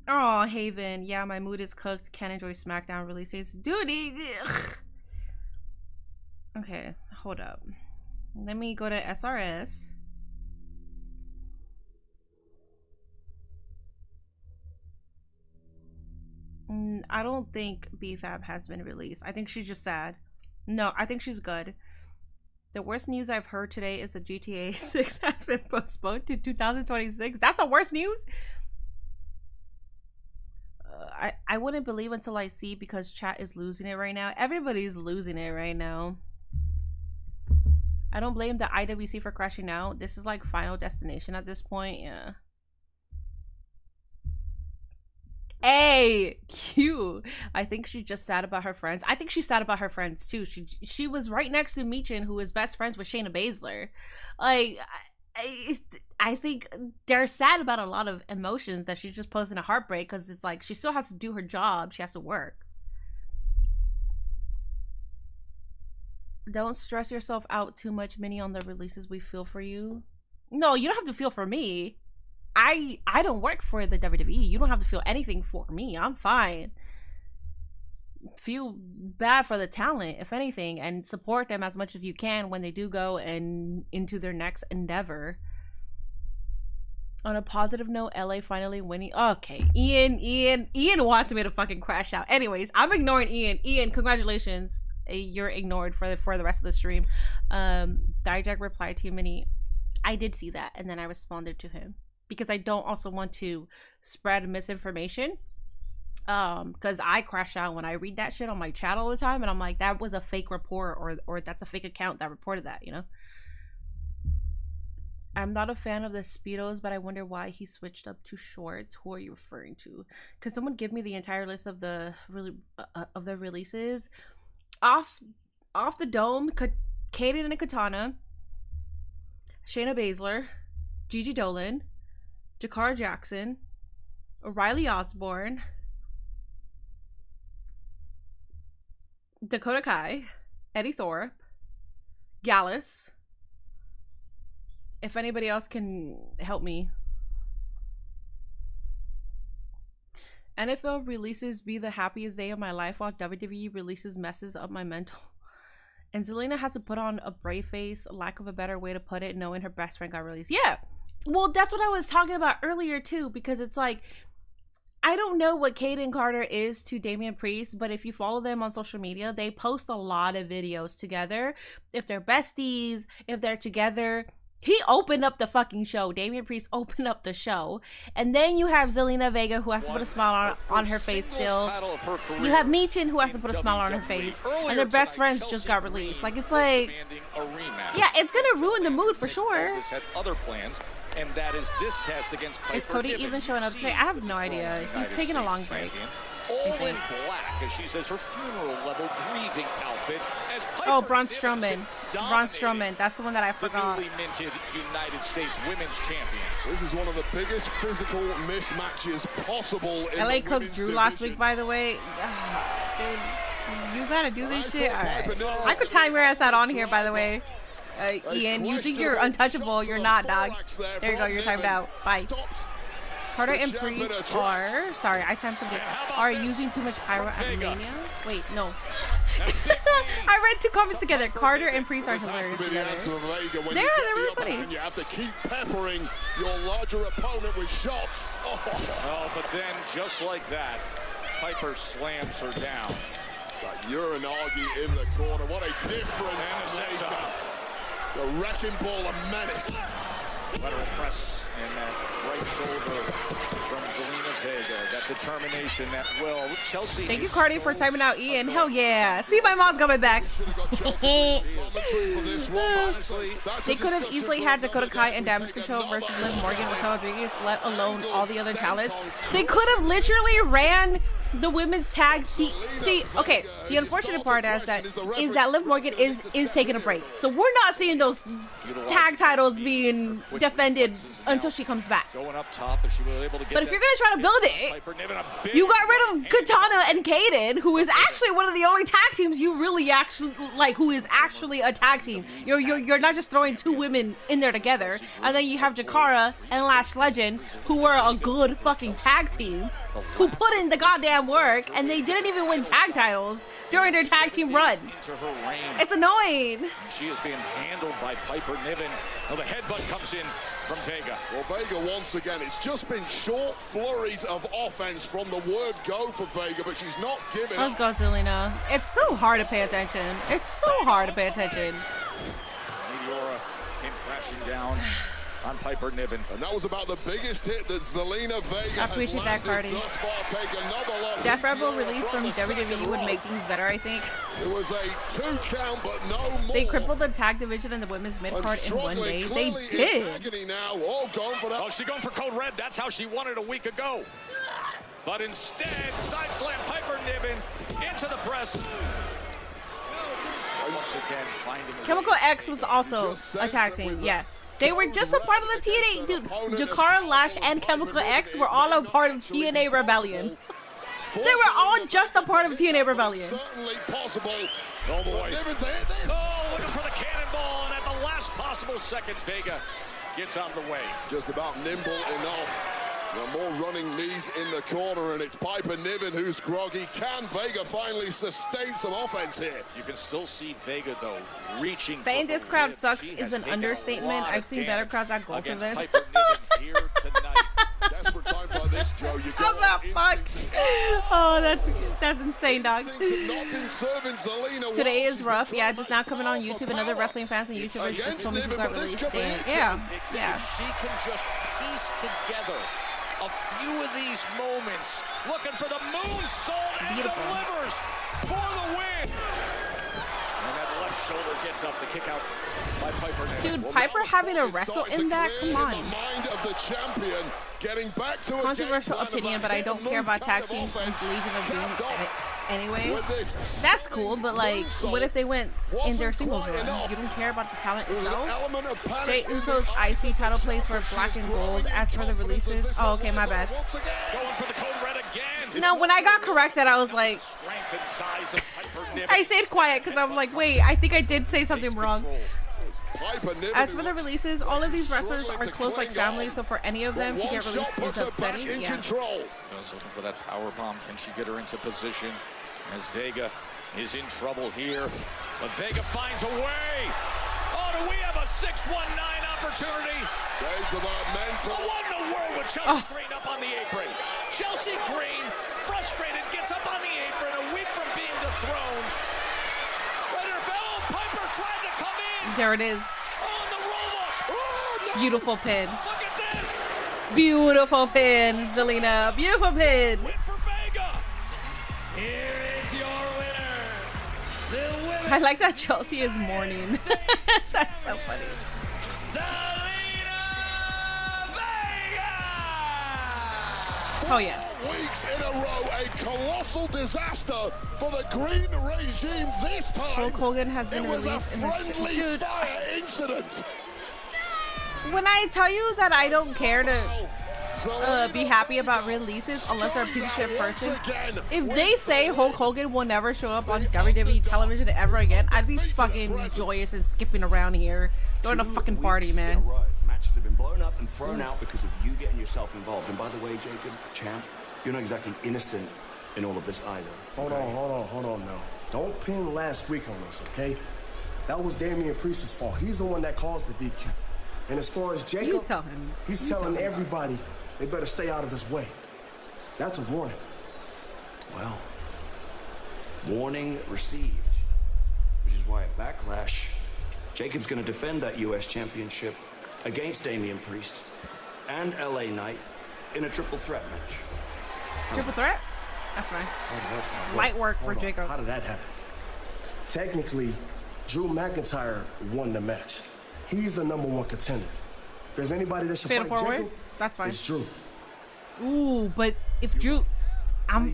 Oh, Haven. Yeah, my mood is cooked. Can't enjoy SmackDown releases. Dude, okay, hold up. Let me go to SRS. I don't think BFAB has been released. I think she's just sad. No, I think she's good. The worst news I've heard today is that GTA 6 has been postponed to 2026. That's the worst news? I wouldn't believe until I see, because chat is losing it right now. Everybody's losing it right now. I don't blame the IWC for crashing out. This is like Final Destination at this point. Yeah. Hey, Q. I think she's just sad about her friends. I think she's sad about her friends too. She was right next to Michin, who is best friends with Shayna Baszler. Like, I think they're sad about a lot of emotions that she's just posting a heartbreak, because it's like she still has to do her job. She has to work. Don't stress yourself out too much, Minnie, on the releases. We feel for you. No, you don't have to feel for me. I don't work for the WWE. You don't have to feel anything for me. I'm fine. Feel bad for the talent, if anything, and support them as much as you can when they do go and into their next endeavor. On a positive note, LA finally winning. Okay, Ian wants me to fucking crash out. Anyways, I'm ignoring Ian. Ian, congratulations. You're ignored for the rest of the stream. Dijak replied to Minnie, I did see that, and then I responded to him because I don't also want to spread misinformation. Because I crash out when I read that shit on my chat all the time, and I'm like, that was a fake report, or that's a fake account that reported that, you know. I'm not a fan of the Speedos, but I wonder why he switched up to shorts. Who are you referring to? Could someone give me the entire list of the releases? Off the dome, Kaden and Katana, Shayna Baszler, Gigi Dolan, Jakara Jackson, Riley Osborne, Dakota Kai, Eddie Thorpe, Gallus. If anybody else can help me. NFL releases be the happiest day of my life while WWE releases messes up my mental. And Zelina has to put on a brave face, lack of a better way to put it, knowing her best friend got released. Yeah, well, that's what I was talking about earlier too, because it's like, I don't know what Kaden Carter is to Damian Priest, but if you follow them on social media, they post a lot of videos together. If they're besties, if they're together. He opened up the fucking show. Damian Priest opened up the show. And then you have Zelina Vega, who has to put a smile on her face still. You have Michin, who has to put a smile on her face. And their best friends just got released. Like, it's like, yeah, it's going to ruin the mood for sure. And that is this test against Piper Is Cody Niven. even showing up today? I have no idea. He's taking a long break. All in black, as she says, her funeral level grieving outfit. As Piper oh, Braun Strowman. Braun Strowman. That's the one that I forgot. The newly minted United States Women's Champion. This is one of the biggest physical mismatches possible in LA the Cook women's Drew division. last week, by the way. Dude, you gotta do this shit. All right. I could time your ass out on here, by the way. Ian, you think you're untouchable? You're not, dog. There you go. You're timed out. Bye. Carter and Priest are, sorry, I timed something, are using too much pyro at Mania? Wait, no. I read two comments together. Carter and Priest are hilarious together. They're really funny. You have to keep peppering your larger opponent with shots. Oh, but then, just like that, Piper slams her down. Uranagi in the corner. What a difference maker. The wrecking ball of menace. Lateral press and that right shoulder from Zelina Vega. That determination, that will. Chelsea. Thank you, Cardi, for timing out Ian. Hell yeah. See, my mom's coming back. They could have easily had Dakota Kai and Damage Control versus Liv Morgan with Rodriguez, let alone all the other talents. They could have literally ran the women's tag team. See, okay, the unfortunate part is that Liv Morgan is taking a break. So we're not seeing those tag titles being defended until she comes back. Going up top, she was able to get. But if you're gonna try to build it, you got rid of Katana and Kaden, who is actually one of the only tag teams you really actually like, who is actually a tag team. You're not just throwing two women in there together, and then you have Jakara and Lash Legend, who were a good fucking tag team, who put in the goddamn work, and they didn't even win tag titles during their tag team run. It's annoying. She is being handled by Piper Niven. Now the headbutt comes in from Vega. Well, Vega once again, it's just been short flurries of offense from the word go for Vega, but she's not giving Let's up. go, Zelina. It's so hard to pay attention. It's so hard to pay attention. Meteora came crashing down on Piper Niven. And that was about the biggest hit that Zelina Vega I appreciate that, Cardi. Def Rebel release from WWE would make things better, I think. It was a 2 count, but no more. They crippled the tag division and the women's mid-card in one day. They did. Now. Oh, going for that. Oh, she's going for Code Red. That's how she won it a week ago. But instead, side slam Piper Niven into the press. Once again, finding Chemical X was also a tag team, yes. They were just a part of the TNA, dude. Jakara, Lash, and Chemical X were all a part of TNA Rebellion. They were all just a part of TNA Rebellion. Certainly possible. Oh boy. Niven to hit this. Oh, looking for the cannonball, and at the last possible second, Vega gets out of the way. Just about nimble enough. More running knees in the corner, and it's Piper Niven who's groggy. Can Vega finally sustain some offense here? You can still see Vega, though, reaching. Saying this crowd sucks is an understatement. I've seen better crowds that go for this. Here tonight. Desperate times like this, Joe. You How the fuck? Oh, that's insane, dog. Today is rough. Yeah, just now coming on YouTube. Another wrestling fans and YouTubers just told me who got released. Yeah. If she can just piece together a few of these moments, looking for the moonsault and delivers for the win. And that left shoulder gets up, the kick out by Piper Niven. Dude, Piper having a wrestle in that? Come on. Mind of the champion getting back to Controversial opinion, but I don't care about tag teams and Legion of Doom anyway. That's cool, but like, what if they went in their singles run? You don't care about the talent itself? Jay Uso's IC title plays were black and gold. As for the releases, oh, okay, my bad. Going for the Code Red again. No, when I got corrected, I was like, I stayed quiet because I'm like, wait, I think I did say something wrong. As for the releases, all of these wrestlers are close like family, so for any of them to get released is upsetting. Yeah. Just looking for that power bomb. Can she get her into position? As Vega is in trouble here, but Vega finds a way. Oh, do we have a 619 opportunity? What in the world with Chelsea Green up on the apron? Chelsea Green, frustrated, gets up on the apron a week from being dethroned. Piper tried to come in. There it is. Oh, the roll-up. Beautiful pin. Look at this. Beautiful pin, Zelina. Beautiful pin. Win for Vega. Here is your winner. The winner. I like that Chelsea is mourning. That's so funny. Oh yeah. Weeks in a row, a colossal disaster for the green regime this time. Hulk Hogan has been released in this incident. When I tell you that I don't care to be happy about releases unless they're a piece of shit person, if they say Hulk Hogan will never show up on WWE television ever again, I'd be fucking joyous and skipping around here, throwing a fucking party, man. Matches have been blown up and thrown out because of you getting yourself involved. And by the way, Jacob, champ, you're not exactly innocent in all of this either. Hold on now. Don't pin last week on us, okay? That was Damian Priest's fault. He's the one that caused the DQ. And as far as Jacob, you tell him. He's telling everybody they better stay out of his way. That's a warning. Well, warning received, which is why at Backlash, Jacob's going to defend that U.S. Championship against Damian Priest and LA Knight in a triple threat match. Triple threat? That's fine. Light work for Jacob. How did that happen? Technically, Drew McIntyre won the match. He's the #1 contender. If there's anybody that should fight Jacob, that's fine. It's Drew. Ooh, but if Drew,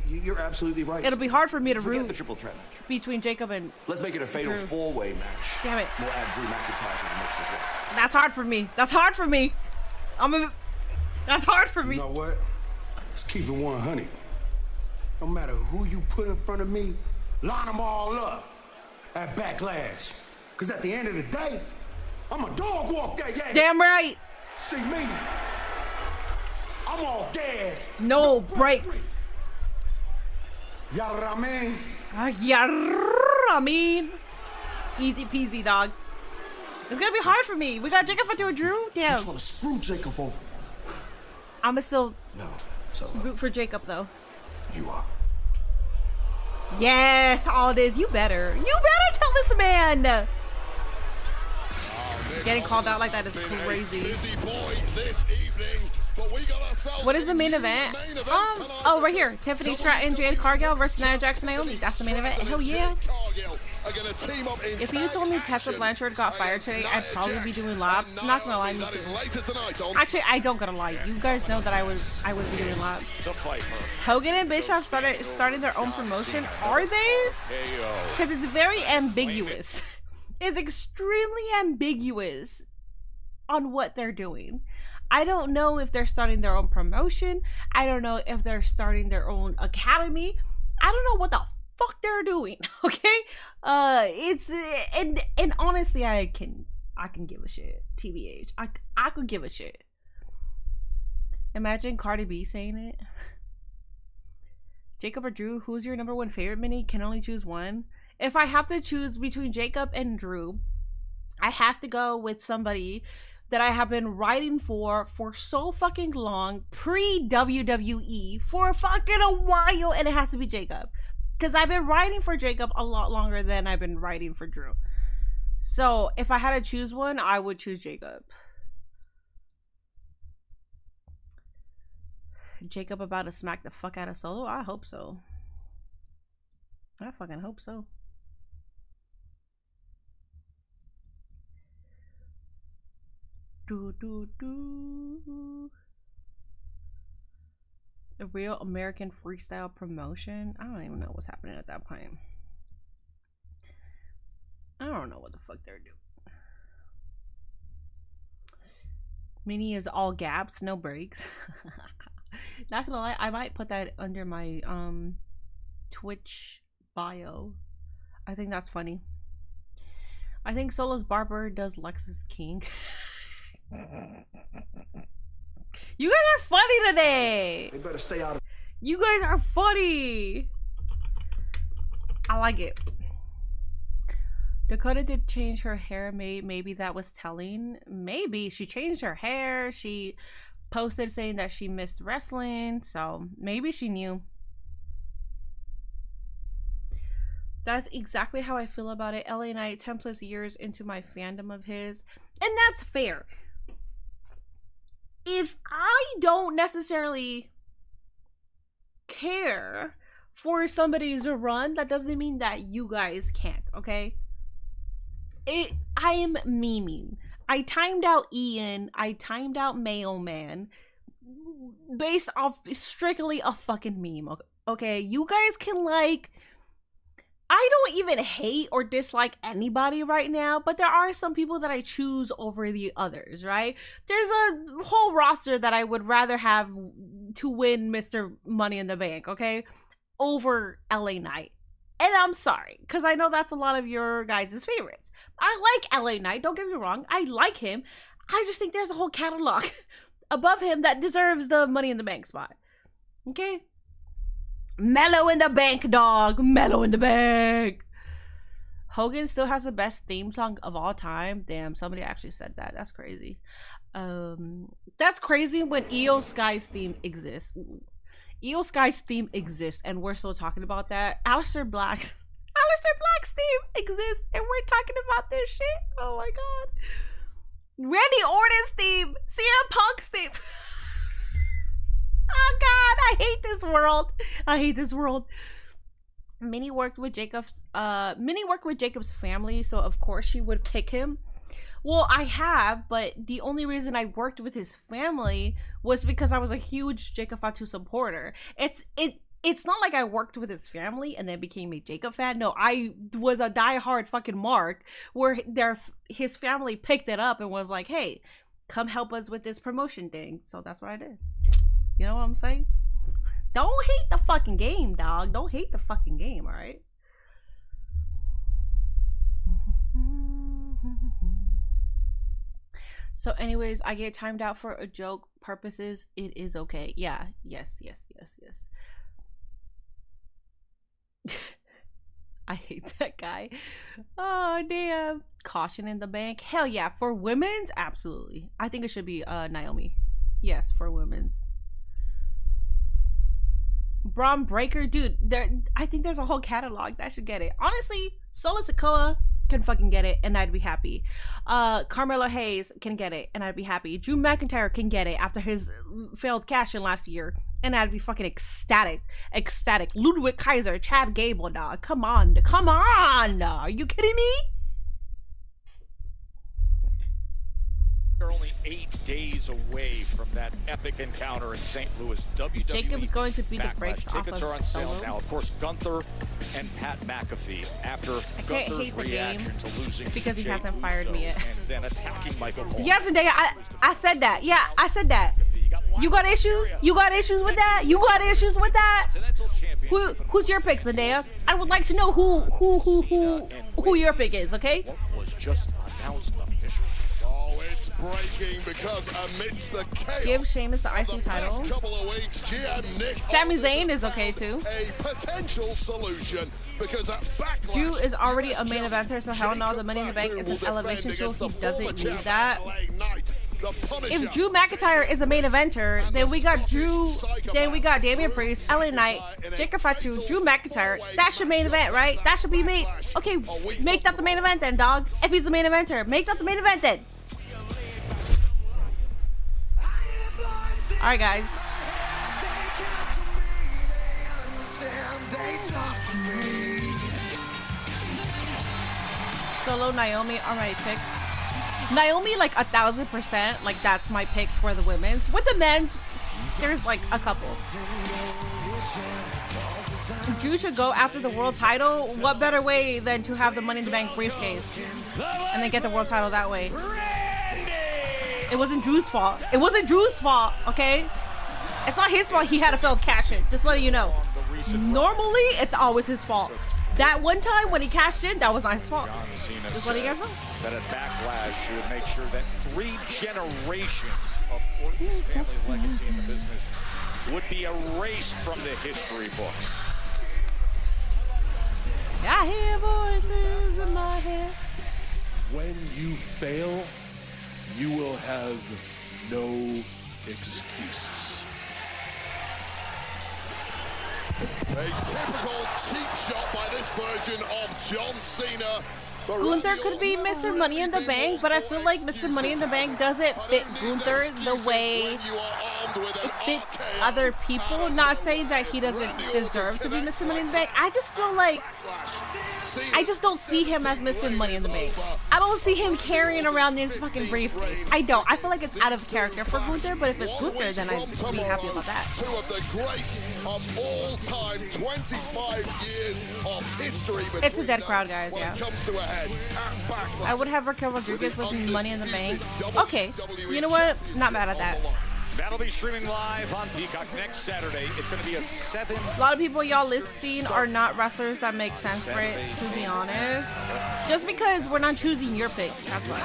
you're absolutely right. It'll be hard for me to root the triple threat match between Jacob and let's make it a fatal four-way match. Damn it. We'll add Drew McIntyre to the mix as well. That's hard for me. That's hard for me. That's hard for me. You know what? Let's keep it 100. No matter who you put in front of me, line them all up at Backlash. Because at the end of the day, I'm a dog walk that yeah. Damn right. See me? I'm all gas. No brakes. You know what I mean? I mean. Easy peasy, dog. It's gonna be hard for me. We got Jacob for Drew. Damn. I'm trying to screw Jacob over. I'ma still so root for Jacob though. You are. Yes, Aldis, you better. You better tell this man. Getting called out like that is crazy. What is the main event? Oh, right here. Tiffany Stratton, Jade Cargill versus Nia Jax, Naomi. That's the main event. Hell yeah. If you told me Tessa Blanchard got fired today, I'd probably be doing laps. Not gonna lie, me too. Actually, I don't gonna lie. You guys know that I would be doing laps. Hogan and Bischoff starting their own promotion. Are they? Because it's very ambiguous. It's extremely ambiguous on what they're doing. I don't know if they're starting their own promotion. I don't know if they're starting their own academy. I don't know what the fuck they're doing. Okay? It's and honestly, I can give a shit. TBH. I could give a shit. Imagine Cardi B saying it. Jacob or Drew, who's your #1 favorite mini? Can only choose one. If I have to choose between Jacob and Drew, I have to go with somebody that I have been writing for so fucking long, pre-WWE, for fucking a while, and it has to be Jacob. Because I've been writing for Jacob a lot longer than I've been writing for Drew. So, if I had to choose one, I would choose Jacob. Jacob about to smack the fuck out of Solo? I hope so. I fucking hope so. A real American freestyle promotion? I don't even know what's happening at that point. I don't know what the fuck they're doing. Mini is all gaps, no breaks. Not gonna lie, I might put that under my Twitch bio. I think that's funny. I think Solo's barber does Lexus King. You guys are funny today. They better stay out of. You guys are funny. I like it. Dakota did change her hair. Maybe that was telling. Maybe she changed her hair. She posted saying that she missed wrestling. So maybe she knew. That's exactly how I feel about it. LA Knight, 10 plus years into my fandom of his. And that's fair. If I don't necessarily care for somebody to run, that doesn't mean that you guys can't, okay? I am memeing. I timed out Ian. I timed out Mayo Man based off strictly a fucking meme, okay? You guys can like... I don't even hate or dislike anybody right now, but there are some people that I choose over the others, right? There's a whole roster that I would rather have to win Mr. Money in the Bank, okay? Over LA Knight. And I'm sorry, because I know that's a lot of your guys' favorites. I like LA Knight, don't get me wrong. I like him. I just think there's a whole catalog above him that deserves the Money in the Bank spot. Okay? Mellow in the bank, dog. Mellow in the bank. Hogan still has the best theme song of all time. Damn, somebody actually said that. That's crazy. That's crazy when Io Sky's theme exists. Io Sky's theme exists, and we're still talking about that. Alistair Black's theme exists, and we're talking about this shit. Oh my god. Randy Orton's theme. CM Punk's theme. Oh god, I hate this world. I hate this world. Minnie worked with Jacob's family, so of course she would pick him. Well, I have, but the only reason I worked with his family was because I was a huge Jacob Fatu supporter. It's not like I worked with his family and then became a Jacob fan. No, I was a diehard fucking Mark where his family picked it up and was like, hey, come help us with this promotion thing. So that's what I did. You know what I'm saying? Don't hate the fucking game, dog. Don't hate the fucking game, alright? So anyways, I get timed out for a joke purposes. It is okay. Yeah. Yes. I hate that guy. Oh, damn. Caution in the bank. Hell yeah. For women's, absolutely. I think it should be Naomi. Yes, for women's. Braun Breaker, dude, I think there's a whole catalog that should get it. Honestly, Solo Sikoa can fucking get it, and I'd be happy. Carmelo Hayes can get it, and I'd be happy. Drew McIntyre can get it after his failed cash-in last year, and I'd be fucking ecstatic. Ludwig Kaiser, Chad Gable, dog. Come on. Are you kidding me? They're only 8 days away from that epic encounter in St. Louis. WWE Jacob's going to be the brakes Tickets off are of on sale Solo. now. Of course, Gunther and Pat McAfee after Gunther's reaction to losing because he Jey hasn't fired Uso me yet. and then attacking Michael Cole. Yes, and I said that. Yeah, I said that. You got issues? You got issues with that? You got issues with that? Who's your pick, Zendaya? I would like to know who your pick is, okay? What was just announced officially. It's breaking because amidst the chaos Give Sheamus the IC title. Sami Zayn is okay too. A potential solution because at Backlash, Drew is already a main eventer, so hell no, the Money in the Bank is an elevation tool. He doesn't need that. If Drew McIntyre is a main eventer, then we got Damian Priest, LA Knight, Jacob Fatu, Drew McIntyre. That should main event, right? That should be made. Okay, make that the main event then, dog. If he's the main eventer, make that the main event then. Alright, guys. Solo, Naomi are my picks. Naomi, like 1,000%, like that's my pick for the women's. With the men's, there's like a couple. Drew should go after the world title. What better way than to have the Money in the Bank briefcase and then get the world title that way? It wasn't Drew's fault. It wasn't Drew's fault, okay? It's not his fault he had a failed cash-in. Just letting you know. Normally, it's always his fault. That one time when he cashed in, that was not his fault. John Cena Just letting you guys know. that at Backlash, she would make sure that 3 generations of Orton's family legacy in the business would be erased from the history books. I hear voices in my head. When you fail, you will have no excuses. A typical cheap shot by this version of John Cena. Gunther could be Mr. Money in the Bank, but I feel like Mr. Money in the Bank doesn't fit Gunther the way it fits other people. Not saying that he doesn't deserve to be Mr. Money in the Bank. I just feel like I just don't see him as Mr. Money in the Bank. I don't see him carrying around this fucking briefcase. I don't. I feel like it's out of character for Gunther, but if it's Gunther, then I'd be happy about that. Two of the greats of all time, 25 years of history. It's a dead crowd, guys, yeah. I would have Raquel Rodriguez with Money in the Bank. Okay, you know what? Not mad at that. That'll be streaming live on Peacock next Saturday. It's going to be a 7. A lot of people y'all listing are not wrestlers that make sense for it, to be honest. Just because we're not choosing your pick, that's why.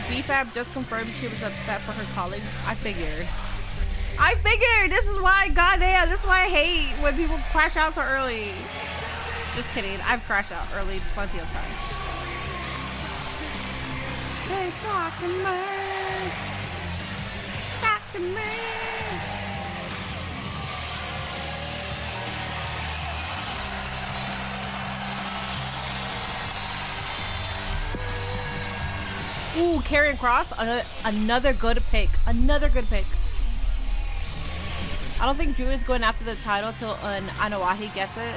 BFAB just confirmed she was upset for her colleagues. I figured. This is why, goddamn, this is why I hate when people crash out so early. Just kidding. I've crashed out early plenty of times. They talk to me. Talk to me. Ooh, Karrion Kross, another good pick. Another good pick. I don't think Drew is going after the title till Anoa'i gets it.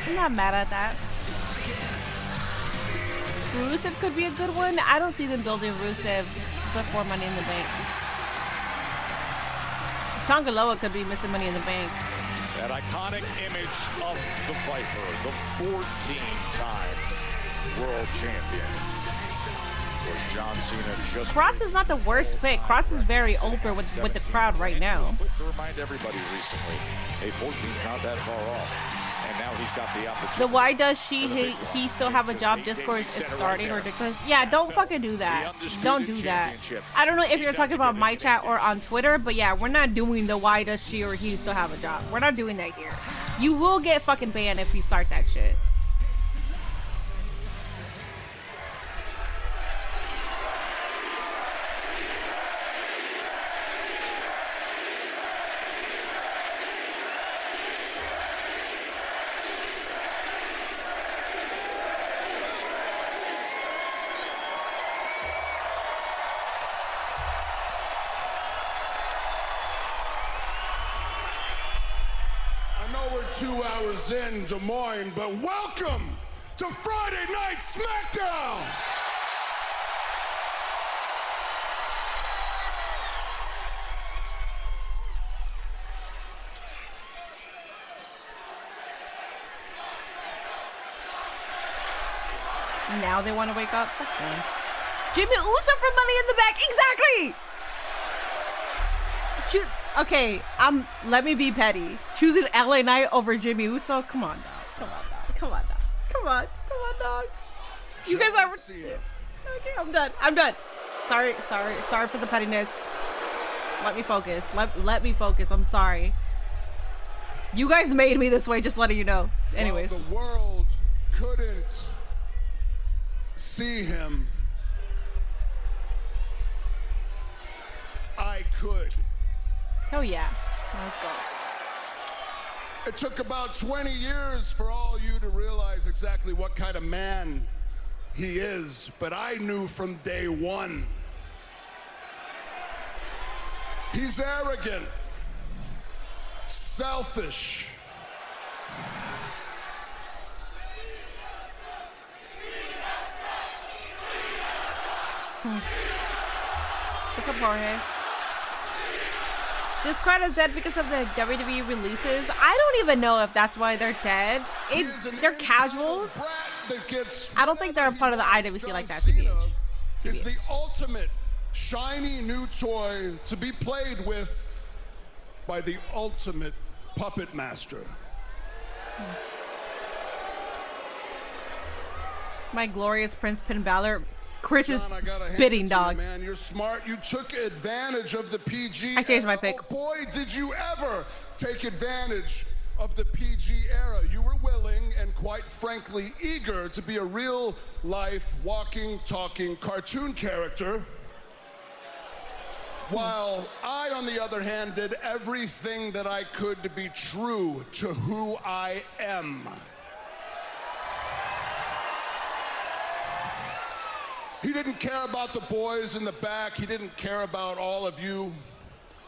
I'm not mad at that. Rusev could be a good one. I don't see them building Rusev before Money in the Bank. Tonga Loa could be Mr. Money in the Bank. That iconic image of the Viper, the 14-time world champion, was John Cena. Just Kross is not the worst pick. Kross is very over with the crowd right now. To remind everybody recently, hey, 14's not that far off. And now he's got the opportunity. The why does he still have a job discourse is starting ridiculous. Yeah, don't fucking do that. Don't do that. I don't know if you're talking about my chat or on Twitter, but yeah, we're not doing the why does she or he still have a job. We're not doing that here. You will get fucking banned if you start that shit. In Des Moines, but welcome to Friday Night Smackdown! Now they want to wake up? Fuck them. Jimmy Uso for Money in the Bank! Exactly! Okay, let me be petty. Choosing LA Knight over Jimmy Uso? Come on, dog. Come on, dog. You guys are... Okay, I'm done. Sorry for the pettiness. Let me focus. Let me focus. I'm sorry. You guys made me this way, just letting you know. Anyways. Well, the world couldn't see him. I could. Hell yeah. Let's go. It took about 20 years for all you to realize exactly what kind of man he is, but I knew from day one. He's arrogant, selfish, What's up, Jorge? This crowd is dead because of the WWE releases. I don't even know if that's why they're dead. They're casuals. I don't think they're a part of the IWC like that, TBH. Is the ultimate shiny new toy to be played with by the ultimate puppet master. My glorious Prince Finn Balor. Chris is John, spitting, dog. You, man, you're smart. You took advantage of the PG. I changed my pick. Oh boy, did you ever take advantage of the PG era. You were willing and quite frankly eager to be a real life walking, talking cartoon character. While I, on the other hand, did everything that I could to be true to who I am. He didn't care about the boys in the back. He didn't care about all of you.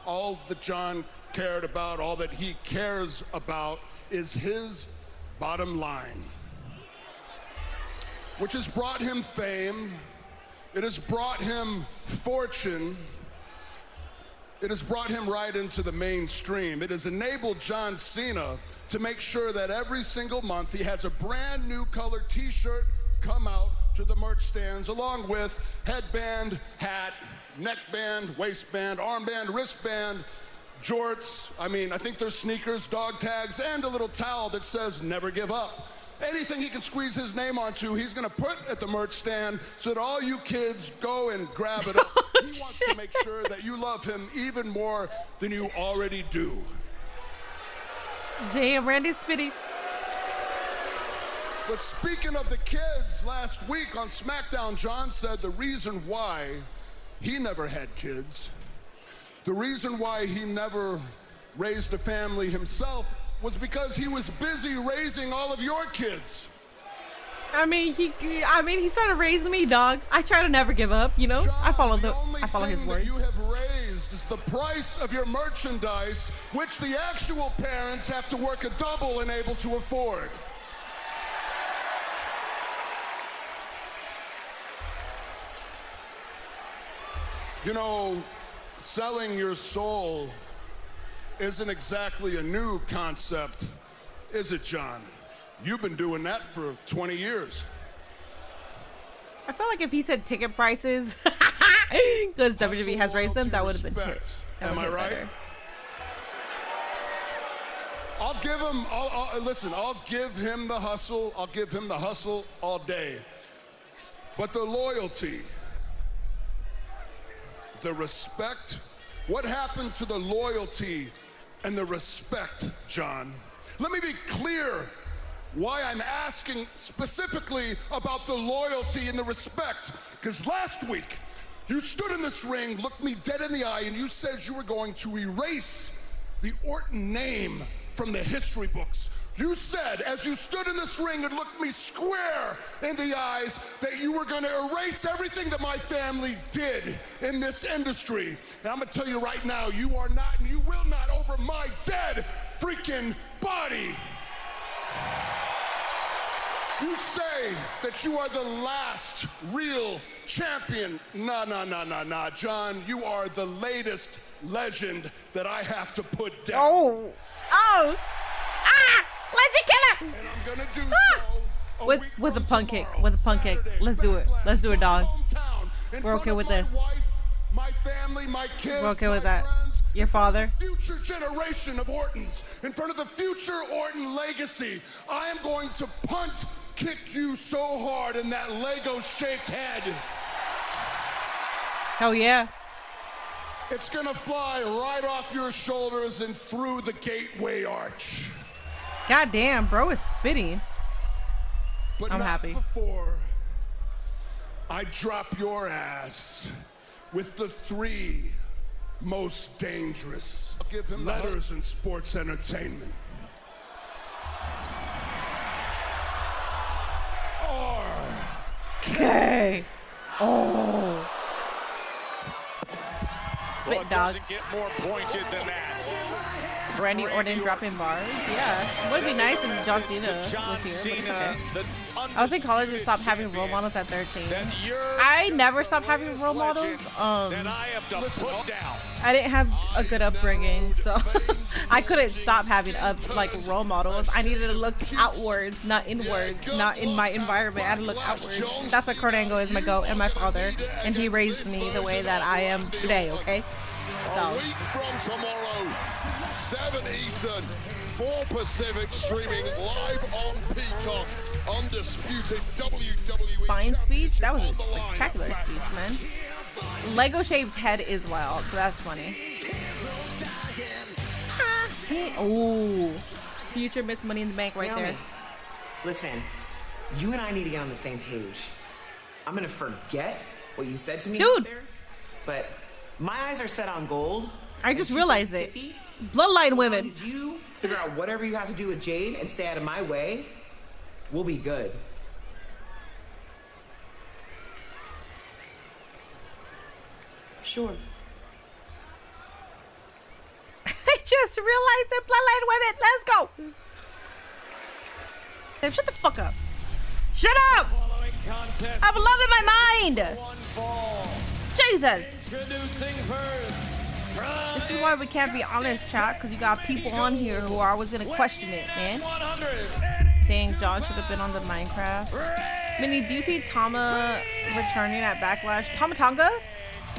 All that John cared about, all that he cares about is his bottom line, which has brought him fame. It has brought him fortune. It has brought him right into the mainstream. It has enabled John Cena to make sure that every single month he has a brand new colored t-shirt come out to the merch stands, along with headband, hat, neckband, waistband, armband, wristband, jorts. I mean, I think there's sneakers, dog tags, and a little towel that says never give up. Anything he can squeeze his name onto, he's gonna put at the merch stand so that all you kids go and grab it up. He wants to make sure that you love him even more than you already do. Damn, Randy's spitting. But speaking of the kids, last week on Smackdown, John said the reason why he never had kids, the reason why he never raised a family himself was because he was busy raising all of your kids. I mean, he started raising me, dog. I try to never give up, you know? John, I follow his that words. You have raised is the price of your merchandise, which the actual parents have to work a double and able to afford. You know, selling your soul isn't exactly a new concept, is it, John? You've been doing that for 20 years. I feel like if he said ticket prices, because WWE has raised them, that would have been hit. Am I right? Better. I'll give him, listen, I'll give him the hustle. I'll give him the hustle all day. But the loyalty, the respect, what happened to the loyalty and the respect, John? Let me be clear why I'm asking specifically about the loyalty and the respect. Because last week, you stood in this ring, looked me dead in the eye, and you said you were going to erase the Orton name from the history books. You said, as you stood in this ring and looked me square in the eyes, that you were going to erase everything that my family did in this industry. And I'm going to tell you right now, you are not, and you will not, over my dead freaking body. You say that you are the last real champion. Nah, John, you are the latest legend that I have to put down. Oh! Legend killer! And I'm gonna do so with a punk kick. With a punk kick. Let's do it. Let's do it, dog. We're okay with this. My family, my kids, we're okay with that. Friends, your father. Future generation of Ortons. In front of the future Orton legacy. I am going to punt kick you so hard in that Lego-shaped head. Hell yeah. It's gonna fly right off your shoulders and through the gateway arch. God damn, bro is spitting. But I'm not happy. Before I drop your ass with the 3 most dangerous. I'll give him letters in sports entertainment. Okay. Oh. Spit, well, it dog. Doesn't get more pointed than that. Randy Orton dropping bars. Yeah. It would be nice if John Cena was here, but it's okay. I was in college and stopped having role models at 13. I never stopped having role models. I didn't have a good upbringing, so I couldn't stop having like role models. I needed to look outwards, not inwards, not in my environment. I had to look outwards. That's why Kurt Angle is my GOAT and my father, and he raised me the way that I am today. Okay, so. A week from tomorrow, 7 Eastern, 4 Pacific, streaming live on Peacock. Undisputed WWE. Fine speech. That was a spectacular speech, man. Lego shaped head is wild. That's funny. Oh, future Miss Money in the Bank right Naomi, there. Listen, you and I need to get on the same page. I'm gonna forget what you said to me, dude. There, but my eyes are set on gold. I just realized it. Bloodline women. As long as you figure out whatever you have to do with Jade and stay out of my way, we'll be good. Sure. I just realized that bloodline women. Let's go. Hey, shut the fuck up. Shut up. I have a lot in my mind. Jesus. This is why we can't be honest, chat, because you got people on here who are always gonna question it, man. Dang, Dawn should have been on the Minecraft. Minnie, do you see Tama returning at Backlash? Tama Tonga?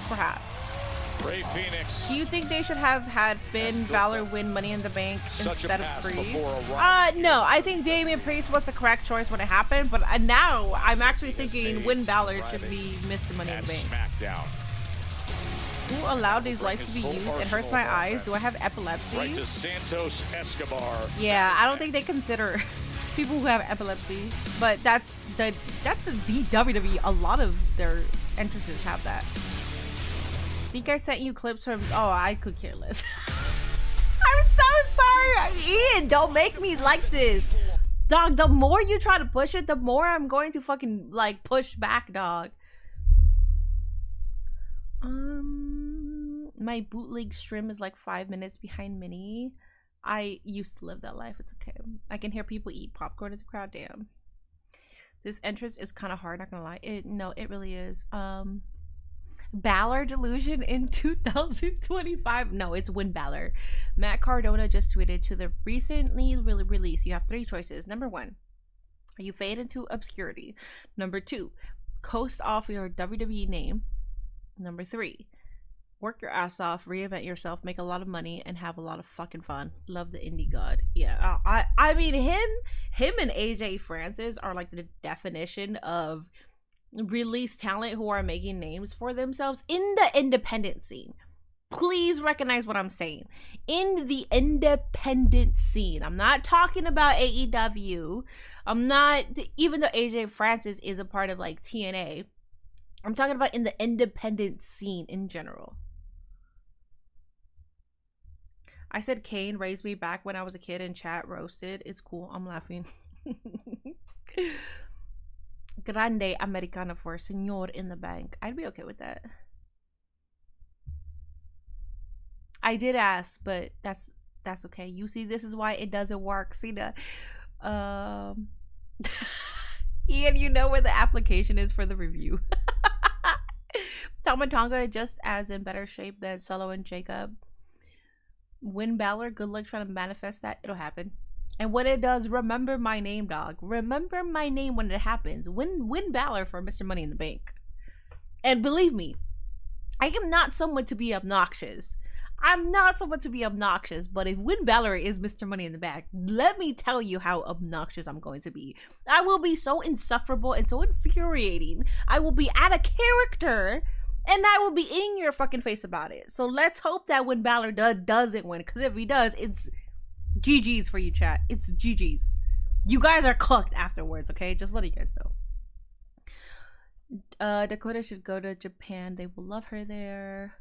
Perhaps. Ray Phoenix. Do you think they should have had Finn Balor win Money in the Bank instead of Priest? No, I think Damian Priest was the correct choice when it happened, but now I'm actually thinking Finn Balor should be Mr. Money in the Bank. Smackdown. Who allowed these lights to be used? It hurts my eyes. Do I have epilepsy? Right to Santos Escobar. Yeah, I don't think they consider people who have epilepsy, but that's the WWE. A lot of their entrances have that. I think I sent you clips from. Oh, I could care less. I'm so sorry, Ian. Don't make me like this, dog. The more you try to push it, the more I'm going to fucking like push back, dog. My bootleg stream is like 5 minutes behind Minnie. I used to live that life. It's okay. I can hear people eat popcorn in the crowd. Damn. This entrance is kind of hard, not gonna lie. No, it really is. Balor delusion in 2025. No, it's Win Balor. Matt Cardona just tweeted to the recently release. You have 3 choices. Number 1, you fade into obscurity. Number 2, coast off your WWE name. Number 3, work your ass off, reinvent yourself, make a lot of money, and have a lot of fucking fun. Love the indie god. Yeah, I mean him and AJ Francis are like the definition of release talent who are making names for themselves in the independent scene. Please recognize what I'm saying. In the independent scene. I'm not talking about AEW. I'm not, even though AJ Francis is a part of like TNA, I'm talking about in the independent scene in general. I said Kane raised me back when I was a kid and chat roasted. It's cool. I'm laughing. Grande Americana for Senor in the Bank. I'd be okay with that. I did ask, but that's okay. You see, this is why it doesn't work. See the Ian, you know where the application is for the review. Tama Tonga just as in better shape than Solo and Jacob. Win Balor, good luck trying to manifest that. It'll happen. And when it does, remember my name, dog. Remember my name when it happens. Win Balor for Mr. Money in the Bank. And believe me, I am not someone to be obnoxious. I'm not someone to be obnoxious, but if Win Balor is Mr. Money in the Bank, let me tell you how obnoxious I'm going to be. I will be so insufferable and so infuriating. I will be out of character, and I will be in your fucking face about it. So let's hope that Win Balor doesn't win, because if he does, it's GG's for you, chat. It's GG's. You guys are cooked afterwards, okay? Just letting you guys know. Dakota should go to Japan. They will love her there.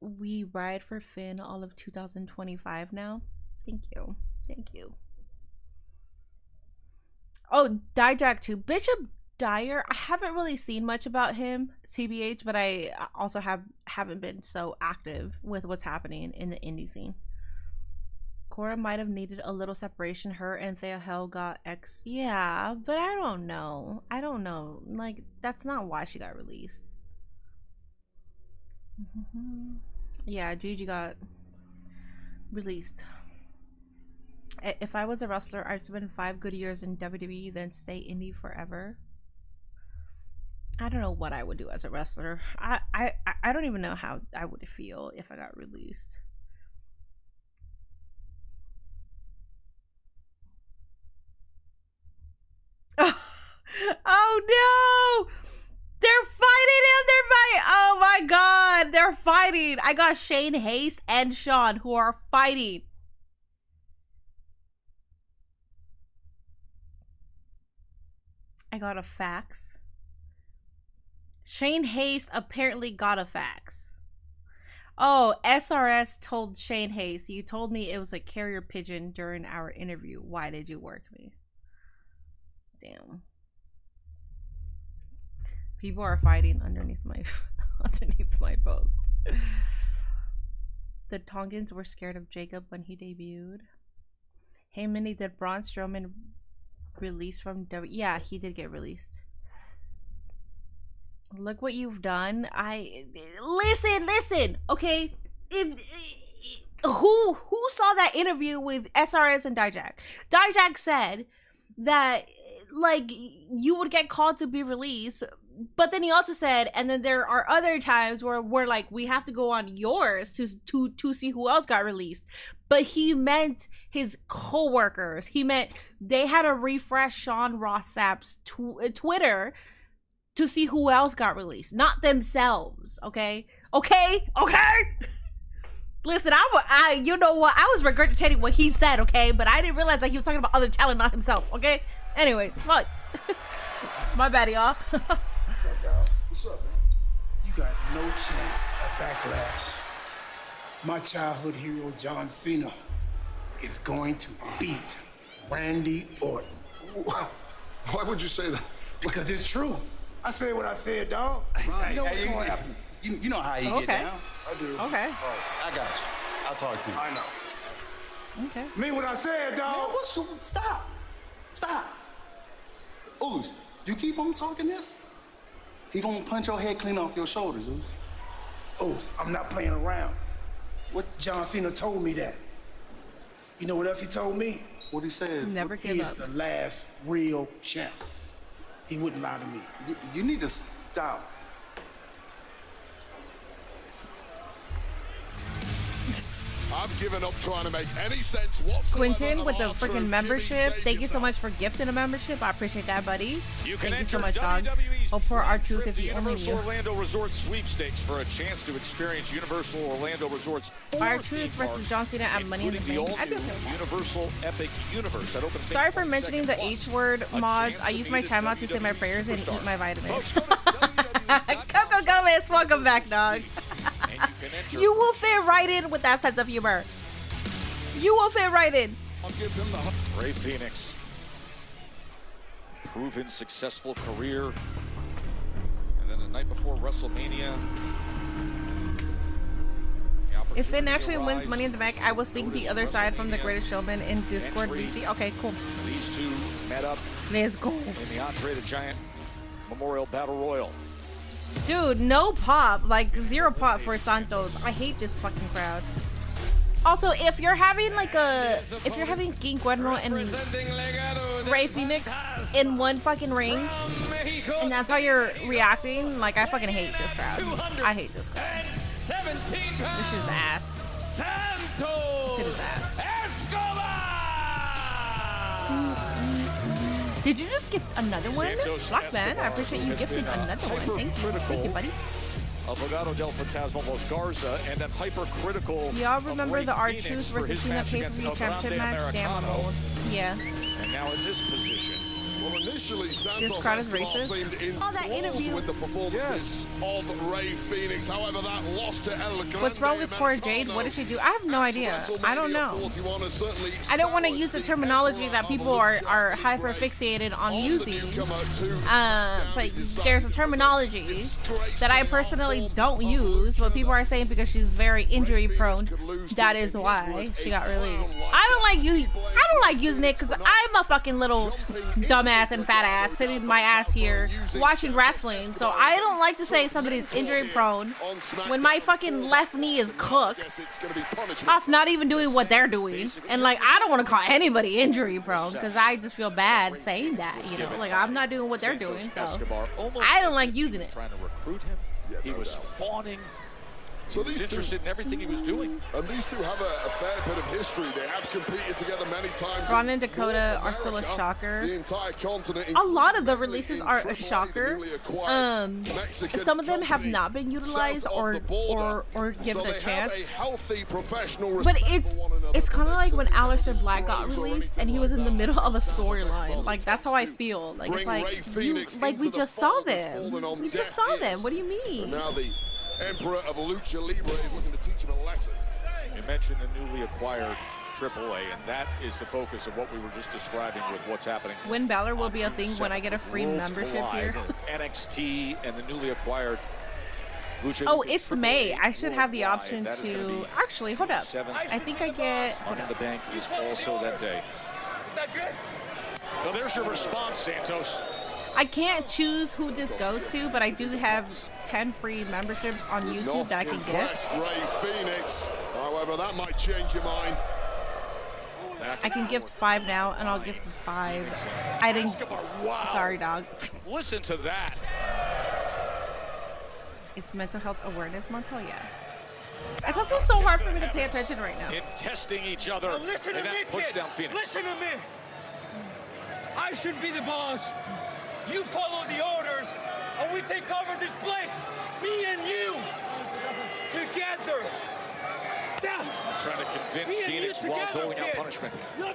We ride for Finn all of 2025 now. Thank you. Thank you. Oh, Dijak too. Bishop Dyer. I haven't really seen much about him, TBH, but I also haven't been so active with what's happening in the indie scene. Cora might have needed a little separation. Her and Thea Hell got X. Yeah, but I don't know. I don't know. Like, that's not why she got released. Yeah, Gigi got Released. If I was a wrestler, I'd spend 5 good years in WWE, then stay indie forever. I don't know what I would do as a wrestler. I don't even know how I would feel if I got released. Oh no! They're fighting and they're fighting! Oh my god! They're fighting! I got Shane Hayes and Sean who are fighting. I got a fax. Shane Hayes apparently got a fax. Oh, SRS told Shane Hayes, you told me it was a carrier pigeon during our interview. Why did you work me? Damn. People are fighting underneath my post. The Tongans were scared of Jacob when he debuted. Hey Minnie, did Braun Strowman release from W? Yeah, he did get released. Look what you've done. Listen. Okay, if who saw that interview with SRS and Dijak? Dijak said that like you would get called to be released, but then he also said, and then there are other times where we're like, we have to go on yours to see who else got released. But he meant his co-workers. He meant they had to refresh Sean Ross Sapp's Twitter to see who else got released, not themselves. Okay. Listen, you know what? I was regurgitating what he said, okay? But I didn't realize that he was talking about other talent, not himself, okay? Anyways, fuck. My bad, y'all. What's up, dog? What's up, man? You got no chance at Backlash. My childhood hero, John Cena, is going to beat Randy Orton. Why would you say that? Because it's true. I said what I said, dog. You know what's going to happen. You know how you get down. I do. Okay. I got you. I'll talk to you. I know. Okay. Mean what I said, dog. Man, Stop. Ooze, you keep on talking this, he gonna punch your head clean off your shoulders, Ooze. Ooze, I'm not playing around. What John Cena told me that. You know what else he told me? What he said? Never give He up. is the last real champ. He wouldn't lie to me. You need to stop. I've given up trying to make any sense whatsoever. Quentin with the freaking membership. Thank you so much for gifting a membership. I appreciate that, buddy. Thank you so much, dog. Oh, poor R-Truth if you only Universal knew. Orlando Resort sweepstakes for a chance to experience Universal Orlando Resort's R-Truth versus John Cena at Money in the Bank. I'd be okay with that. Universal Epic Universe. That opens Sorry for mentioning the H-word mods. I use my time out to say my prayers and eat my vitamins. Coco Gomez, welcome back, dog. You will fit right in with that sense of humor. You will fit right in. I'll give him the Ray Phoenix. Proven successful career. And then the night before WrestleMania. If Finn actually wins Money in the Bank, I will sing The Other Side from The Greatest Showman in Discord VC. Okay, cool. These two met up. Let's go. In the Andre the Giant Memorial Battle Royal. Dude, no pop. Like, 0 pop for Santos. I hate this fucking crowd. Also, if you're having King Cuerno and Ray Phoenix in one fucking ring, and that's how you're reacting, like, I fucking hate this crowd. I hate this crowd. This shit is ass. This shit is ass. Did you just gift another one? Black Man, I appreciate you gifting another one. Thank you. Thank you, buddy. Abogado del Fantasma Los Garza, and then Hypercritical. Y'all remember the R-Truth versus Cena pay-per-view championship match? Damn, I'm old. Yeah. And now in this position. Well, initially, This crowd is racist. Oh, that interview with the performances of Ray Phoenix. However, that lost to El Grande. What's wrong with Cora Jade? What did she do? I have no idea. I don't know. I don't want to use the terminology that people are hyper fixated on using. But there's a terminology that I personally don't use, but people are saying because she's very injury prone, that is why she got released. I don't like using it because I'm a fucking little dumbass dumbass and fat ass sitting my ass here watching wrestling. So I don't like to say somebody's injury prone when my fucking left knee is cooked off not even doing what they're doing. And like, I don't want to call anybody injury prone because I just feel bad saying that, you know, like I'm not doing what they're doing. So I don't like using it. Trying to recruit him. He was fawning. So he was interested in everything he was doing. And these two have a fair bit of history. They have competed together many times. Ron and Dakota are still a shocker. The entire continent. A lot of the releases are a shocker. Some of them have not been utilized or given a chance. But it's kind of like when Alistair Black got released and he was in the middle of a storyline. Like that's how I feel. Like it's like we just saw them. We just saw them. What do you mean? Now the Emperor of Lucha Libre is looking to teach him a lesson. You mentioned the newly acquired AAA, and that is the focus of what we were just describing with what's happening. Win Balor will be a thing when I get a free membership here. NXT and the newly acquired Lucha Oh, Libre it's AAA May. I should have the option that is gonna to be actually hold up. I think I get. Money in the Bank is also that day. Is that good? So there's your response, Santos. I can't choose who this goes to, but I do have 10 free memberships on YouTube that I can gift. Ray Phoenix. However, that might change your mind. I can gift 5 now, and I'll gift 5. I didn't. Wow. Sorry, dog. Listen to that. It's Mental Health Awareness Month. Hell yeah. It's also so hard for me to pay attention right now. In testing each other. Now listen and to that me, push kid. down Phoenix. Listen to me. I should be the boss. You follow the orders, and we take over this place. Me and you, together. I'm trying to convince Phoenix while doling out punishment. I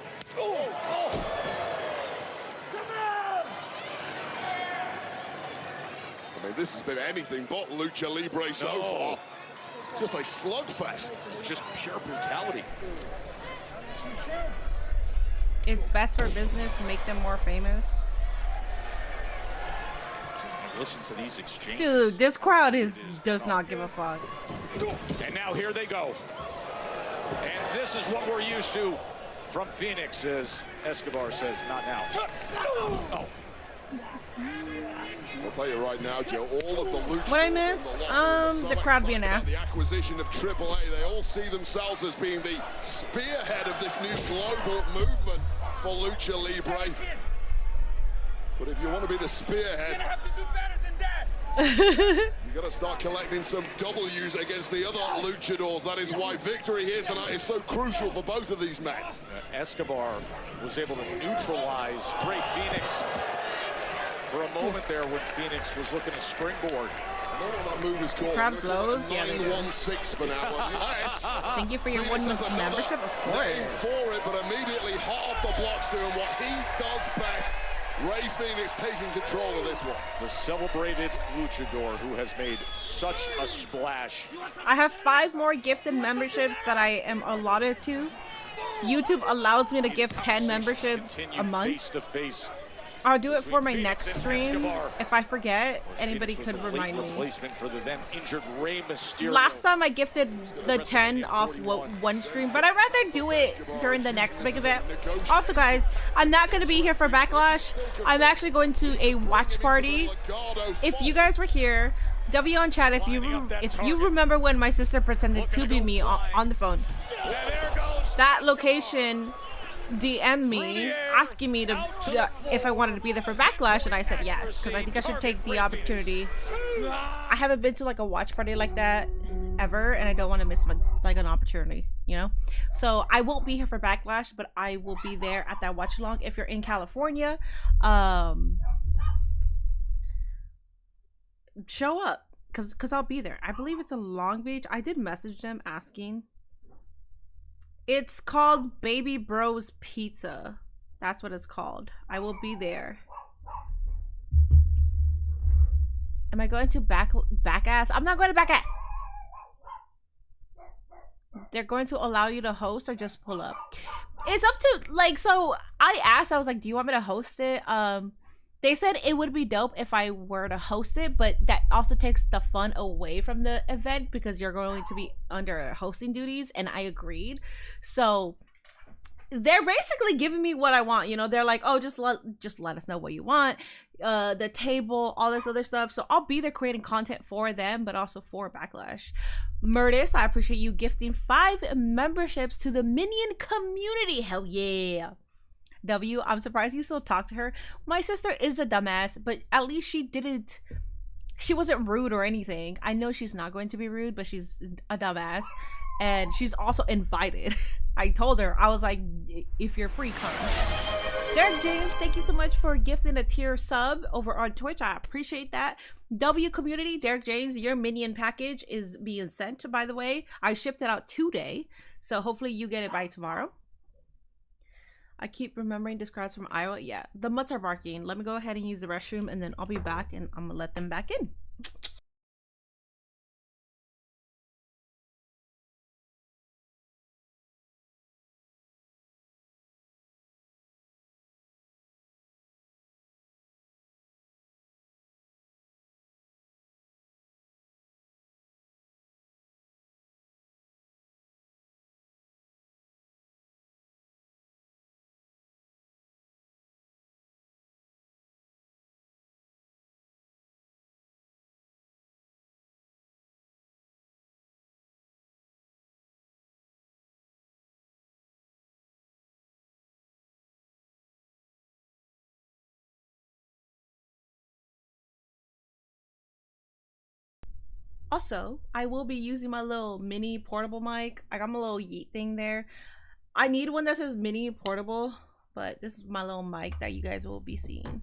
mean, this has been anything but Lucha Libre so far. Just a slugfest. Just pure brutality. It's best for business to make them more famous. Listen to these exchanges. Dude, this crowd does not give a fuck. And now here they go. And this is what we're used to from Phoenix, as Escobar says, not now. Oh. I'll tell you right now, Joe, all of the Lucha. What I miss? The crowd being ass. The acquisition of AAA, they all see themselves as being the spearhead of this new global movement for Lucha Libre. But if you want to be the spearhead, You're gonna have to do better than that. you got to start collecting some W's against the other luchadors. That is why victory here tonight is so crucial for both of these men. Escobar was able to neutralize Ray Phoenix for a moment there when Phoenix was looking to springboard. I know what that move is called. Crowd blows. Yeah, they do. 9-1-6 for now. Unless Thank you for your one membership, of course. For it, but immediately hot off the blocks doing what he does best. Ray Phoenix taking control of this one. The celebrated luchador who has made such a splash. I have 5 more gifted memberships that I am allotted to. YouTube allows me to gift 10 memberships a month. Face-to-face. I'll do it for my next stream. If I forget, anybody could remind me. Replacement for the then injured Rey Mysterio. Last time I gifted the 10 off one stream, but I'd rather do it during the next big event. Also, guys, I'm not going to be here for Backlash. I'm actually going to a watch party. If you guys were here, W on chat if you remember when my sister pretended to be me on the phone. That location DM me asking me to if I wanted to be there for Backlash, and I said yes because I think I should take the opportunity. I haven't been to like a watch party like that ever, and I don't want to miss an opportunity, you know. So I won't be here for Backlash, but I will be there at that watch along. If you're in California, show up because I'll be there. I believe it's in Long Beach. I did message them asking. It's called Baby Bros Pizza. That's what it's called. I will be there. Am I going to Backass? I'm not going to Backass. They're going to allow you to host or just pull up. It's up to like, so I asked, I was like, do you want me to host it? They said it would be dope if I were to host it, but that also takes the fun away from the event because you're going to be under hosting duties, and I agreed. So they're basically giving me what I want. You know, they're like, oh, just let us know what you want, the table, all this other stuff. So I'll be there creating content for them, but also for Backlash. Murtis, I appreciate you gifting 5 memberships to the Minion community. Hell yeah. W, I'm surprised you still talk to her. My sister is a dumbass, but at least she wasn't rude or anything. I know she's not going to be rude, but she's a dumbass. And she's also invited. I told her, I was like, if you're free, come. Derek James, thank you so much for gifting a tier sub over on Twitch. I appreciate that. W community, Derek James, your Minion package is being sent, by the way. I shipped it out today, so hopefully you get it by tomorrow. I keep remembering this crowd's from Iowa. Yeah, the mutts are barking. Let me go ahead and use the restroom, and then I'll be back, and I'm gonna let them back in. Also, I will be using my little mini portable mic. I got my little Yeet thing there. I need one that says mini portable, but this is my little mic that you guys will be seeing.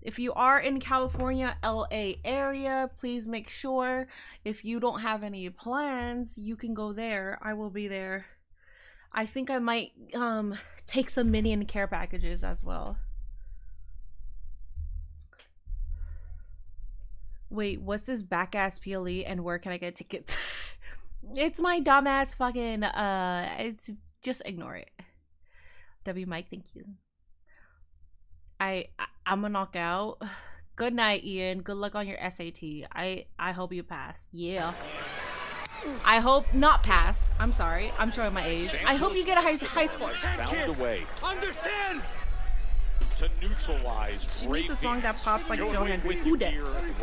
If you are in California, LA area, please make sure if you don't have any plans, you can go there. I will be there. I think I might take some Minion care packages as well. Wait, what's this back ass PLE and where can I get tickets? It's my dumbass fucking it's just ignore it. W Mike, thank you. I'm gonna knock out. Good night, Ian. Good luck on your SAT. I hope you pass. Yeah. I hope not pass. I'm sorry. I'm showing my age. I hope you get a high score. Found a way. Understand? To neutralize. She needs a song that pops like Johan. Who does?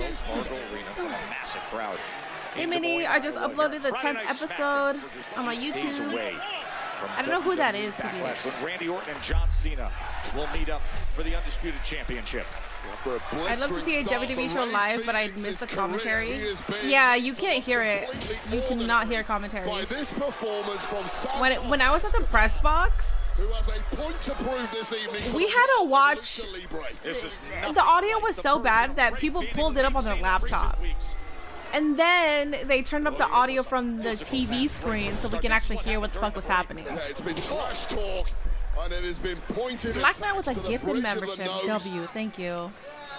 Massive crowd. Hey Minnie, I just uploaded the 10th episode on my YouTube. I don't know who that is, to be honest. When Randy Orton and John Cena will meet up for the Undisputed Championship. I'd love to see a WWE show live, but I'd miss the commentary. Yeah, you can't hear it. You cannot hear commentary. When I was at the press box, we had to watch. The audio was so bad that people pulled it up on their laptop. And then they turned up the audio from the TV screen so we can actually hear what the fuck was happening. It's been trash talk, and it has been pointed Black Man with a gifted membership. W, thank you.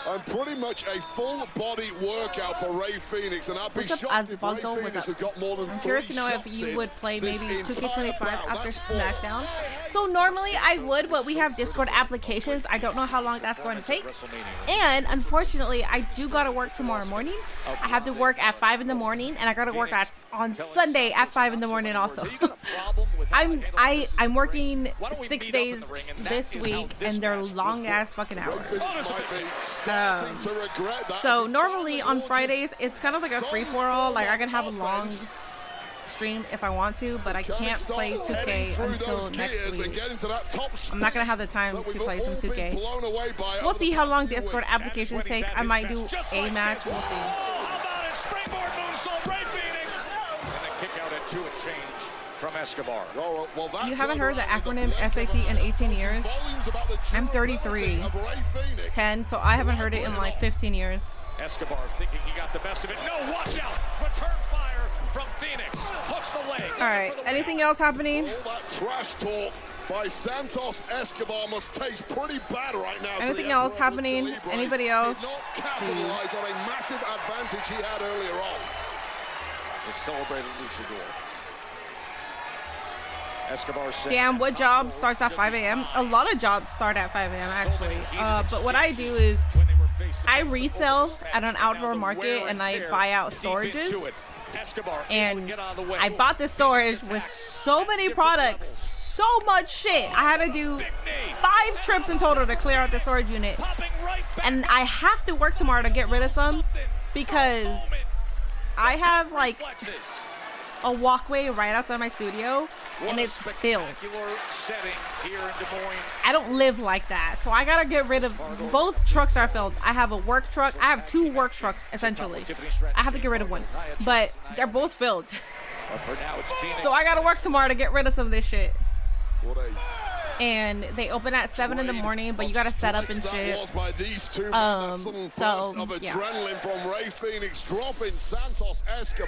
And pretty much a full-body workout for Ray Phoenix, and I'd be shocked if Ray Phoenix had got more than I'm curious to know if you would play maybe 2K25 after SmackDown. So normally I would, but we have Discord applications. I don't know how long that's going to take. And unfortunately, I do gotta work tomorrow morning. I have to work at 5 in the morning, and I gotta work on Sunday at 5 in the morning also. I'm working 6 days this week, and they're long ass fucking hours. So normally on Fridays it's kind of like a free-for-all. Like I can have a long stream if I want to, but I can't play 2K until next week. I'm not gonna have the time to play some 2K. We'll see how long Discord applications take. I might do a match. We'll see. From Escobar. You haven't heard the acronym SAT in 18 years? I'm 33. 10, so I haven't heard it in like 15 years. Escobar thinking he got the best of it. No, watch out! Return fire from Phoenix. Hooks the leg. Alright, anything else happening? All that trash talk by Santos Escobar must taste pretty bad right now. Anything else happening? Anybody else? Capitalize on a massive advantage he had earlier on. The celebrated luchador. Damn, what job starts at 5 a.m.? A lot of jobs start at 5 a.m. actually. But what I do is I resell at an outdoor market and I buy out storages. And I bought this storage with so many products, so much shit. I had to do 5 trips in total to clear out the storage unit. And I have to work tomorrow to get rid of some because I have like a walkway right outside my studio and it's filled. I don't live like that, so I gotta get rid of, both trucks are filled. I have a work truck. I have 2 work trucks essentially. I have to get rid of one, but they're both filled. So I gotta work tomorrow to get rid of some of this shit. And they open at 7 in the morning, but you gotta set up and shit. So yeah.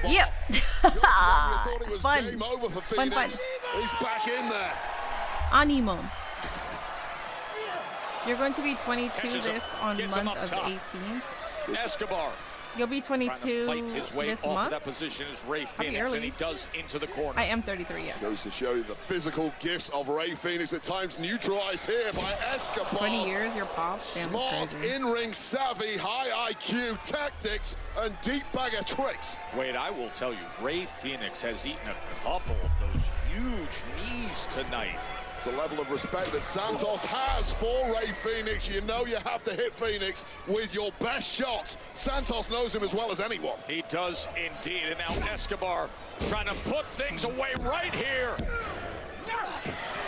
Yep. Fun. He's back in there. Animo. You're going to be 22 this on month of 18. Escobar. You'll be 22 this month. That position is Ray Phoenix, and he does into the corner. I am 33, yes. Goes to show you the physical gifts of Ray Phoenix, at times neutralized here by Escobar. 20 years, your pop. Smart in-ring savvy, high IQ, tactics, and deep bag of tricks. Wade, I will tell you, Ray Phoenix has eaten a couple of those huge knees tonight. The level of respect that Santos has for Ray Phoenix. You know you have to hit Phoenix with your best shots. Santos knows him as well as anyone. He does indeed. And now Escobar trying to put things away right here.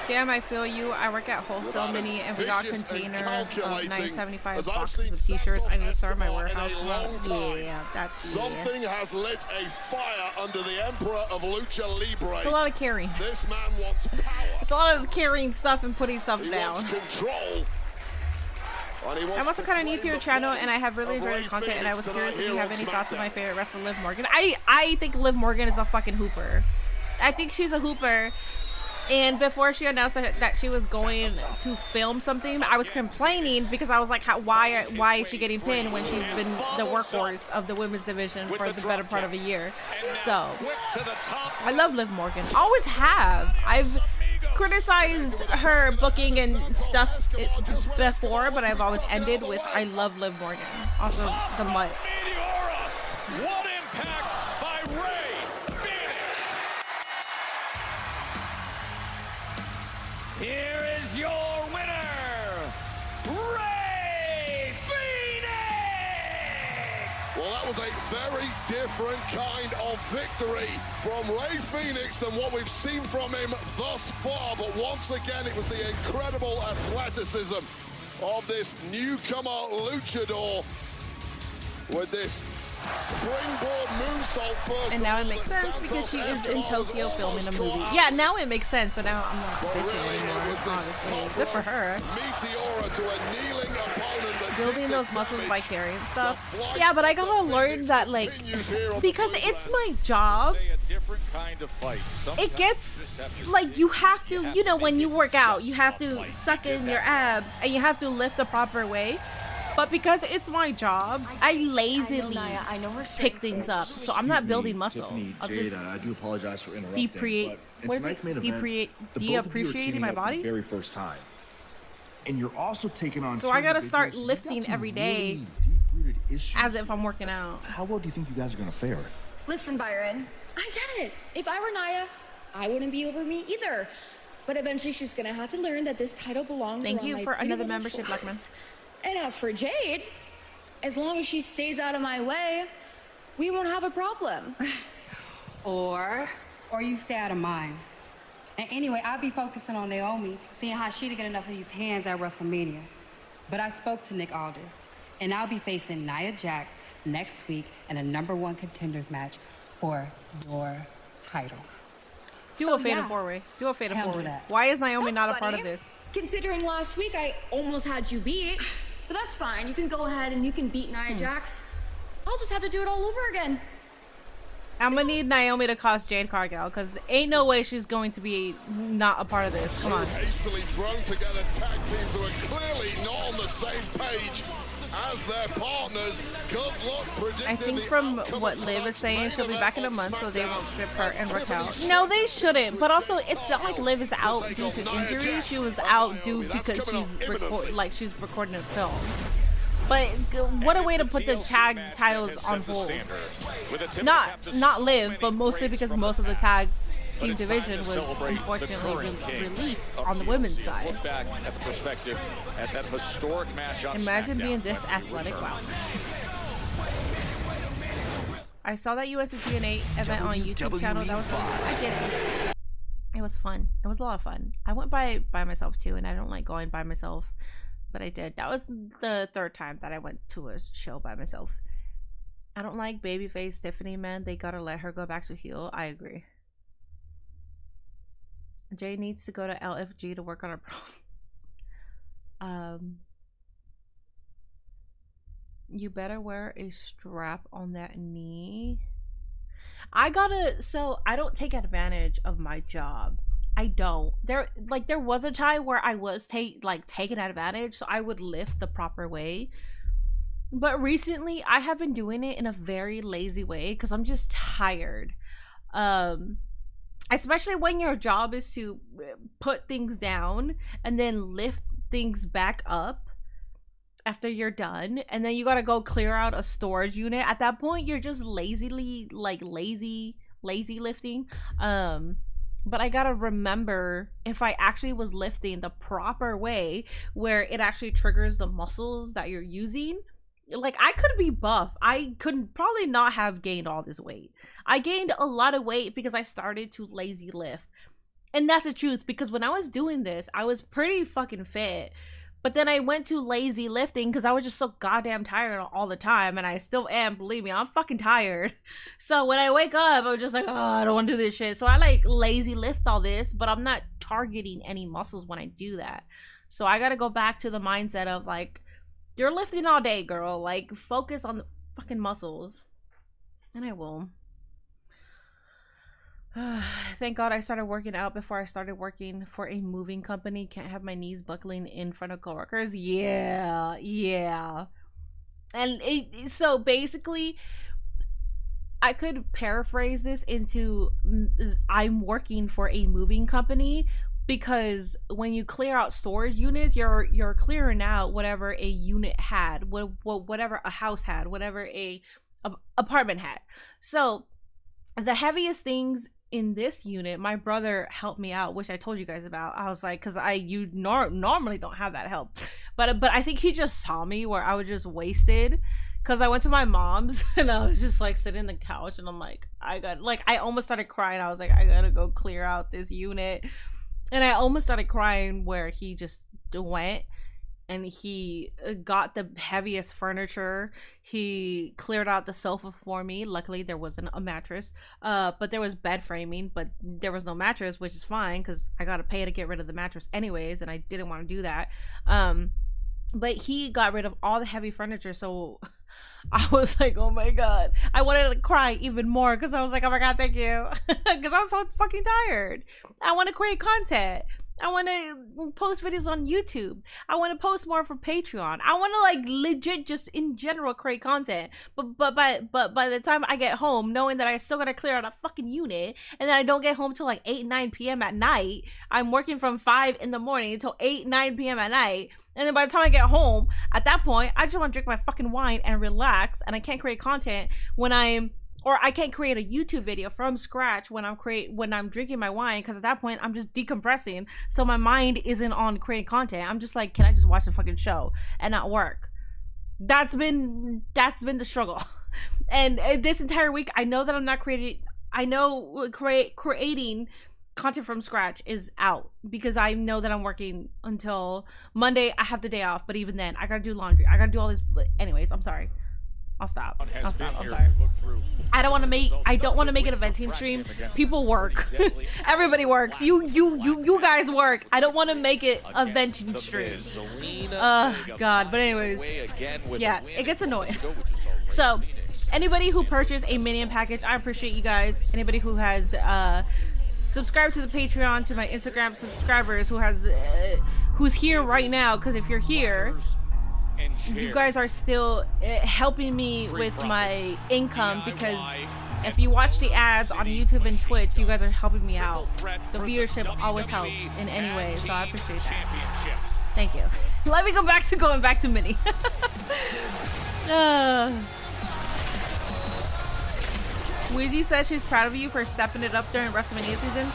Damn, I feel you. I work at Wholesale Mini, and we got a container of 975 boxes of t-shirts. I need to start my warehouse now. Yeah, that's something has lit a fire under the Emperor of Lucha Libre. It's a lot of carrying. This man wants power. It's a lot of carrying stuff and putting stuff down. Wants control. I'm also kind of new to your channel, and I have really enjoyed your content, and I was curious if you have any thoughts on my favorite wrestler, Liv Morgan. I think Liv Morgan is a fucking hooper. I think she's a hooper. And before she announced that she was going to film something, I was complaining because I was like, why is she getting pinned when she's been the workhorse of the women's division for the better part of a year? So, I love Liv Morgan. Always have. I've criticized her booking and stuff before, but I've always ended with, I love Liv Morgan. Also, the mutt. What impact by Ray Phoenix. Here is your winner, Ray Phoenix! Well, that was a very different kind of victory from Ray Phoenix than what we've seen from him thus far. But once again, it was the incredible athleticism of this newcomer luchador with this springboard moonsault first. And now it makes sense because she is in Tokyo filming a movie. Yeah, now it makes sense. So now I'm not bitching anymore, honestly. Good for her. Building those muscles by carrying stuff. Yeah, but I gotta learn that, like, because it's my job, it gets, like, you have to, you know, when you work out, you have to suck in your abs and you have to lift the proper way. But because it's my job, I lazily pick things up. So I'm not building muscle. Tiffany, Jada, I do apologize for interrupting. Deappreciating my body? Very first time. And you're also taking on. So I gotta start lifting every day as if I'm working out. How well do you think you guys are gonna fare? Listen, Byron, I get it. If I were Nia, I wouldn't be over me either. But eventually she's gonna have to learn that this title belongs to Thank you for another membership, Blackman. And as for Jade, as long as she stays out of my way, we won't have a problem. Or you stay out of mine. And anyway, I'll be focusing on Naomi, seeing how she to get enough of these hands at WrestleMania. But I spoke to Nick Aldis, and I'll be facing Nia Jax next week in a #1 contenders match for your title. Do a fatal four-way. Do a fatal four-way. Why is Naomi not a part of this? Considering last week I almost had you beat. But that's fine. You can go ahead and you can beat Nia Jax. I'll just have to do it all over again. I'm gonna need Naomi to cost Jade Cargill because ain't no way she's going to be not a part of this. Come on. Hastily thrown together tag teams who are clearly not on the same page as their partners. Good luck predicting. I think from what Liv is saying, she'll be back in a month, so they will ship her and Raquel. No, they shouldn't. But also, it's not like Liv is out due to injury. She was out due because she's recording a film. But what a way to put the tag titles on hold. Not live, but mostly because most of the tag team division was unfortunately released on the women's side. Imagine being this athletic. Wow. I saw that US TNA event on YouTube channel. That was fun. I did it. It was fun. It was a lot of fun. I went by myself too, and I don't like going by myself, but I did. That was the third time that I went to a show by myself. I don't like babyface Tiffany, man. They gotta let her go back to heel. I agree. Jay needs to go to LFG to work on her You better wear a strap on that knee. So I don't take advantage of my job. I don't. There was a time where I was taking advantage, so I would lift the proper way. But recently I have been doing it in a very lazy way because I'm just tired. Especially when your job is to put things down and then lift things back up after you're done, and then you gotta go clear out a storage unit. At that point you're just lazy lifting. But I gotta remember, if I actually was lifting the proper way where it actually triggers the muscles that you're using, like, I could be buff. I could probably not have gained all this weight. I gained a lot of weight because I started to lazy lift. And that's the truth, because when I was doing this, I was pretty fucking fit. But then I went to lazy lifting because I was just so goddamn tired all the time. And I still am, believe me, I'm fucking tired. So when I wake up, I'm just like, oh, I don't want to do this shit. So I like lazy lift all this, but I'm not targeting any muscles when I do that. So I gotta go back to the mindset of like, you're lifting all day, girl. Like, focus on the fucking muscles. And I will. Thank God I started working out before I started working for a moving company. Can't have my knees buckling in front of coworkers. Yeah. And so basically, I could paraphrase this into I'm working for a moving company, because when you clear out storage units, you're clearing out whatever a unit had, whatever a house had, whatever a apartment had. So the heaviest things in this unit, my brother helped me out, which I told you guys about. I was like, because you normally don't have that help, but I think he just saw me where I was just wasted, because I went to my mom's and I was just like sitting on the couch, and I'm like, I almost started crying. I was like, I gotta go clear out this unit. And I almost started crying where he just went and he got the heaviest furniture. He cleared out the sofa for me. Luckily, there wasn't a mattress. But there was bed framing, but there was no mattress, which is fine because I got to pay to get rid of the mattress anyways, and I didn't want to do that. But he got rid of all the heavy furniture, so I was like, oh my God. I wanted to cry even more because I was like, oh my God, thank you. Because I was so fucking tired. I want to create content. I want to post videos on YouTube. I want to post more for Patreon. I want to like legit just in general create content. But by the time I get home, knowing that I still gotta clear out a fucking unit, and then I don't get home till like 8-9 p.m. at night. I'm working from 5 in the morning until 8-9 p.m. at night. And then by the time I get home, at that point, I just want to drink my fucking wine and relax. And I can't create content I can't create a YouTube video from scratch when I'm drinking my wine, because at that point I'm just decompressing, so my mind isn't on creating content. I'm just like, can I just watch the fucking show and not work? That's been the struggle. And this entire week, I know that I'm not creating. I know creating content from scratch is out, because I know that I'm working until Monday. I have the day off, but even then, I gotta do laundry. I gotta do all this. Anyways, I'm sorry. I'll stop. I'm sorry. I don't want to make it a venting stream. People work. Everybody works. You guys work. I don't want to make it a venting stream. God. But anyways, yeah, it gets annoying. So, anybody who purchased a Minion package, I appreciate you guys. Anybody who has subscribed to the Patreon, to my Instagram subscribers, who's here right now, because if you're here, you guys are still helping me with my income, because if you watch the ads on YouTube and Twitch, you guys are helping me out. The viewership always helps in any way, so I appreciate that. Thank you. Let me go back to going back to Mini. Weezy said she's proud of you for stepping it up during WrestleMania season.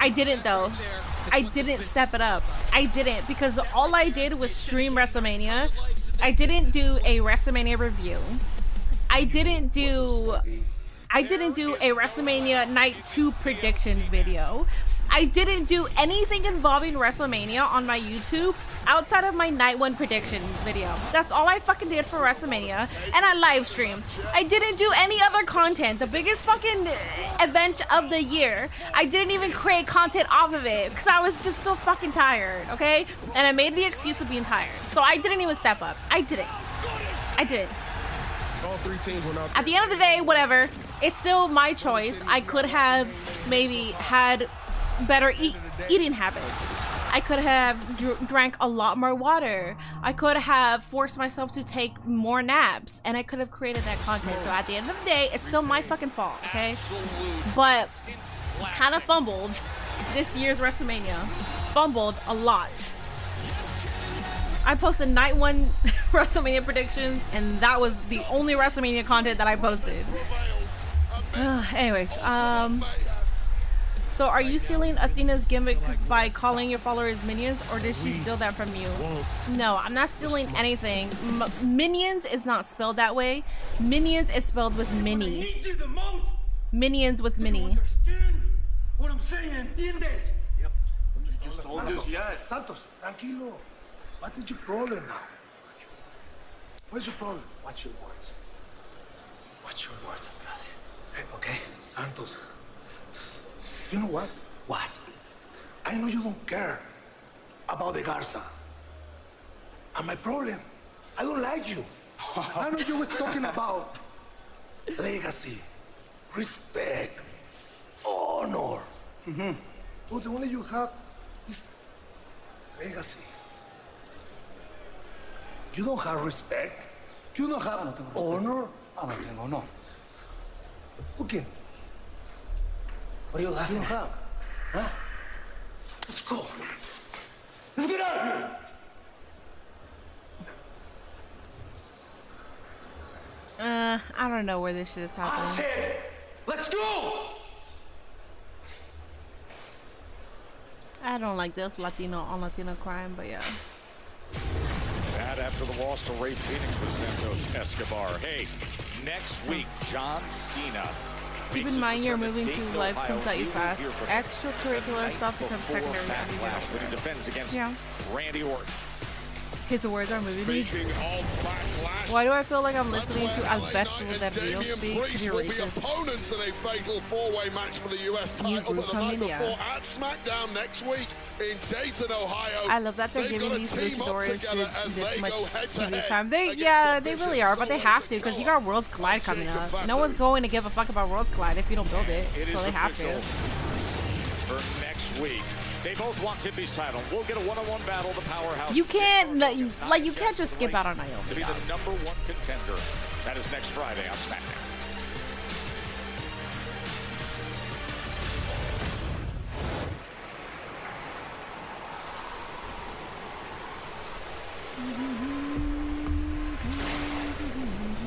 I didn't though. I didn't step it up. I didn't, because all I did was stream WrestleMania. I didn't do a WrestleMania review. I didn't do a WrestleMania Night 2 prediction video. I didn't do anything involving WrestleMania on my YouTube outside of my Night 1 prediction video. That's all I fucking did for WrestleMania, and I live streamed. I didn't do any other content. The biggest fucking event of the year, I didn't even create content off of it because I was just so fucking tired, okay? And I made the excuse of being tired. So I didn't even step up. I didn't. All three teams went out. At the end of the day, whatever. It's still my choice. I could have maybe had better eating habits. I could have drank a lot more water. I could have forced myself to take more naps, and I could have created that content. So at the end of the day, it's still my fucking fault, okay? But kind of fumbled this year's WrestleMania. Fumbled a lot. I posted Night 1 WrestleMania predictions, and that was the only WrestleMania content that I posted. Anyways, so are you stealing Athena's gimmick by calling your followers minions, or did she steal that from you? No, I'm not stealing anything. Minions is not spelled that way. Minions is spelled with mini. Minions with mini. What I'm saying, ¿entiendes? Yep. You just told us yet. Santos, tranquilo. What is your problem now? What's your problem? Watch your words. Watch your words, brother. Hey, okay, Santos. You know what? What? I know you don't care about the Garza. And my problem, I don't like you. I know you was talking about legacy, respect, honor. But the only you have is legacy. You don't have respect. You don't have honor. No tengo, no. Okay. What are you laughing You don't at? have. Huh? Let's go. Let's get out of here. I don't know where this shit is happening. I said, let's go. I don't like this Latino on Latino crime, but yeah. That after the loss to Ray Phoenix with Santos Escobar. Hey, next week, John Cena. Keep in mind you're moving to life comes at you fast. Extracurricular stuff becomes secondary. When he defends against Randy Orton. His words are moving me. Why do I feel like I'm listening to Alberto Del Rio speak? You're racist. Opponents in a fatal four-way match for the US title, but the night before at Smackdown next week in Dayton, Ohio. I love that they're giving these luchadores this much TV time. They really are, but they have to because you got Worlds Collide coming up. No one's going to give a fuck about Worlds Collide if you don't build it, so they have to. For next week. They both want Tiffy's title. We'll get a one-on-one battle. The powerhouse. You can't you can't just skip out on Naomi. To be the number one contender. That is next Friday on SmackDown.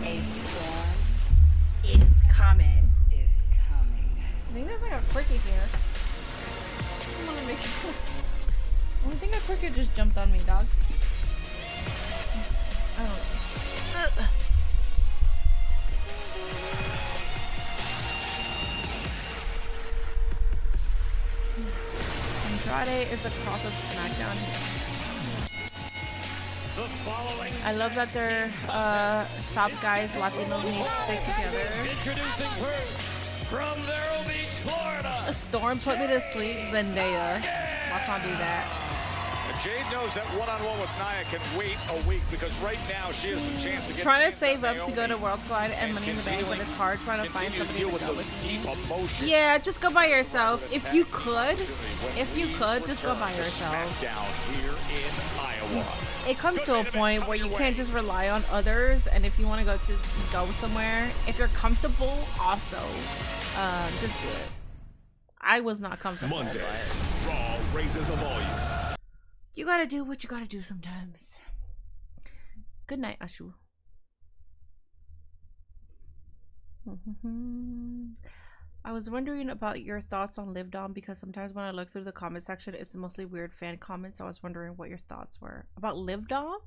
A storm is coming. I think there's like a cricket here. I want to make sure. I think a cricket just jumped on me, dog. I don't know. Andrade is a cross of Smackdown hits. I love that their shop guys, Latinos, need to stick together. Introducing first from Vero Beach, Florida. A storm put me to sleep, Zendaya. Let's not do that. Jade knows that one-on-one with Nia can wait a week because right now she has the chance to get. Trying to save up to go to Worlds Collide and Money in the Bank, but it's hard trying to find somebody to go with me. Yeah, just go by yourself. If you could, just go by yourself. Down here in Iowa. It comes to a point where you can't just rely on others, and if you want to go somewhere, if you're comfortable, also, just do it. I was not comfortable. Monday, Raw raises the volume. You gotta do what you gotta do sometimes. Good night, Ashu. I was wondering about your thoughts on Live Dom because sometimes when I look through the comment section, it's mostly weird fan comments. I was wondering what your thoughts were about Live Dom.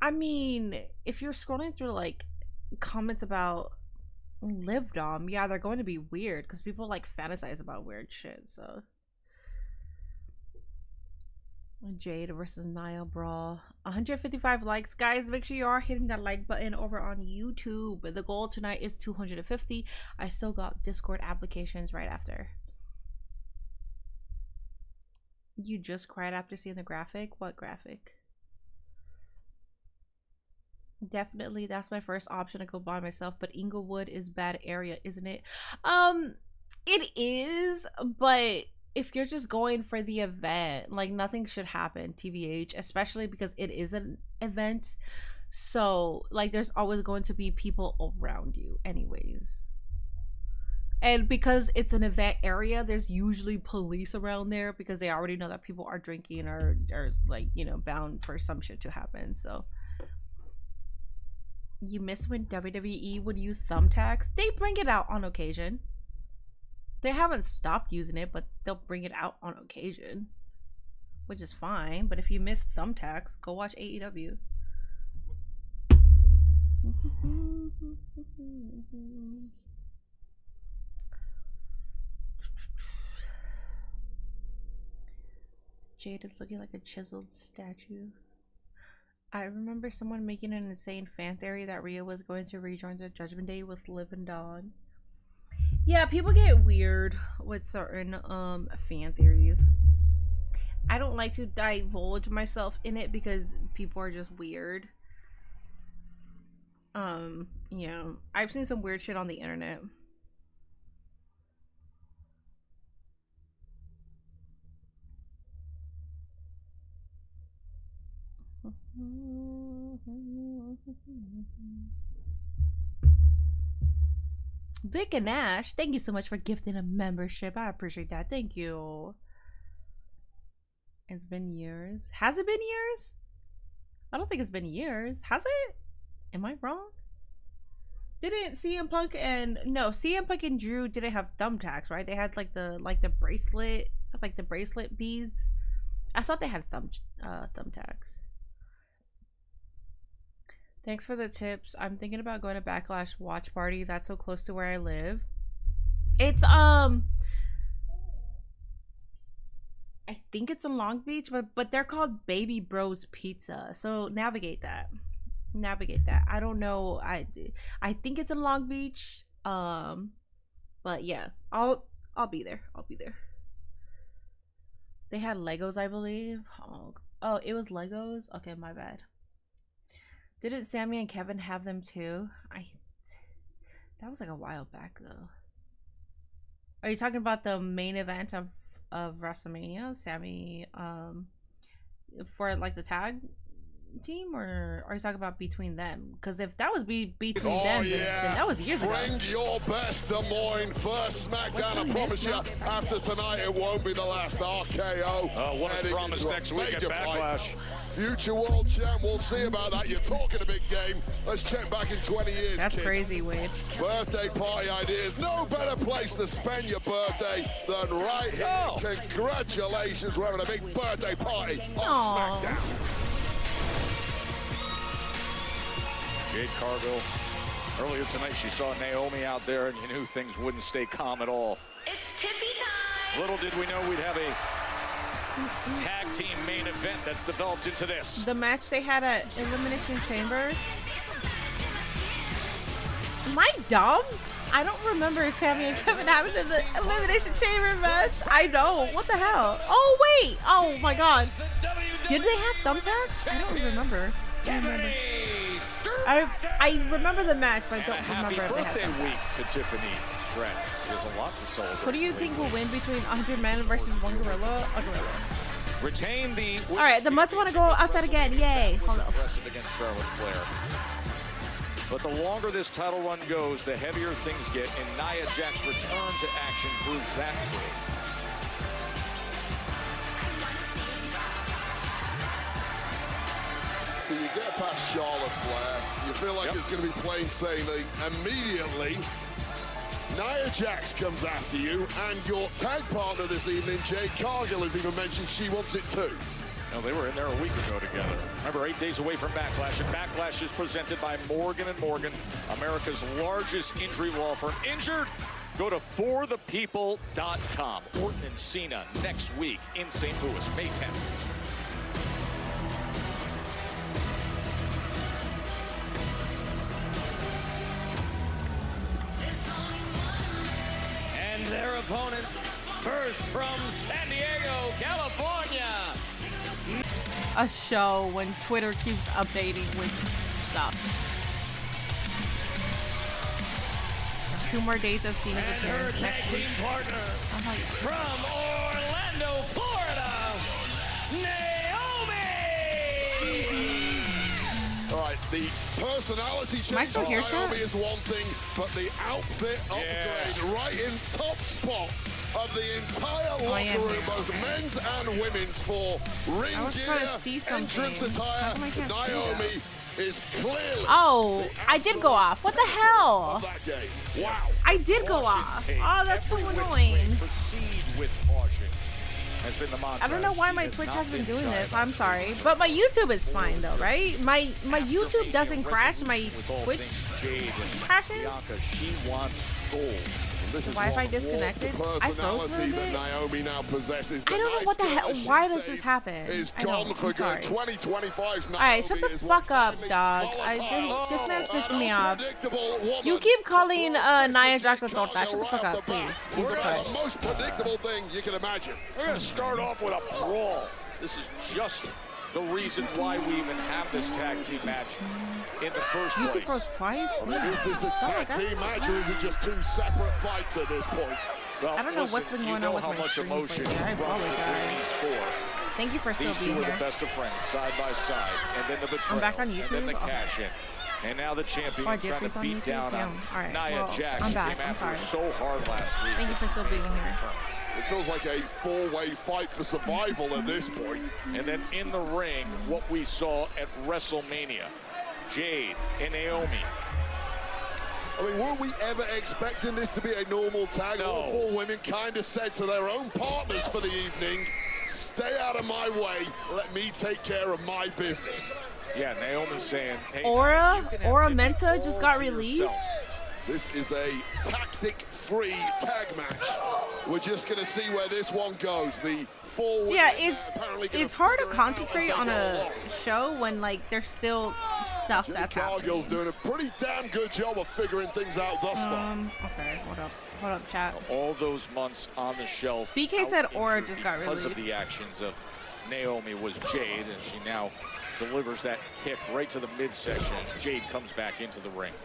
I mean, if you're scrolling through like comments about Live Dom, yeah, they're going to be weird because people like fantasize about weird shit. So Jade versus Nia brawl, 155 likes, guys. Make sure you are hitting that like button over on YouTube. The goal tonight is 250. I still got Discord applications right after. You just cried after seeing the graphic? What graphic? Definitely, that's my first option to go by myself, but Inglewood is bad area, isn't it? It is, but if you're just going for the event, like nothing should happen, TBH, especially because it is an event. So like there's always going to be people around you anyways. And because it's an event area, there's usually police around there because they already know that people are drinking or like, you know, bound for some shit to happen. So you miss when WWE would use thumbtacks? They bring it out on occasion. They haven't stopped using it, but they'll bring it out on occasion, which is fine. But if you miss thumbtacks, go watch AEW. Jade is looking like a chiseled statue. I remember someone making an insane fan theory that Rhea was going to rejoin the Judgment Day with Liv and Dawn. Yeah, people get weird with certain fan theories. I don't like to divulge myself in it because people are just weird. Yeah, I've seen some weird shit on the internet. Vic and Ash, thank you so much for gifting a membership. I appreciate that. Thank you. It's been years. Has it been years? I don't think it's been years. Has it? Am I wrong? Didn't CM Punk and CM Punk and Drew didn't have thumbtacks, right? They had like the bracelet beads. I thought they had thumbtacks. Thanks for the tips. I'm thinking about going to Backlash watch party. That's so close to where I live. It's I think it's in Long Beach, but they're called Baby Bros Pizza. So navigate that. I don't know. I think it's in Long Beach. But yeah, I'll be there. They had Legos, I believe. Oh, it was Legos. Okay, my bad. Didn't Sammy and Kevin have them too? That was like a while back though. Are you talking about the main event of WrestleMania? Sammy for like the tag team, or are you talking about between them? Because if that was between them, then that was years ago. Bring your best, Des Moines. First SmackDown, I promise you, after tonight, it won't be the last RKO. What is promised next week at Backlash? Future world champ, we'll see about that. You're talking a big game. Let's check back in 20 years. That's kid. Crazy, Wade. Birthday party ideas. No better place to spend your birthday than right here. Congratulations, we're having a big birthday party on SmackDown. Jade Cargill, earlier tonight she saw Naomi out there and you knew things wouldn't stay calm at all. It's Tiffy time! Little did we know we'd have a tag team main event that's developed into this. The match they had at Elimination Chamber. Am I dumb? I don't remember Sammy and Kevin having the Elimination Chamber match. I don't. What the hell? Oh, wait. Oh, my God. Did they have thumbtacks? I don't remember. I remember the match, but I don't remember if they had birthday week to Tiffany Stratton. There's a lot to celebrate. What do you think will win between 100 men versus one gorilla? A gorilla. Retain the. All right, the Mutts want to go outside again. Yay! Hold up. Against Charlotte Flair. But the longer this title run goes, the heavier things get, and Nia Jax's return to action proves that true. So you get past Charlotte Flair. You feel like it's going to be plain sailing. Immediately, Nia Jax comes after you, and your tag partner this evening, Jade Cargill, has even mentioned she wants it too. No, they were in there a week ago together. Remember, 8 days away from Backlash, and Backlash is presented by Morgan & Morgan, America's largest injury law firm. Injured? Go to forthepeople.com. Orton and Cena next week in St. Louis, May 10th. And their opponent, first from San Diego, California. A show when Twitter keeps updating with stuff. 2 more days of Cena's appearance next week. Partner from Orlando, Florida, Naomi. All right, the personality change for Naomi is one thing, but the outfit upgrade right in top spot of the entire locker room, both men's and women's, for ring gear, entrance attire. Naomi is clearly. Oh, I did go off. What the hell? Wow. I did go off. Oh, that's so annoying. Proceed with caution. Has been the mantra. I don't know why my Twitch has been doing this. I'm sorry, but my YouTube is fine though, right? My YouTube doesn't crash. My Twitch crashes. She wants gold. This is Wi-Fi disconnected. I froze for a bit. That Naomi now possesses. I don't know what the hell. Why does this happen? Is gone for good. 2025's Naomi. Alright, shut the fuck up, dog. This man's pissing me off. You keep calling Nia Jax a torta. Shut the fuck up, please. Jesus Christ. The most predictable thing you can imagine. We're going to start off with a brawl. This is just the reason why we even have this tag team match in the first place. YouTube froze twice? Is this a tag team match, or is it just 2 separate fights at this point? Well, I don't know what's been going on with my streams lately. I apologize. Thank you for still being here. These 2 are here. the best of friends, side by side, and then the betrayal. I'm back on YouTube. And then the cash in. And now the champion trying to beat down on Nia Jax. I'm back. Came I'm after her sorry. so hard last week. Thank you for still being here. It feels like a 4-way fight for survival at this point. And then in the ring, what we saw at WrestleMania, Jade and Naomi. I mean, were we ever expecting this to be a normal tag? No. All 4 women kind of said to their own partners for the evening, stay out of my way, let me take care of my business. Yeah, Naomi saying, hey, Aura Menta just got released. This is a tactic-free tag match. We're just going to see where this one goes. The 4 women. Yeah, it's hard to concentrate on a show when like there's still stuff that's happening. Cargill's doing a pretty damn good job of figuring things out thus far. Okay, hold up, chat. All those months on the shelf. BK said Aura just got released. Because of the actions of Naomi was Jade, and she now delivers that kick right to the midsection as Jade comes back into the ring.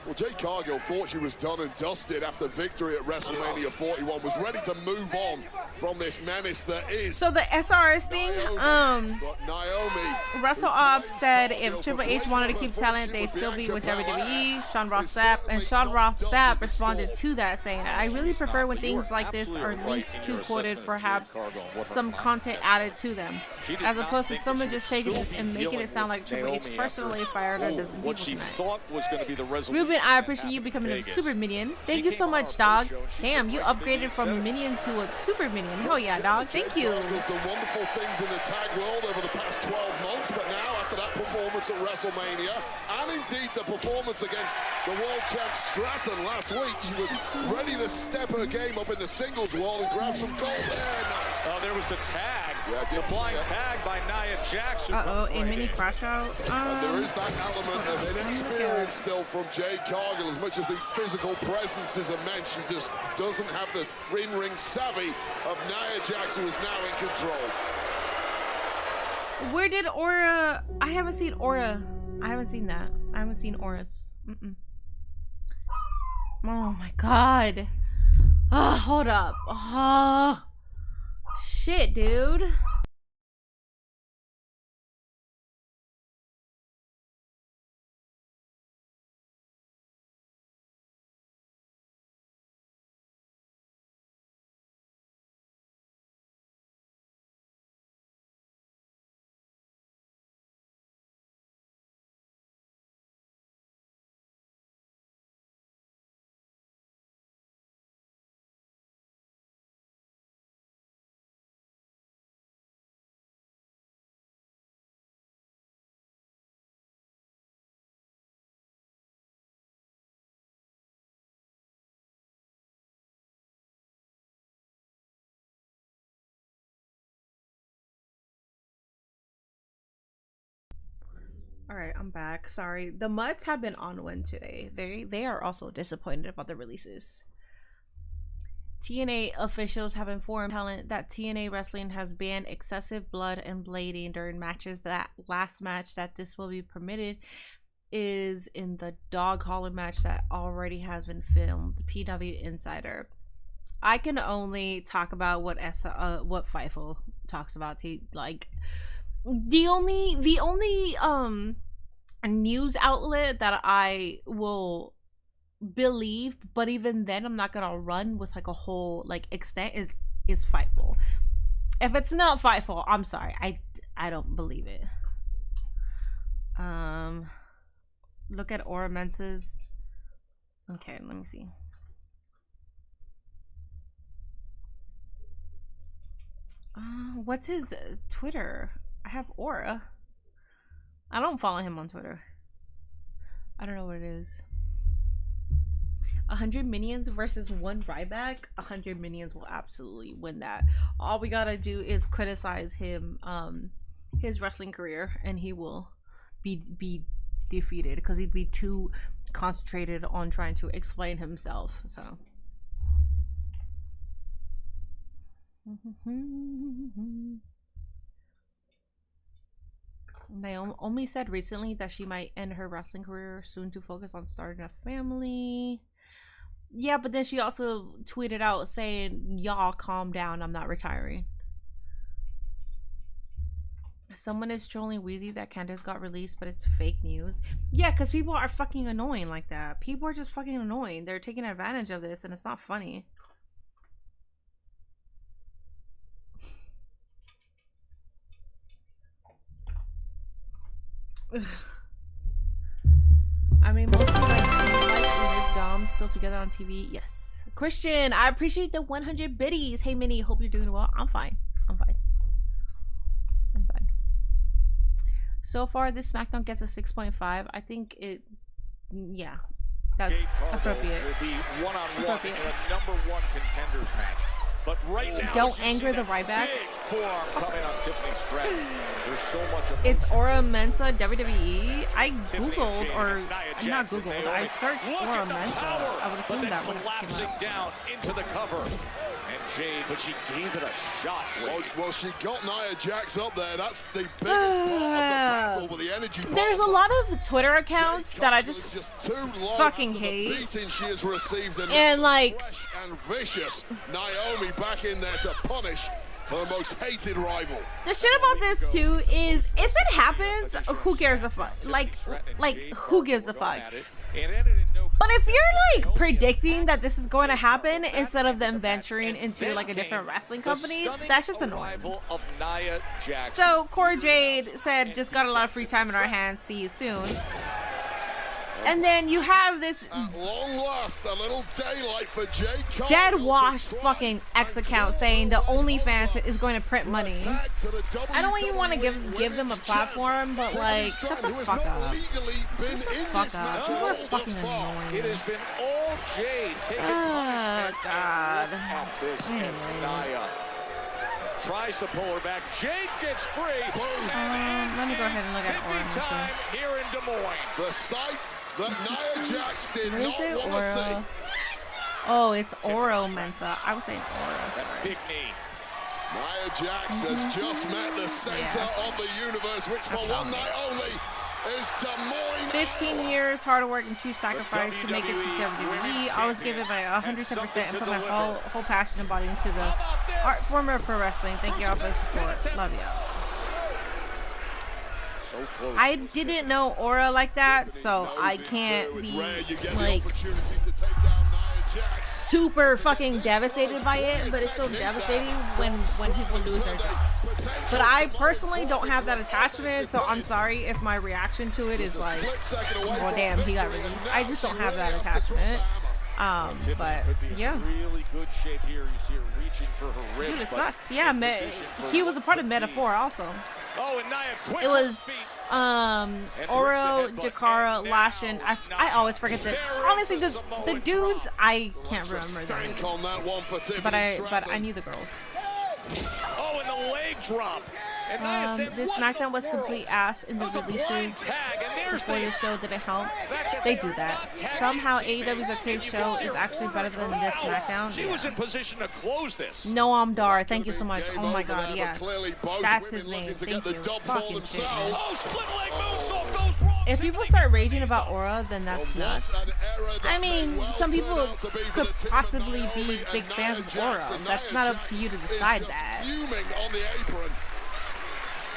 Well, Jade Cargill thought she was done and dusted after victory at WrestleMania 41, was ready to move on from this menace that is. So the SRS thing, Naomi. WrestleUp said if Triple H wanted to keep talent, they'd still be with WWE. Sean Ross Sapp, and Sean Ross Sapp responded to that saying, I really prefer when things like this are links to quoted, perhaps some content added to them, as opposed to someone just taking this and making it sound like Triple H personally fired a dozen people tonight. Thought was going to be the resolution. Ruben, I appreciate you becoming a super minion. Thank you so much, dog. Damn, you upgraded from a minion to a super minion. Hell yeah, dog. Thank you. There's some wonderful things in the tag world over the past 12 months, but now after that performance at WrestleMania, and indeed the performance against the world champ Stratton last week, she was ready to step her game up in the singles world and grab some gold. Nice. Oh, there was the tag. The blind tag by Nia Jax. A mini crash out. There is that element of inexperience still from Jade Cargill. As much as the physical presence is immense, she just doesn't have the ring savvy of Nia Jax, who is now in control. Where did Aura? I haven't seen Aura. I haven't seen that. I haven't seen Auras. Oh my god. Hold up. Shit, dude. All right, I'm back. Sorry, the Mutts have been on one today. They are also disappointed about the releases. TNA officials have informed talent that TNA Wrestling has banned excessive blood and blading during matches. That last match that this will be permitted is in the dog collar match that already has been filmed. PW Insider. I can only talk about what Fightful talks about. Like the only news outlet that I will believe, but even then I'm not gonna run with like a whole like extent is Fightful. If it's not Fightful, I'm sorry, I don't believe it. Look at Aura Mensa's. Okay, let me see. What's his Twitter? I have Aura. I don't follow him on Twitter. I don't know what it is. 100 minions versus 1 Ryback. 100 minions will absolutely win that. All we gotta do is criticize him, his wrestling career, and he will be defeated because he'd be too concentrated on trying to explain himself. So. Naomi said recently that she might end her wrestling career soon to focus on starting a family. Yeah, but then she also tweeted out saying, y'all calm down, I'm not retiring. Someone is trolling Wheezy that Candace got released, but it's fake news. Yeah, because people are fucking annoying like that. People are just fucking annoying. They're taking advantage of this and it's not funny. Ugh. I mean, mostly like Liv Dom still together on TV. Yes. Christian, I appreciate the 100 biddies. Hey Minnie, hope you're doing well. I'm fine. I'm fine. I'm fine. So far, this SmackDown gets a 6.5. I think it, yeah, that's appropriate. Will be one-on-one in a #1 contenders match. But right now, don't anger the Ryback. Forearm coming on Tiffany Stratton. There's so much. It's Aura Mensa WWE. I googled, or not googled. I searched Aura Mensa. I would assume that would have came up. Down into the cover. And Jade, but she gave it a shot. Well, she got Nia Jax up there. That's the biggest part of the battle with the energy. There's a lot of Twitter accounts that I just fucking hate. She has received and like and vicious Naomi back in there to punish her most hated rival. The shit about this too is if it happens, who cares a fuck? Like who gives a fuck? But if you're like predicting that this is going to happen instead of them venturing into like a different wrestling company, that's just annoying. So Cora Jade said, just got a lot of free time in our hands, see you soon. And then you have this at long last, a little daylight for Jade dead washed fucking X account saying the OnlyFans is going to print money. I don't even want to give them a platform, but like, shut the fuck up. Shut the fuck up. People are fucking annoying. It has been all Jade taking Oh God. At this as Nia tries to pull her back. Jade gets free. Let me go ahead and look at Aura Mensa. Here in Des Moines. The sight that Nia Jax did what is not it? want to see. Oh, it's Oro Mensa. I was saying Aura, sorry. Big knee. Nia Jax has just met the center of the universe, which for one night only is Des Moines. 15 years, hard work, and true sacrifice to make it to WWE. I always give it my 110% and put my whole passion and body into the art form of pro wrestling. Thank you all for the support. Love y'all. I didn't know Aura like that, so I can't be like super fucking devastated by it, but it's still devastating when people lose their jobs. But I personally don't have that attachment, so I'm sorry if my reaction to it is like, well damn, he got released. I just don't have that attachment. But yeah, really good shape here. You see her reaching for her wrist. Dude, it sucks. Yeah, he was a part of Metaphor also. Oh, and Nia it was Oro, Jakara, Lashin. I always forget that. Honestly, the dudes I can't remember them. But I knew the girls. Oh, and the leg drop. This SmackDown was complete ass in the releases before the show didn't help. They do that. Somehow AEW's arcade show is actually better than this SmackDown. She was in position to close this. Noam Dar, thank you so much. Oh my god, yes. That's his name. Thank you. Fucking shit, man. If people start raging about Aura, then that's nuts. I mean, some people could possibly be big fans of Aura. That's not up to you to decide that.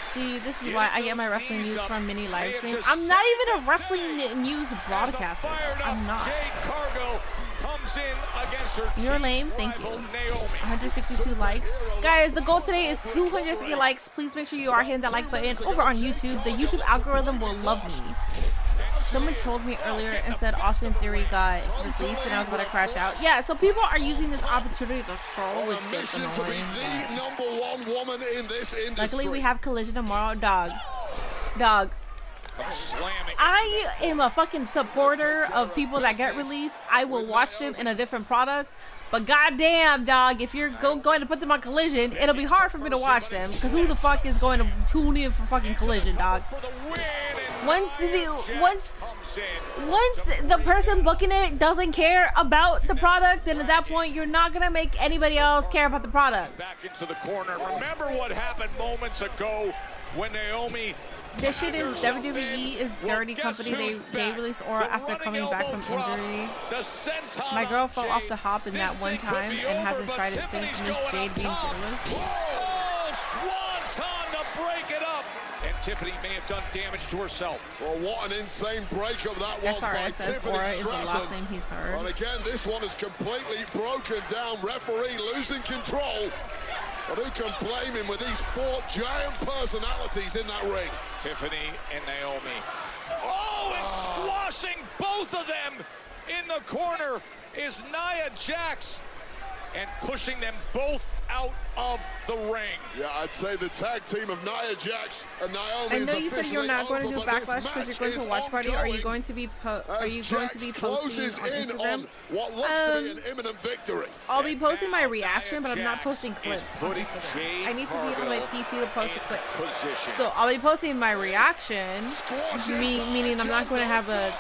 See, this is why I get my wrestling news from mini live stream. I'm not even a wrestling news broadcaster. I'm not. You're lame. Thank you. 162 likes. Guys, the goal today is 250 likes. Please make sure you are hitting that like button over on YouTube. The YouTube algorithm will love me. Someone trolled me earlier and said Austin Theory got released and I was about to crash out. Yeah, so people are using this opportunity to troll, which is annoying. Luckily, we have Collision tomorrow. Dog. I am a fucking supporter of people that get released. I will watch them in a different product. But goddamn, dog, if you're going to put them on Collision, it'll be hard for me to watch them. Because who the fuck is going to tune in for fucking Collision, dog? Once the person booking it doesn't care about the product, then at that point, you're not going to make anybody else care about the product. Back into the corner. Remember what happened moments ago when Naomi... This shit is WWE is dirty company. They released Aura after coming back from injury. My girl fell off the hop in that one time and hasn't tried it since. Miss Jade being fearless. Oh, swanton to break it up. And Tiffany may have done damage to herself. Well, what an insane breakup that was by Tiffany Aura is the last name he's heard. And again, this one is completely broken down. Referee losing control. But who can blame him with these 4 giant personalities in that ring? Tiffany and Naomi. Oh, and squashing both of them in the corner is Nia Jax. And pushing them both out of the ring. Yeah, I'd say the tag team of Nia Jax and Naomi. I know you said you're not going to do Backlash because you're going to watch party. Are you going to be posting on Instagram? What looks to be an imminent victory. I'll be posting my reaction, but I'm not posting clips on Instagram. I need to be on my PC to post the clips. So I'll be posting my reaction, meaning I'm not going to have the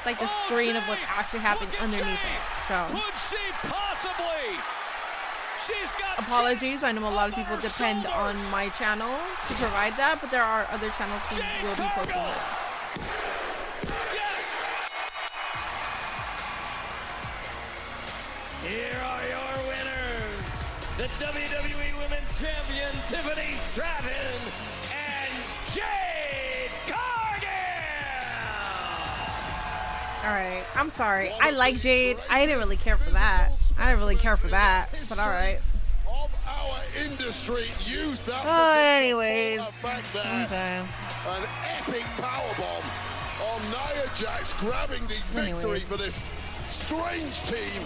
screen of what's actually happening underneath it. So. Could she possibly? Apologies, I know a lot of people depend on my channel to provide that, but there are other channels who will be posting that. Yes! Here are your winners, the WWE Women's Champion Tiffany Stratton and Jade Cargill! Alright, I'm sorry. I like Jade. I didn't really care for that. But alright. Our industry used that. Anyways. Okay. An epic powerbomb on Nia Jax, grabbing the victory for this strange team.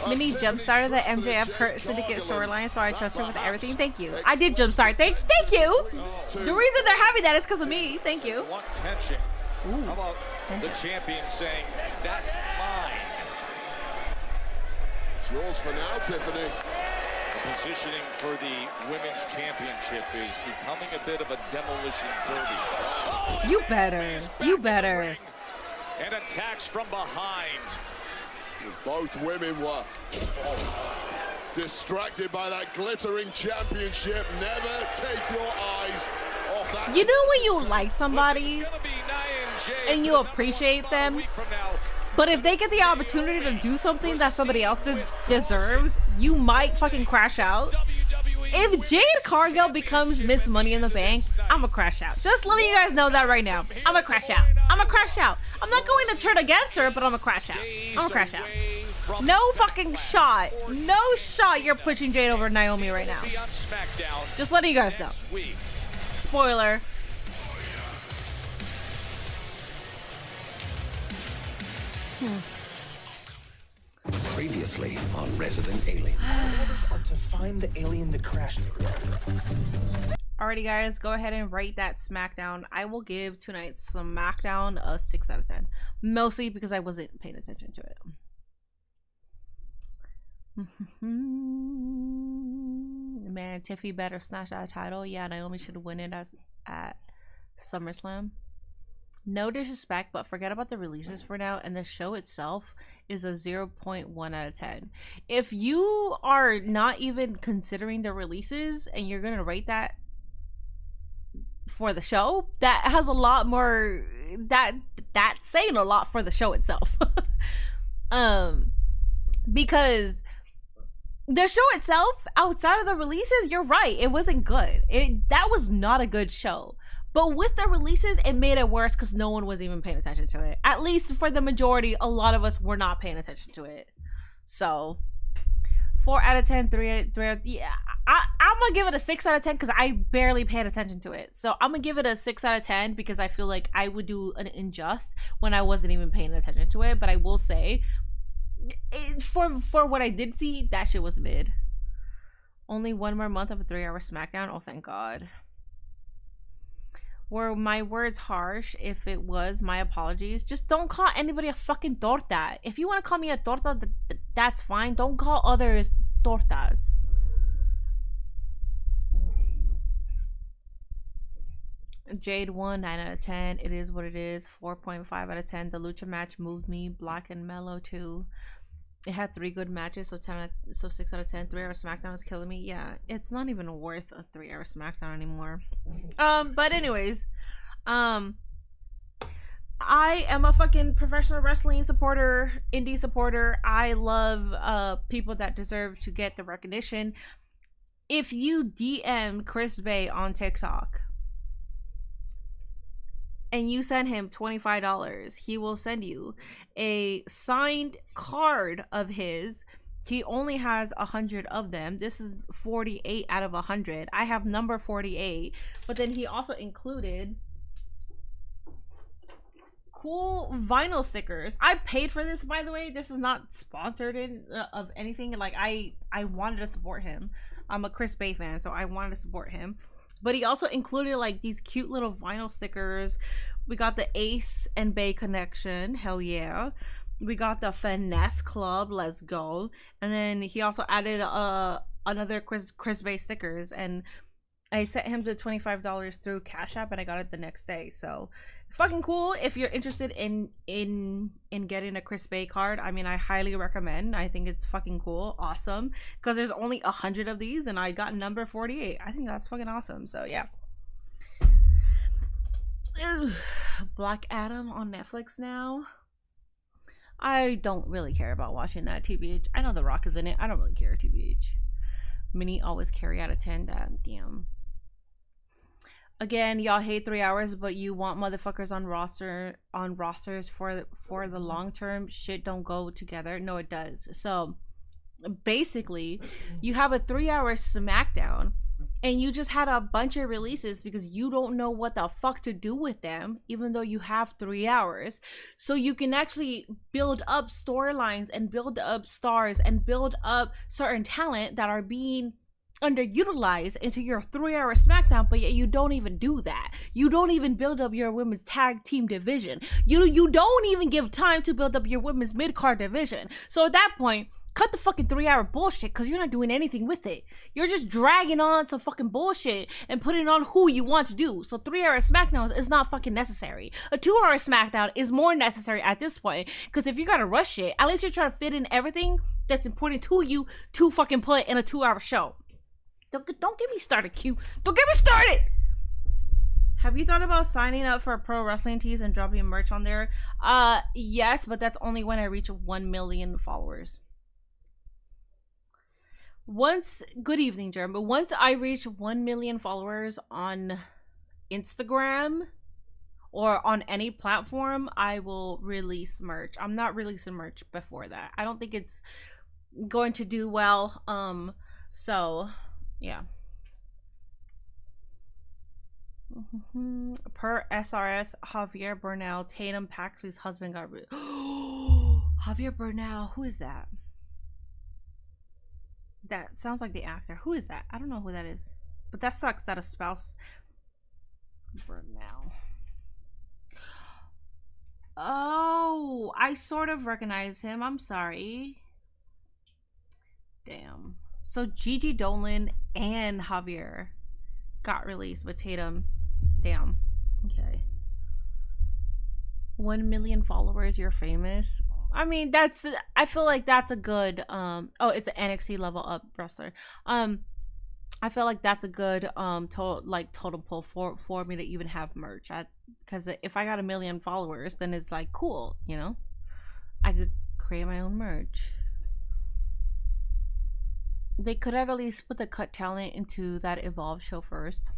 Mini jumpstarted the MJF Hurt Syndicate storyline, so I trust her with everything. Thank you. I did jumpstart. Thank you. The reason they're having that is because of me. Thank you. What tension? Ooh. How about the champion saying, "That's mine"? It's yours for now, Tiffany. The positioning for the women's championship is becoming a bit of a demolition derby. Oh, you better. And attacks from behind. Both women were distracted by that glittering championship. Never take your eyes off that. You know when you like somebody and you appreciate them, but if they get the opportunity to do something that somebody else deserves, you might fucking crash out. If Jade Cargill becomes Miss Money in the Bank, I'ma crash out. Just letting you guys know that right now. I'ma crash out. I'm not going to turn against her, but I'ma crash out. No fucking shot. No shot you're pushing Jade over Naomi right now. Just letting you guys know. Spoiler. Previously on Resident Alien. Orders are to find the alien that crashed. Alrighty guys, go ahead and rate that Smackdown. I will give tonight's Smackdown a 6 out of 10. Mostly because I wasn't paying attention to it. Man, Tiffy better snatch that title. Yeah, Naomi should win it as at SummerSlam. No disrespect, but forget about the releases for now, and the show itself is a 0.1 out of 10. If you are not even considering the releases and you're gonna rate that for the show, that has a lot more, that's saying a lot for the show itself. Because the show itself, outside of the releases, you're right, it wasn't good. That was not a good show. But with the releases, it made it worse because no one was even paying attention to it. At least for the majority, a lot of us were not paying attention to it. So, 4 out of 10, 3 out, yeah. I'm going to give it a 6 out of 10 because I barely paid attention to it. So, I'm going to give it a 6 out of 10 because I feel like I would do an injustice when I wasn't even paying attention to it. But I will say, for what I did see, that shit was mid. Only one more month of a 3-hour SmackDown? Oh, thank God. Were my words harsh? If it was, my apologies. Just don't call anybody a fucking torta. If you want to call me a torta, that's fine. Don't call others tortas. Jade 1, 9 out of 10. It is what it is. 4.5 out of 10. The lucha match moved me. Black and Mellow too. It had 3 good matches, so 6 out of 10. 3-hour SmackDown is killing me. Yeah, it's not even worth a 3-hour SmackDown anymore. But anyways, I am a fucking professional wrestling supporter, indie supporter. I love people that deserve to get the recognition. If you DM Chris Bay on TikTok and you send him $25, he will send you a signed card of his. He only has 100 of them. This is 48 out of 100. I have number 48, but then he also included cool vinyl stickers. I paid for this, by the way. This is not sponsored of anything. Like, I wanted to support him. I'm a Chris Bay fan, so I wanted to support him. But he also included like these cute little vinyl stickers. We got the Ace and Bay connection. Hell yeah. We got the Finesse Club. Let's go. And then he also added another Chris Bay stickers. And I sent him the $25 through Cash App, and I got it the next day. So fucking cool. If you're interested in getting a Chris Bay card, I mean, I highly recommend. I think it's fucking cool. Awesome. Because there's only 100 of these, and I got number 48. I think that's fucking awesome. So yeah. Ugh. Black Adam on Netflix now. I don't really care about watching that, TBH. I know The Rock is in it. I don't really care, TBH. Mini always carry out of 10. Damn. Again, y'all hate 3 hours, but you want motherfuckers on rosters for the long term. Shit don't go together. No, it does. So basically, you have a 3-hour SmackDown, and you just had a bunch of releases because you don't know what the fuck to do with them, even though you have 3 hours. So you can actually build up storylines and build up stars and build up certain talent that are being underutilized into your 3-hour SmackDown, but yet you don't even do that. You don't even build up your women's tag team division. You don't even give time to build up your women's mid-card division. So at that point, cut the fucking 3-hour bullshit, because you're not doing anything with it. You're just dragging on some fucking bullshit and putting it on who you want to do. So 3-hour SmackDowns is not fucking necessary. A 2-hour SmackDown is more necessary at this point, because if you gotta rush it, at least you're trying to fit in everything that's important to you to fucking put in a 2-hour show. Don't get me started, Q. Don't get me started! Have you thought about signing up for pro wrestling tees and dropping merch on there? Yes, but that's only when I reach 1 million followers. Good evening, Jerm, but once I reach 1 million followers on Instagram or on any platform, I will release merch. I'm not releasing merch before that. I don't think it's going to do well. So yeah. Per SRS, Javier Bernal, Tatum Paxley's husband got rid. Javier Bernal, who is that? That sounds like the actor. Who is that? I don't know who that is. But that sucks that a spouse. Bernal. Oh, I sort of recognize him. I'm sorry. Damn. So Gigi Dolan and Javier got released, but Tatum Damn. Okay. 1 million followers, you're famous. I mean, I feel like that's a good oh, it's an NXT level up wrestler. I feel like that's a good total pull for me to even have merch. Because if I got 1 million followers, then it's like cool, you know? I could create my own merch. They could have at least put the cut talent into that Evolve show first.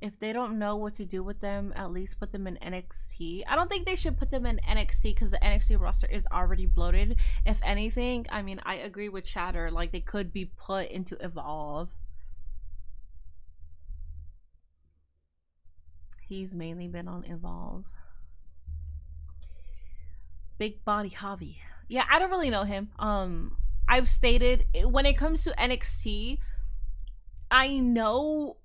If they don't know what to do with them, at least put them in NXT. I don't think they should put them in NXT because the NXT roster is already bloated. If anything, I mean, I agree with Chatter. Like, they could be put into Evolve. He's mainly been on Evolve. Big Body Javi. Yeah, I don't really know him. I've stated, when it comes to NXT, I know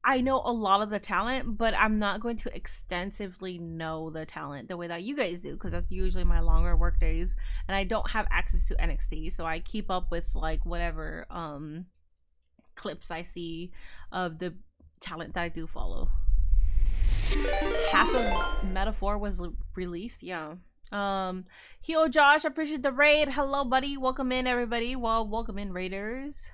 a lot of the talent, but I'm not going to extensively know the talent the way that you guys do, because that's usually my longer work days, and I don't have access to NXT, so I keep up with like whatever clips I see of the talent that I do follow. Half of Metaphor was released, yeah. Yo, Josh, appreciate the raid. Hello, buddy. Welcome in, everybody. Well, welcome in, Raiders.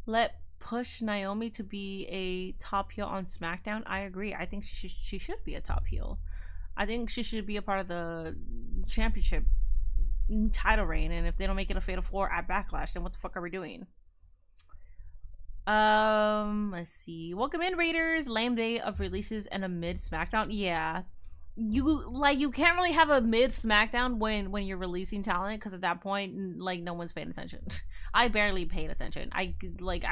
Let push Naomi to be a top heel on SmackDown. I agree. I think she should be a top heel. I think she should be a part of the championship title reign. And if they don't make it a Fatal 4 at Backlash, then what the fuck are we doing? Let's see. Welcome in, Raiders. Lame day of releases and a mid SmackDown. Yeah. You can't really have a mid SmackDown when you're releasing talent, because at that point, like, no one's paying attention. I barely paid attention. I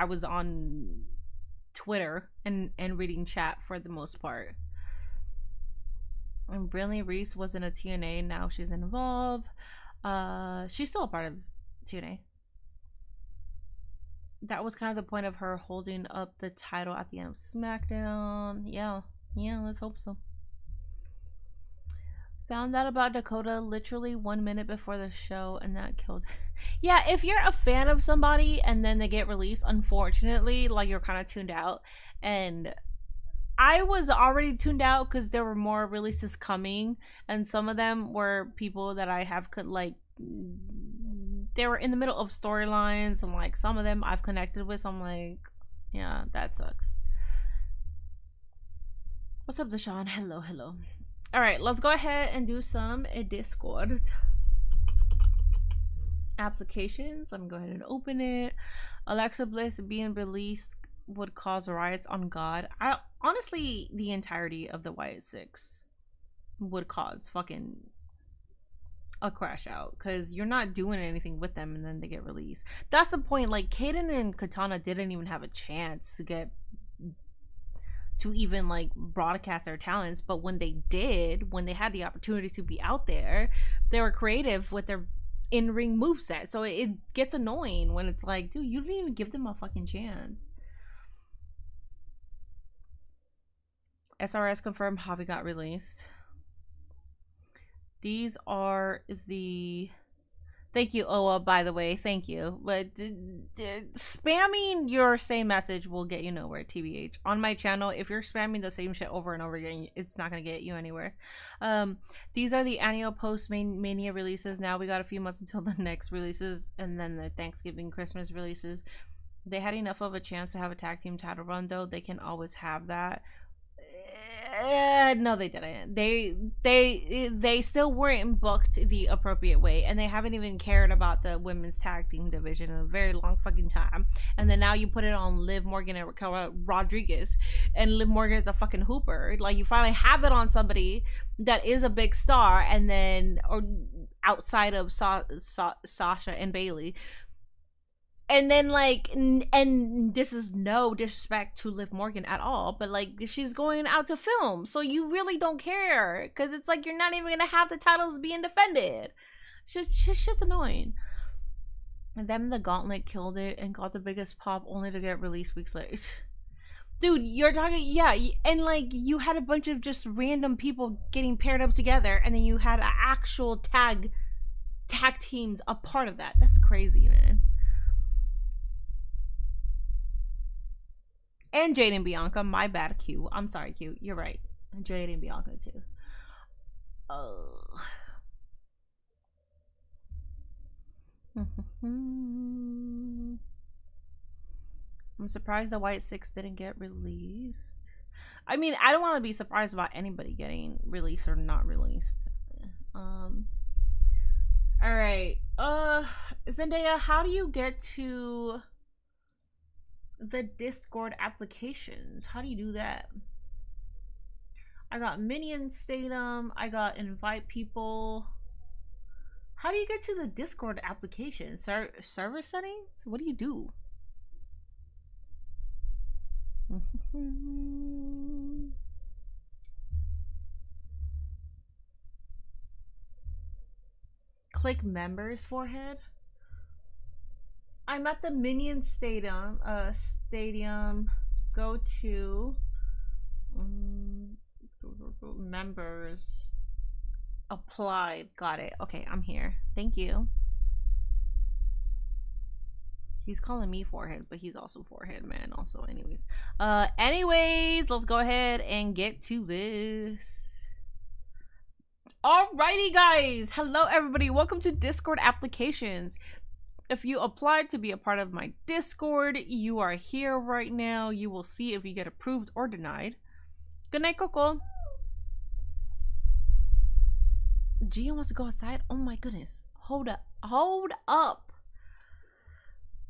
was on Twitter and reading chat for the most part. And Brilliant Reese was in a TNA, now she's in Evolve. She's still a part of TNA. That was kind of the point of her holding up the title at the end of SmackDown. Yeah, let's hope so. Found out about Dakota literally 1 minute before the show, and that killed. Yeah, if you're a fan of somebody and then they get released, unfortunately, like, you're kind of tuned out. And I was already tuned out because there were more releases coming, and some of them were people that I have they were in the middle of storylines, and like some of them I've connected with, so I'm like, yeah, that sucks. What's up, Deshaun? Hello. All right, let's go ahead and do some Discord applications. I'm gonna go ahead and open it. Alexa Bliss being released would cause riots on God. Honestly, the entirety of the Wyatt Six would cause fucking a crash out, because you're not doing anything with them and then they get released. That's the point. Like, Kaden and Katana didn't even have a chance to even like broadcast their talents, but when they did, when they had the opportunity to be out there, they were creative with their in-ring moveset. So it gets annoying when it's like, dude, you didn't even give them a fucking chance. SRS confirmed Javi got released. These are the... Thank you, Oa, by the way. Thank you. But spamming your same message will get you nowhere, TBH. On my channel, if you're spamming the same shit over and over again, it's not going to get you anywhere. These are the annual post-Mania releases. Now we got a few months until the next releases, and then the Thanksgiving, Christmas releases. They had enough of a chance to have a tag team title run, though. They can always have that. No, they didn't. They still weren't booked the appropriate way, and they haven't even cared about the women's tag team division in a very long fucking time. And then now you put it on Liv Morgan and Raquel Rodriguez, and Liv Morgan is a fucking hooper. Like, you finally have it on somebody that is a big star, and then, or outside of Sasha and Bailey. And then, like, and this is no disrespect to Liv Morgan at all, but, like, she's going out to film, so you really don't care, because it's like you're not even gonna have the titles being defended. It's just annoying. And then the Gauntlet killed it and got the biggest pop, only to get released weeks later. Dude, you're talking, yeah, and like you had a bunch of just random people getting paired up together, and then you had an actual tag teams a part of that. That's crazy, man. And Jade and Bianca, my bad, Q. I'm sorry, Q. You're right. Jade and Bianca too. I'm surprised the White Six didn't get released. I mean, I don't want to be surprised about anybody getting released or not released. All right. Zendaya, how do you get to the Discord applications? How do you do that? I got Minion Statum. I got Invite People. How do you get to the Discord application? Server settings? What do you do? Click members forehead. I'm at the Minion Stadium. Go to members. Applied. Got it. Okay, I'm here. Thank you. He's calling me forehead, but he's also forehead man. Also, anyways, let's go ahead and get to this. Alrighty, guys. Hello, everybody. Welcome to Discord applications. If you applied to be a part of my Discord, you are here right now. You will see if you get approved or denied. Good night, Coco. Gia wants to go outside. Oh my goodness. Hold up. Hold up.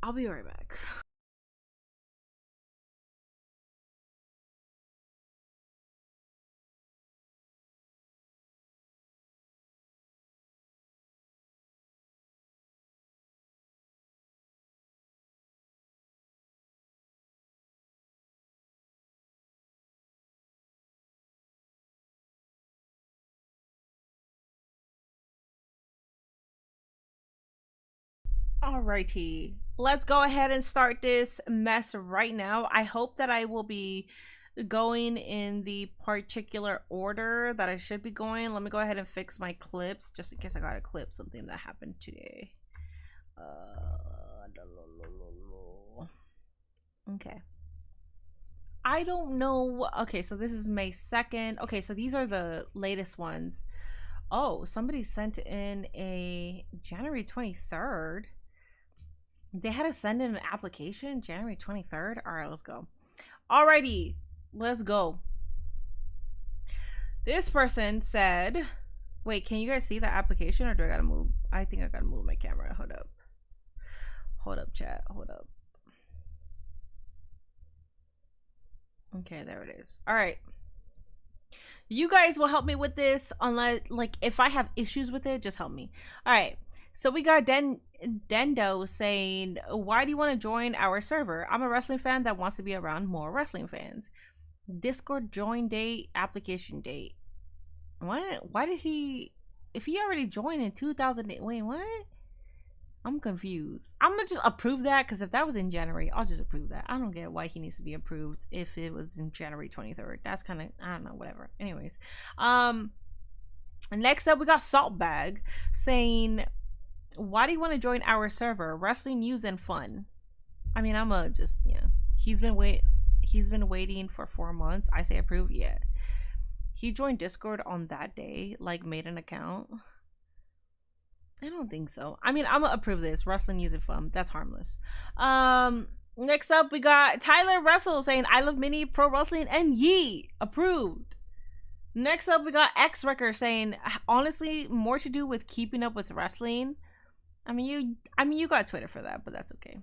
I'll be right back. Alrighty, let's go ahead and start this mess right now. I hope that I will be going in the particular order that I should be going. Let me go ahead and fix my clips just in case I gotta clip something that happened today. Okay. I don't know. Okay, so this is May 2nd. Okay, so these are the latest ones. Oh, somebody sent in a January 23rd. They had to send in an application January 23rd. All right, let's go. Alrighty, let's go. This person said, wait, can you guys see the application or do I gotta move? I think I gotta move my camera. Hold up. Hold up, chat. Hold up. Okay, there it is. All right. You guys will help me with this unless, like, if I have issues with it, just help me. All right. So we got Dendo saying, why do you want to join our server? I'm a wrestling fan that wants to be around more wrestling fans. Discord join date, application date. What? Why did he, if he already joined in 2008, wait, what? I'm confused. I'm gonna just approve that because if that was in January, I'll just approve that. I don't get why he needs to be approved if it was in January 23rd. That's kind of, I don't know, whatever. Anyways, next up we got Saltbag saying, why do you want to join our server? Wrestling news and fun. I mean, I'm a just, yeah. He's been waiting for 4 months. I say approve. Yeah. He joined Discord on that day, like made an account. I don't think so. I mean, I'm gonna approve this. Wrestling news and fun. That's harmless. Next up we got Tyler Russell saying, I love mini pro wrestling and yee. Approved. Next up we got X Wrecker saying, honestly, more to do with keeping up with wrestling. I mean, you got Twitter for that, but that's okay.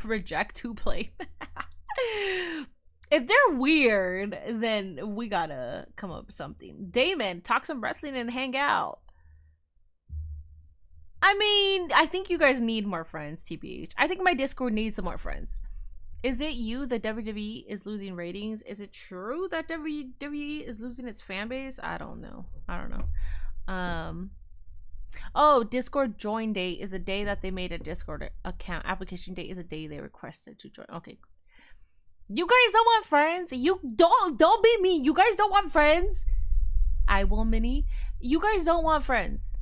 Reject to play. If they're weird, then we gotta come up with something. Damon, talk some wrestling and hang out. I mean, I think you guys need more friends, TBH. I think my Discord needs some more friends. Is it you that WWE is losing ratings? Is it true that WWE is losing its fan base? I don't know. Oh, Discord join date is a day that they made a Discord account. Application date is a day they requested to join. Okay. You guys don't want friends? You don't be mean. You guys don't want friends? I will, Minnie. You guys don't want friends.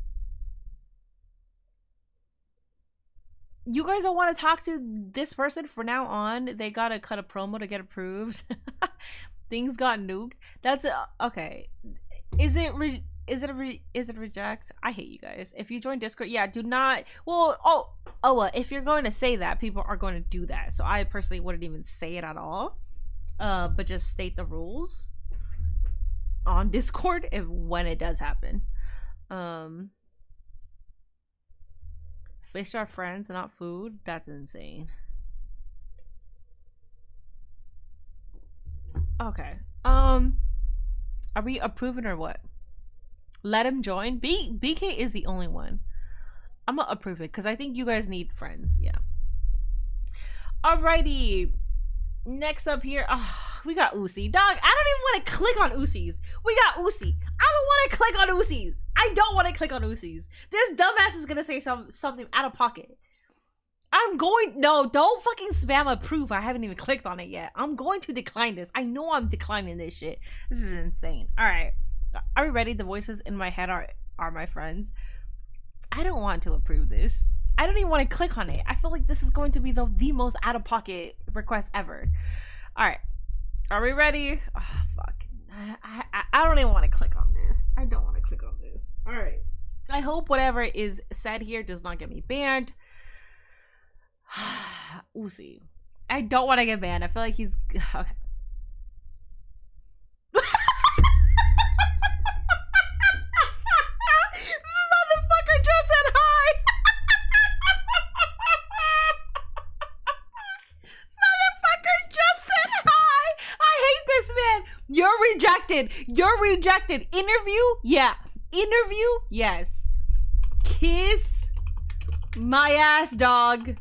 You guys don't want to talk to this person from now on. They gotta cut a promo to get approved. Things got nuked. That's okay. Is it a reject? I hate you guys. If you join Discord, yeah, do not. Well, if you're going to say that, people are going to do that. So I personally wouldn't even say it at all. But just state the rules on Discord when it does happen. Fish are friends, not food. That's insane. Okay. Are we approving or what? Let him join. BK is the only one. I'm gonna approve it because I think you guys need friends. Yeah. Alrighty. Next up here, we got Usi. Dog, I don't even want to click on Usi's. We got Usi. I don't want to click on Usi's. I don't want to click on Usi's. This dumbass is gonna say something out of pocket. No, don't fucking spam approve. I haven't even clicked on it yet. I'm going to decline this. I know I'm declining this shit. This is insane. All right. Are we ready? The voices in my head are my friends. I don't want to approve this. I don't even want to click on it. I feel like this is going to be the most out of pocket request ever. All right. Are we ready? Oh, fuck. I don't even want to click on this. I don't want to click on this. All right. I hope whatever is said here does not get me banned. Uzi. I don't want to get banned. I feel like he's okay. Motherfucker just said hi. Motherfucker just said hi. I hate this man. You're rejected. You're rejected. Interview? Yeah. Interview? Yes. Kiss my ass, dog.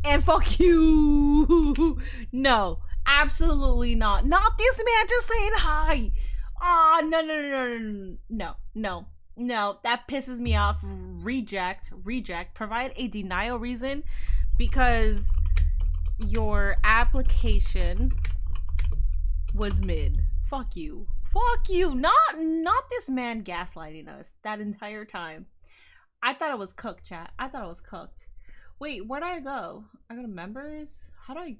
And fuck you. No, absolutely not. Not this man just saying hi. Oh, no. That pisses me off. Reject. Provide a denial reason because your application was mid. Fuck you. Not this man gaslighting us that entire time. I thought it was cooked, chat. I thought it was cooked. Wait, where do I go? I go to members? How do I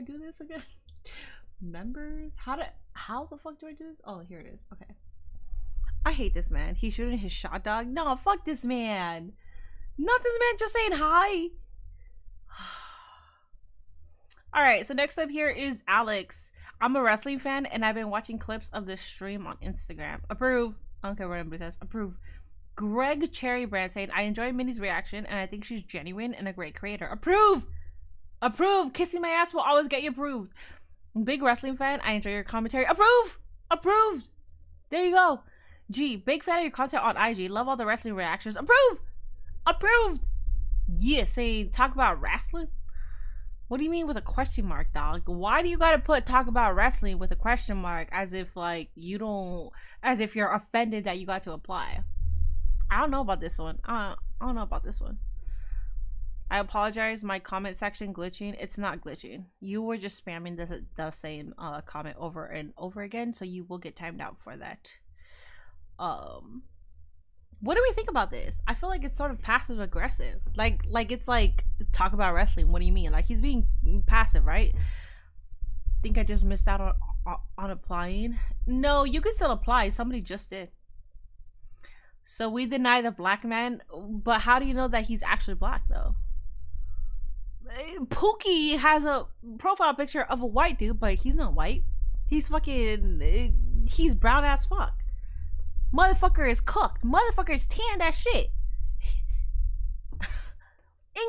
do this again? Members? How the fuck do I do this? Oh, here it is. Okay. I hate this man. He's shooting his shot, dog. No, fuck this man. Not this man just saying hi. Alright, so next up here is Alex. I'm a wrestling fan and I've been watching clips of this stream on Instagram. Approve. I don't care what anybody says. Approve. Greg Cherrybrand saying, I enjoy Minnie's reaction and I think she's genuine and a great creator. Approve! Approve! Kissing my ass will always get you approved. Big wrestling fan. I enjoy your commentary. Approve! Approved! There you go. G, big fan of your content on IG. Love all the wrestling reactions. Approve! Approved! Yeah, saying talk about wrestling? What do you mean with a question mark, dog? Why do you gotta put talk about wrestling with a question mark as if like you don't, as if you're offended that you got to apply? I don't know about this one. I don't know about this one. I apologize. My comment section glitching. It's not glitching. You were just spamming the same comment over and over again, so you will get timed out for that. What do we think about this? I feel like it's sort of passive aggressive. Like it's like talk about wrestling. What do you mean? Like he's being passive, right? Think I just missed out on applying? No, you can still apply. Somebody just did. So we deny the black man, but how do you know that he's actually black though? Pookie has a profile picture of a white dude, but he's not white. He's fucking, he's brown as fuck. Motherfucker is cooked. Motherfucker is tanned as shit.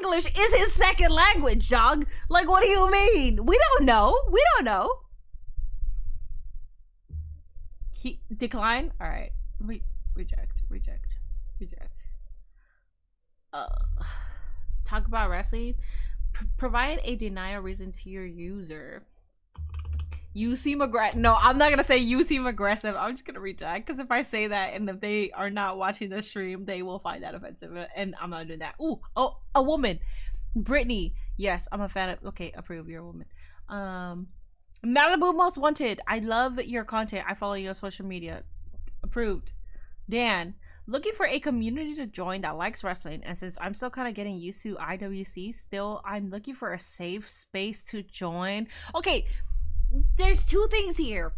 English is his second language, dog. Like, what do you mean? We don't know. We don't know. He decline. All right. Reject. Talk about wrestling. Provide a denial reason to your user. You seem aggressive. No, I'm not gonna say you seem aggressive. I'm just gonna reject because if I say that and if they are not watching the stream, they will find that offensive, and I'm not doing that. Ooh, oh, a woman, Brittany. Yes, I'm a fan of. Okay, approve. You're a woman. Malibu Most Wanted. I love your content. I follow you on social media. Approved. Dan, looking for a community to join that likes wrestling, and since I'm still kind of getting used to IWC, still I'm looking for a safe space to join. Okay, there's two things here.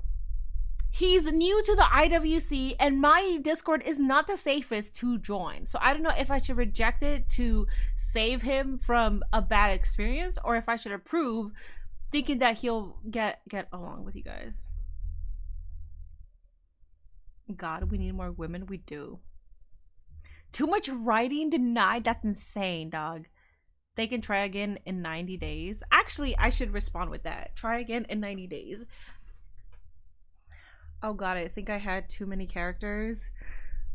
He's new to the IWC, and my Discord is not the safest to join. So I don't know if I should reject it to save him from a bad experience, or if I should approve, thinking that he'll get along with you guys. God, we need more women. We do. Too much writing denied. That's insane, dog. They can try again in 90 days. Actually, I should respond with that. Try again in 90 days. Oh God, I think I had too many characters.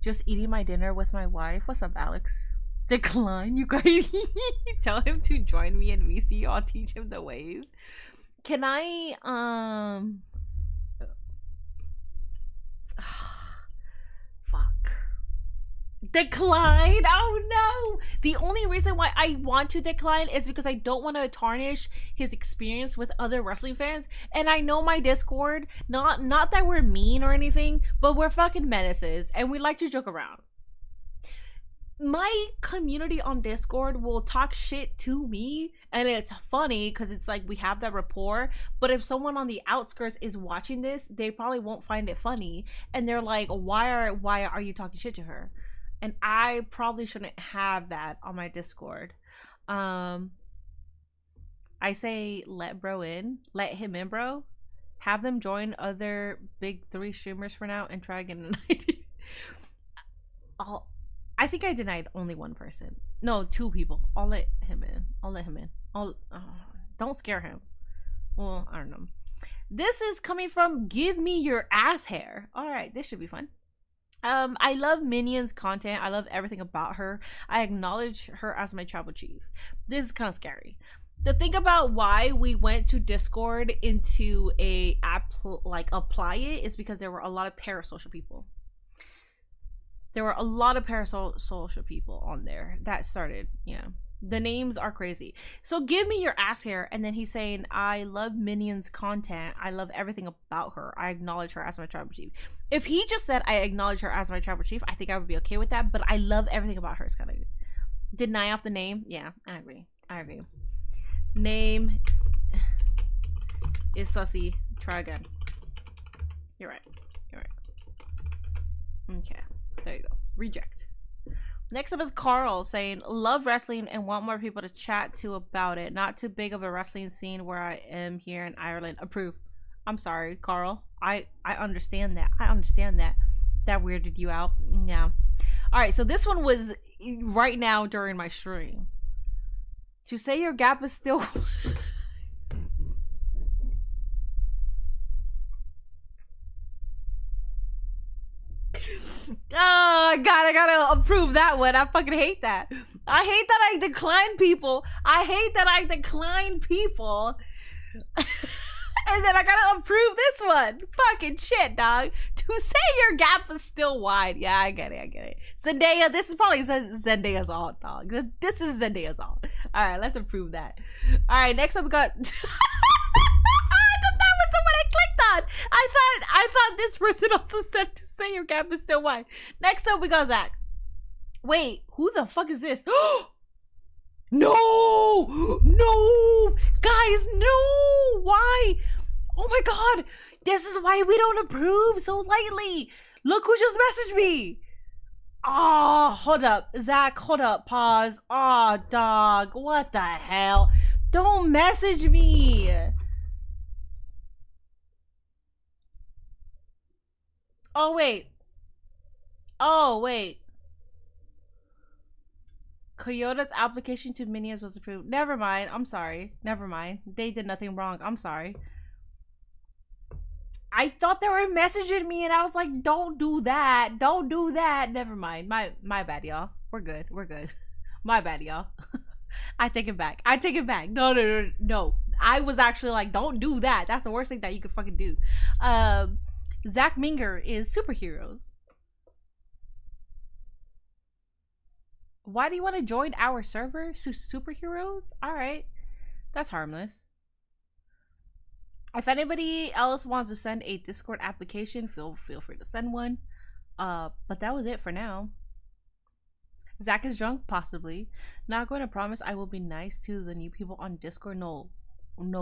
Just eating my dinner with my wife. What's up, Alex? Decline, you guys. Tell him to join me in VC. I'll teach him the ways. Can I, fuck. Decline? Oh no! The only reason why I want to decline is because I don't want to tarnish his experience with other wrestling fans. And I know my Discord, not that we're mean or anything, but we're fucking menaces and we like to joke around. My community on Discord will talk shit to me, and it's funny because it's like we have that rapport. But if someone on the outskirts is watching this, they probably won't find it funny, and they're like, why are you talking shit to her? And I probably shouldn't have that on my Discord. I say let bro in, let him in, bro. Have them join other big 3 streamers for now and try again tonight. I think I denied only 1 person. No, 2 people. I'll let him in. Don't scare him. Well, I don't know. This is coming from Give Me Your Ass Hair. All right, this should be fun. I love Minion's content. I love everything about her. I acknowledge her as my tribal chief. This is kind of scary. The thing about why we went to Discord into a app like apply it is because there were a lot of parasocial people. There were a lot of parasocial people on there that started, yeah. The names are crazy. So give me your ass hair. And then he's saying, I love Minion's content. I love everything about her. I acknowledge her as my tribal chief. If he just said, I acknowledge her as my tribal chief, I think I would be okay with that. But I love everything about her. It's kind of good. Deny off the name. Yeah, I agree. Name is sussy. Try again. You're right. Okay. There you go. Reject. Next up is Carl saying, love wrestling and want more people to chat to about it. Not too big of a wrestling scene where I am here in Ireland. Approve. I'm sorry, Carl. I understand that. That weirded you out. Yeah. Alright, so this one was right now during my stream. To say your gap is still... Oh God, I gotta approve that one. I fucking hate that. I hate that I decline people. And then I gotta approve this one. Fucking shit, dog. To say your gap is still wide. Yeah, I get it. Zendaya, this is probably Zendaya's alt, dog. This is Zendaya's alt. Alright, let's approve that. Alright, next up we got... That was the one I clicked on. I thought this person also said to say your gap is still wide. Next up we got Zach. Wait, who the fuck is this? No, guys, no. Why? Oh my God, this is why we don't approve so lightly. Look who just messaged me. Oh, hold up, Zach, hold up, pause. Oh, dog, what the hell? Don't message me. Oh, wait. Kyoto's application to Minions was approved. Never mind. I'm sorry. Never mind. They did nothing wrong. I'm sorry. I thought they were messaging me and I was like, don't do that. Don't do that. Never mind. My bad, y'all. We're good. My bad, y'all. I take it back. No. I was actually like, don't do that. That's the worst thing that you could fucking do. Zach Minger is superheroes. Why do you want to join our server? Superheroes? Alright. That's harmless. If anybody else wants to send a Discord application, feel free to send one. But that was it for now. Zach is drunk? Possibly. Not going to promise I will be nice to the new people on Discord. No,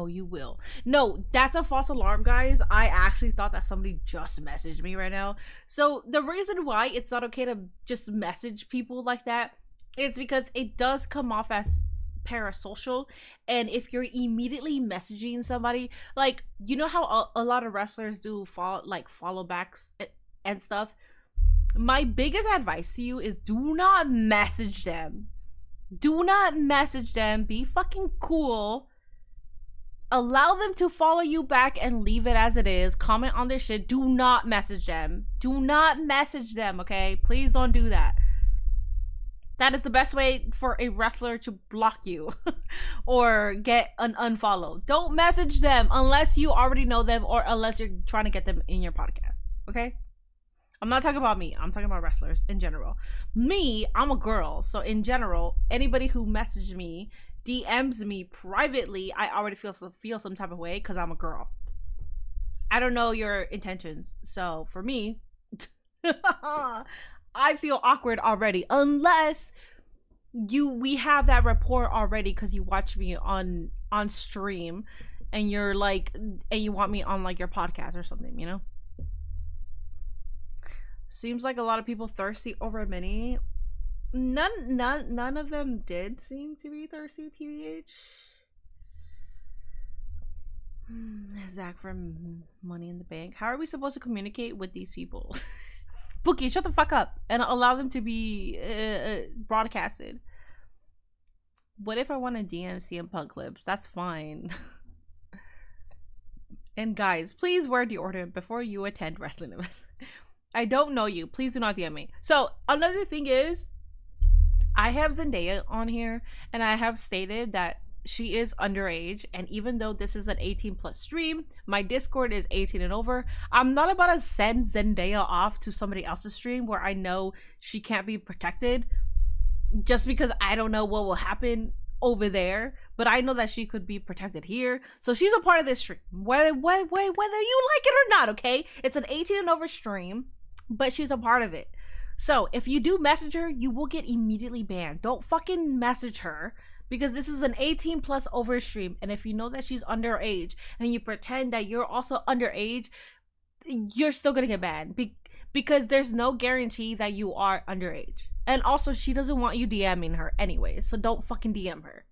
you will. No, that's a false alarm, guys. I actually thought that somebody just messaged me right now. So the reason why it's not okay to just message people like that is because it does come off as parasocial. And if you're immediately messaging somebody, like, you know how a lot of wrestlers do follow backs and stuff. My biggest advice to you is do not message them. Do not message them. Be fucking cool. Allow them to follow you back and leave it as it is. Comment on their shit. Do not message them. Do not message them, okay? Please don't do that. That is the best way for a wrestler to block you or get an unfollow. Don't message them unless you already know them or unless you're trying to get them in your podcast, okay? I'm not talking about me. I'm talking about wrestlers in general. Me, I'm a girl. So in general, anybody who messaged me, DMs me privately, I already feel some type of way because I'm a girl. I don't know your intentions. So for me, I feel awkward already unless we have that rapport already because you watch me on stream and you're like, and you want me on like your podcast or something, you know? Seems like a lot of people thirsty over Mini. None of them did seem to be thirsty, TBH. Zach from Money in the Bank. How are we supposed to communicate with these people? Bookie, shut the fuck up and allow them to be broadcasted. What if I want to DM CM Punk clips? That's fine. And guys, please wear deodorant before you attend wrestling events. I don't know you. Please do not DM me. So another thing is, I have Zendaya on here and I have stated that she is underage, and even though this is an 18+ stream, my Discord is 18 and over. I'm not about to send Zendaya off to somebody else's stream where I know she can't be protected just because I don't know what will happen over there, but I know that she could be protected here. So she's a part of this stream, whether you like it or not, okay? It's an 18 and over stream, but she's a part of it. So if you do message her, you will get immediately banned. Don't fucking message her because this is an 18+ over stream. And if you know that she's underage and you pretend that you're also underage, you're still gonna get banned because there's no guarantee that you are underage. And also, she doesn't want you DMing her anyway, so don't fucking DM her.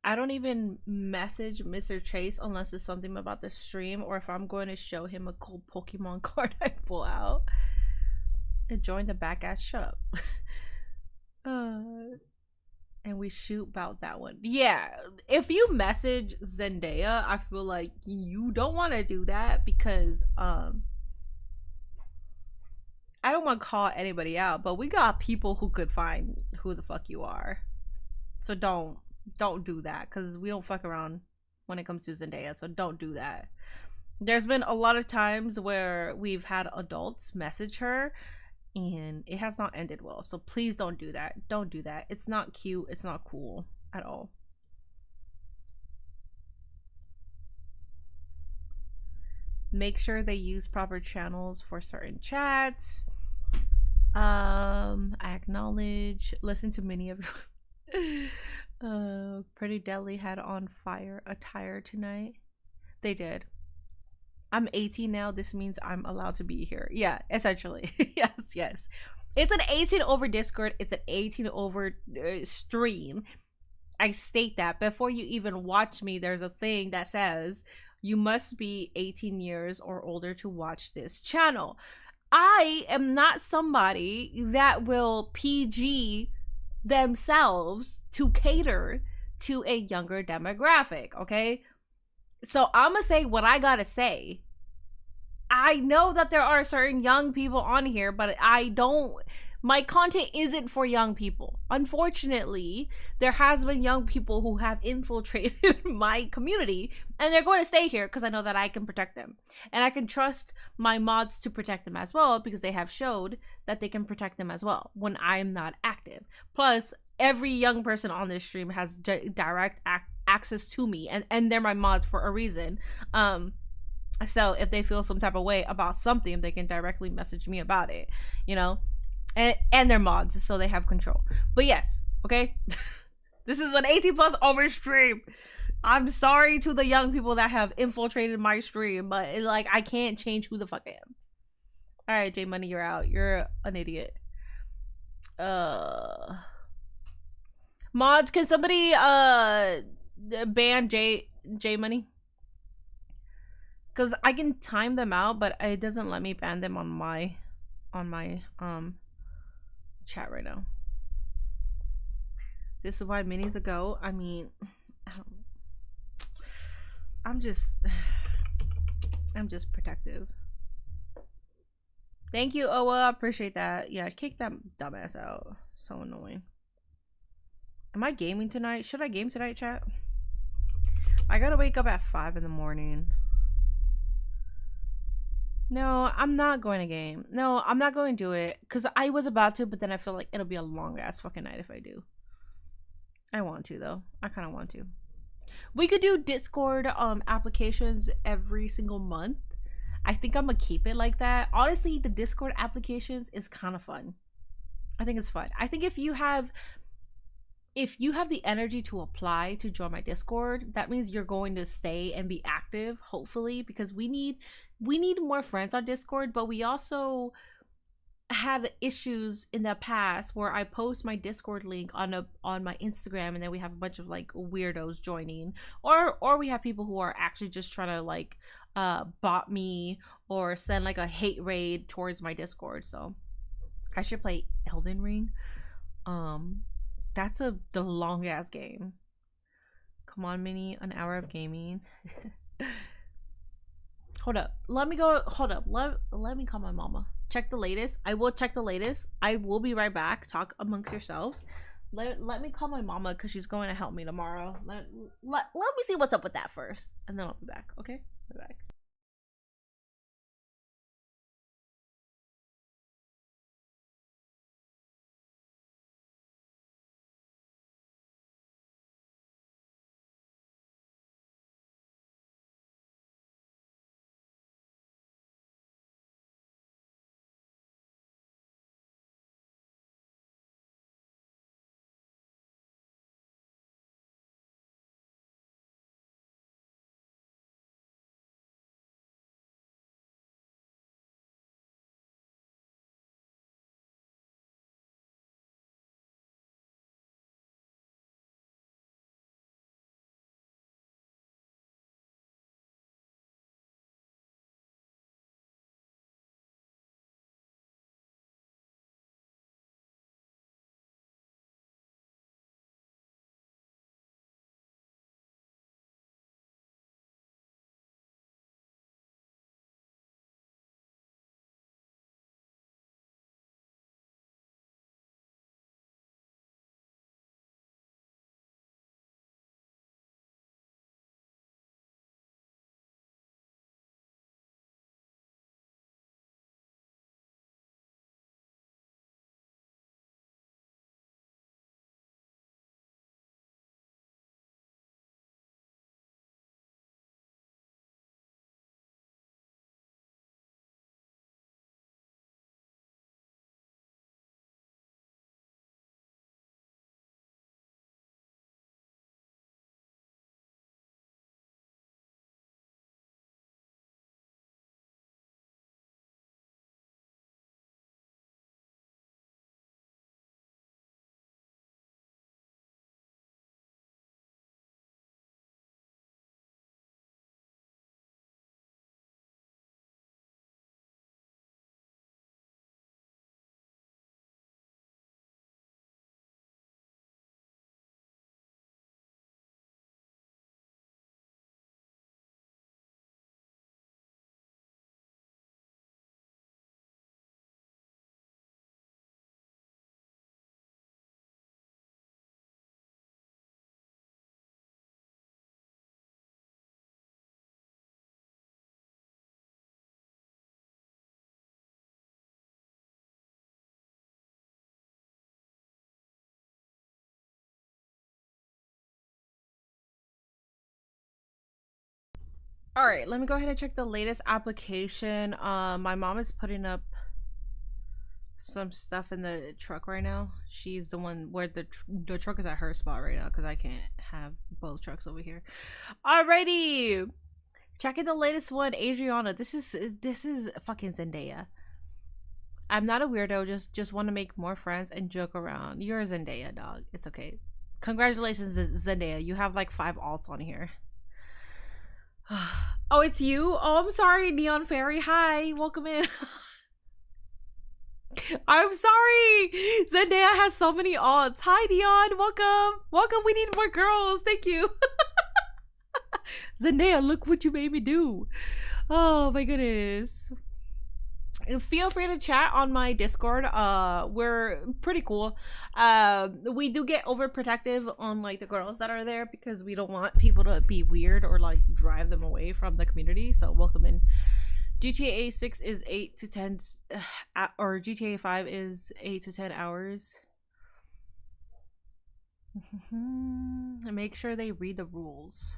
I don't even message Mr. Chase unless it's something about the stream or if I'm going to show him a cool Pokemon card I pull out. And join the back ass. Shut up. And we shoot about that one. Yeah, if you message Zendaya, I feel like you don't want to do that because I don't want to call anybody out, but we got people who could find who the fuck you are. So don't do that because we don't fuck around when it comes to Zendaya. So don't do that. There's been a lot of times where we've had adults message her and it has not ended well. So please don't do that. Don't do that. It's not cute. It's not cool at all. Make sure they use proper channels for certain chats. I acknowledge. Listen to many of Pretty Deadly had on fire attire tonight. They did. I'm 18 now. This means I'm allowed to be here. Yeah, essentially. yes. It's an 18 over Discord. It's an 18 over stream. I state that before you even watch me. There's a thing that says you must be 18 years or older to watch this channel. I am not somebody that will PG themselves to cater to a younger demographic, okay? So I'm gonna say what I gotta say. I know that there are certain young people on here, but I don't My content isn't for young people. Unfortunately, there has been young people who have infiltrated my community, and they're going to stay here because I know that I can protect them. And I can trust my mods to protect them as well because they have showed that they can protect them as well when I'm not active. Plus, every young person on this stream has direct access to me, and they're my mods for a reason. So if they feel some type of way about something, they can directly message me about it, you know? And they're mods, so they have control. But yes, okay? This is an 18 plus over stream. I'm sorry to the young people that have infiltrated my stream, but like, I can't change who the fuck I am. Alright, J Money, you're out. You're an idiot. Mods, can somebody ban J Money? Cause I can time them out, but it doesn't let me ban them on my chat right now. This is why minis ago. I mean, I'm just protective. Thank you, Owa. Appreciate that. Yeah, kick that dumbass out. So annoying. Am I gaming tonight? Should I game tonight, chat? I gotta wake up at 5 in the morning. No, I'm not going to game. No, I'm not going to do it. Because I was about to, but then I feel like it'll be a long ass fucking night if I do. I want to, though. I kind of want to. We could do Discord applications every single month. I think I'm going to keep it like that. Honestly, the Discord applications is kind of fun. I think it's fun. I think if you have the energy to apply to join my Discord, that means you're going to stay and be active, hopefully, because we need more friends on Discord. But we also had issues in the past where I post my Discord link on my Instagram, and then we have a bunch of like weirdos joining, or we have people who are actually just trying to like bot me or send like a hate raid towards my Discord. So I should play Elden Ring. That's the long ass game. Come on, Mini, an hour of gaming. Hold up. Let me go. Hold up. Let me call my mama. Check the latest. I will check the latest. I will be right back. Talk amongst yourselves. Let me call my mama because she's going to help me tomorrow. Let me see what's up with that first, and then I'll be back. Okay? Be back. All right, let me go ahead and check the latest application. My mom is putting up some stuff in the truck right now. She's the one where the truck is at her spot right now because I can't have both trucks over here. Alrighty, checking the latest one. Adriana, this is fucking Zendaya. I'm not a weirdo, just want to make more friends and joke around. You're a Zendaya, dog. It's okay. Congratulations, Zendaya. You have like 5 alts on here. Oh, it's you? Oh, I'm sorry, Neon Fairy. Hi, welcome in. I'm sorry. Zendaya has so many alts. Hi, Neon. Welcome. Welcome. We need more girls. Thank you. Zendaya, look what you made me do. Oh, my goodness. Feel free to chat on my Discord. We're pretty cool. We do get overprotective on like the girls that are there because we don't want people to be weird or like drive them away from the community. So welcome in. GTA 6 is 8 to 10 or GTA 5 is 8 to 10 hours. Make sure they read the rules.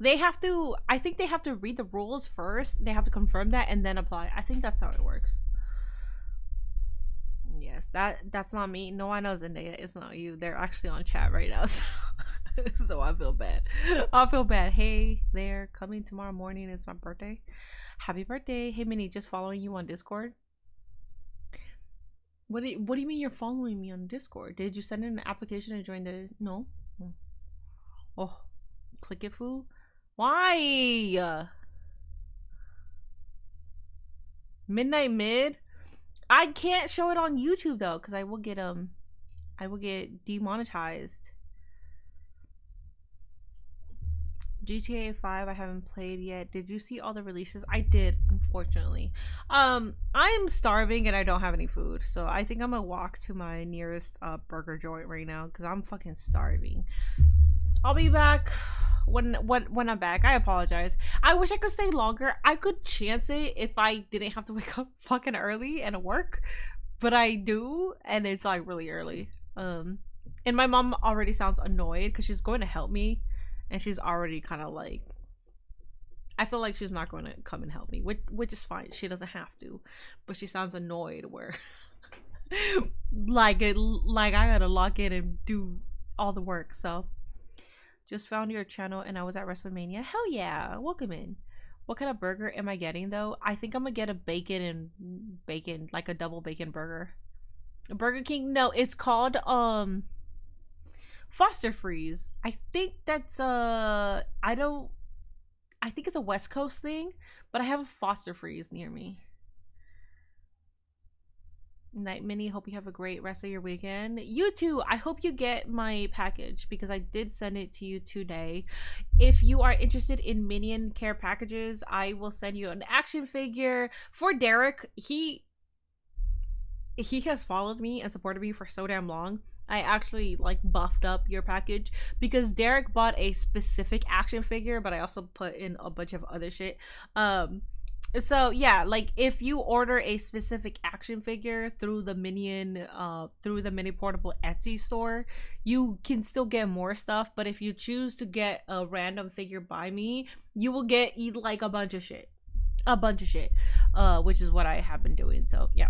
They have to, I think they have to read the rules first. They have to confirm that and then apply. I think that's how it works. Yes, that's not me. No, I know Zendaya. It's not you. They're actually on chat right now. So I feel bad. I feel bad. Hey there, coming tomorrow morning. It's my birthday. Happy birthday. Hey Minnie, just following you on Discord. What do you mean you're following me on Discord? Did you send in an application and join the... No? Oh, click it, fool. Why? Midnight Mid? I can't show it on YouTube though, because I will get demonetized. GTA 5 I haven't played yet. Did you see all the releases? I did, unfortunately. I'm starving and I don't have any food, so I think I'm gonna walk to my nearest burger joint right now because I'm fucking starving. I'll be back when I'm back. I apologize. I wish I could stay longer. I could chance it if I didn't have to wake up fucking early and work, but I do, and it's like really early. And my mom already sounds annoyed because she's going to help me, and she's already kind of like, I feel like she's not going to come and help me, which is fine. She doesn't have to, but she sounds annoyed where like I gotta log in and do all the work. So just found your channel and I was at WrestleMania. Hell yeah, welcome in. What kind of burger am I getting though? I think I'm gonna get a bacon, like a double bacon burger. Burger King? No, it's called Foster Freeze. I think that's I think it's a West Coast thing, but I have a Foster Freeze near me. Night Minnie, hope you have a great rest of your weekend. You too. I hope you get my package because I did send it to you today. If you are interested in Minion care packages, I will send you an action figure for Derek. He has followed me and supported me for so damn long. I actually like buffed up your package because Derek bought a specific action figure, but I also put in a bunch of other shit. So yeah, like if you order a specific action figure through the Mini Portable Etsy store, you can still get more stuff, but if you choose to get a random figure by me, you will get like a bunch of shit, which is what I have been doing. So yeah.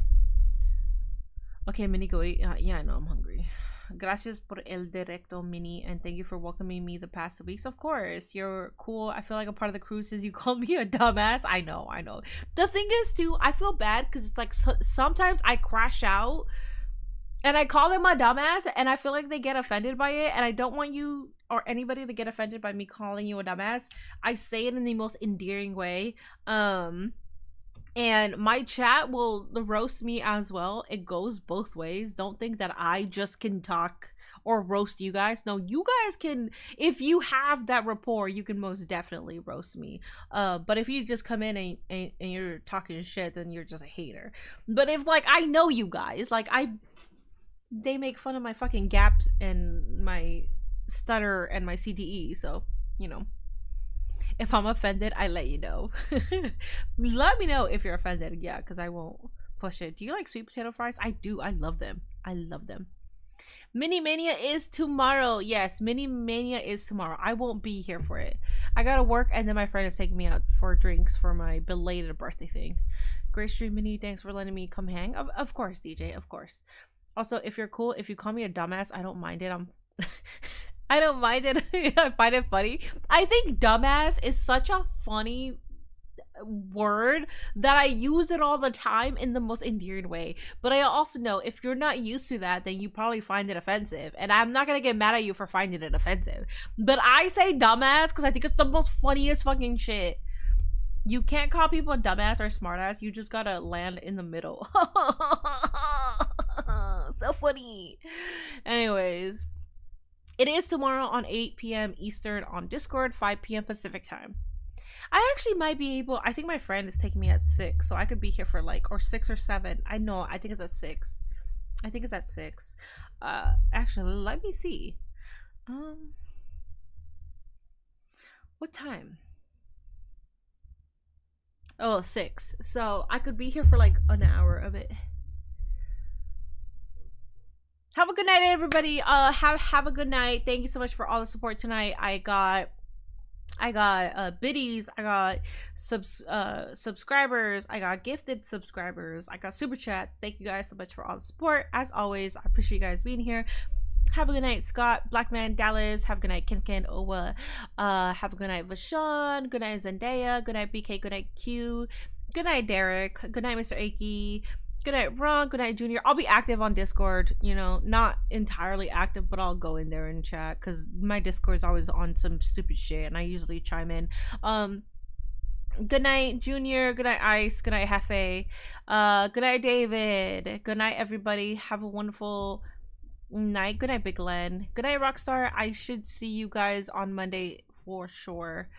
Okay, Mini, go eat. Yeah, I know I'm hungry. Gracias por el directo, Mini, and thank you for welcoming me the past 2 weeks. Of course, you're cool. I feel like a part of the crew since you called me a dumbass. I know. The thing is, too, I feel bad because it's like sometimes I crash out and I call them a dumbass and I feel like they get offended by it, and I don't want you or anybody to get offended by me calling you a dumbass. I say it in the most endearing way. And my chat will roast me as well. It goes both ways. Don't think that I just can talk or roast you guys. No, you guys can. If you have that rapport, you can most definitely roast me. But if you just come in and you're talking shit, then you're just a hater. But if like I know you guys, like they make fun of my fucking gaps and my stutter and my CTE. So, you know. If I'm offended, I let you know. Let me know if you're offended. Yeah, because I won't push it. Do you like sweet potato fries? I do. I love them. I love them. Mini Mania is tomorrow. Yes, Mini Mania is tomorrow. I won't be here for it. I gotta work, and then my friend is taking me out for drinks for my belated birthday thing. Great stream, Mini. Thanks for letting me come hang. Of course, DJ. Of course. Also, if you're cool, if you call me a dumbass, I don't mind it. I don't mind it. I find it funny. I think dumbass is such a funny word that I use it all the time in the most endearing way. But I also know if you're not used to that, then you probably find it offensive, and I'm not gonna get mad at you for finding it offensive. But I say dumbass because I think it's the most funniest fucking shit. You can't call people a dumbass or smartass. You just gotta land in the middle. So funny. Anyways, it is tomorrow on 8 p.m. Eastern on Discord, 5 p.m. Pacific time. I actually might be able, I think my friend is taking me at 6, so I could be here for like, or 6 or 7. I think it's at 6. I think it's at 6. Actually, let me see. What time? Oh, 6. So I could be here for like an hour of it. Have a good night, everybody. Have a good night. Thank you so much for all the support tonight. I got biddies, I got subscribers, I got gifted subscribers, I got super chats. Thank you guys so much for all the support. As always, I appreciate you guys being here. Have a good night, Scott, Blackman, Dallas. Have a good night, Ken, Owa. Have a good night, Vashon. Good night, Zendaya. Good night, BK. Good night, Q. Good night, Derek. Good night, Mr. Aki. Good night, Ron. Good night, Junior. I'll be active on Discord, you know, not entirely active, but I'll go in there and chat because my Discord is always on some stupid shit and I usually chime in. Good night, Junior. Good night, Ice. Good night, Hefe. Good night, David. Good night, everybody. Have a wonderful night. Good night, Big Len. Good night, Rockstar. I should see you guys on Monday for sure.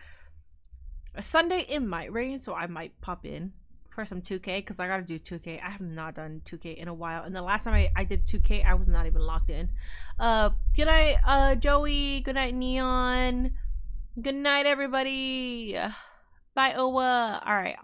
Sunday it might rain, so I might pop in for some 2K because I gotta do 2K. I have not done 2K in a while, and the last time I did 2K I was not even logged in. Good night, Joey. Good night, Neon. Good night, everybody. Bye, Owa. All right.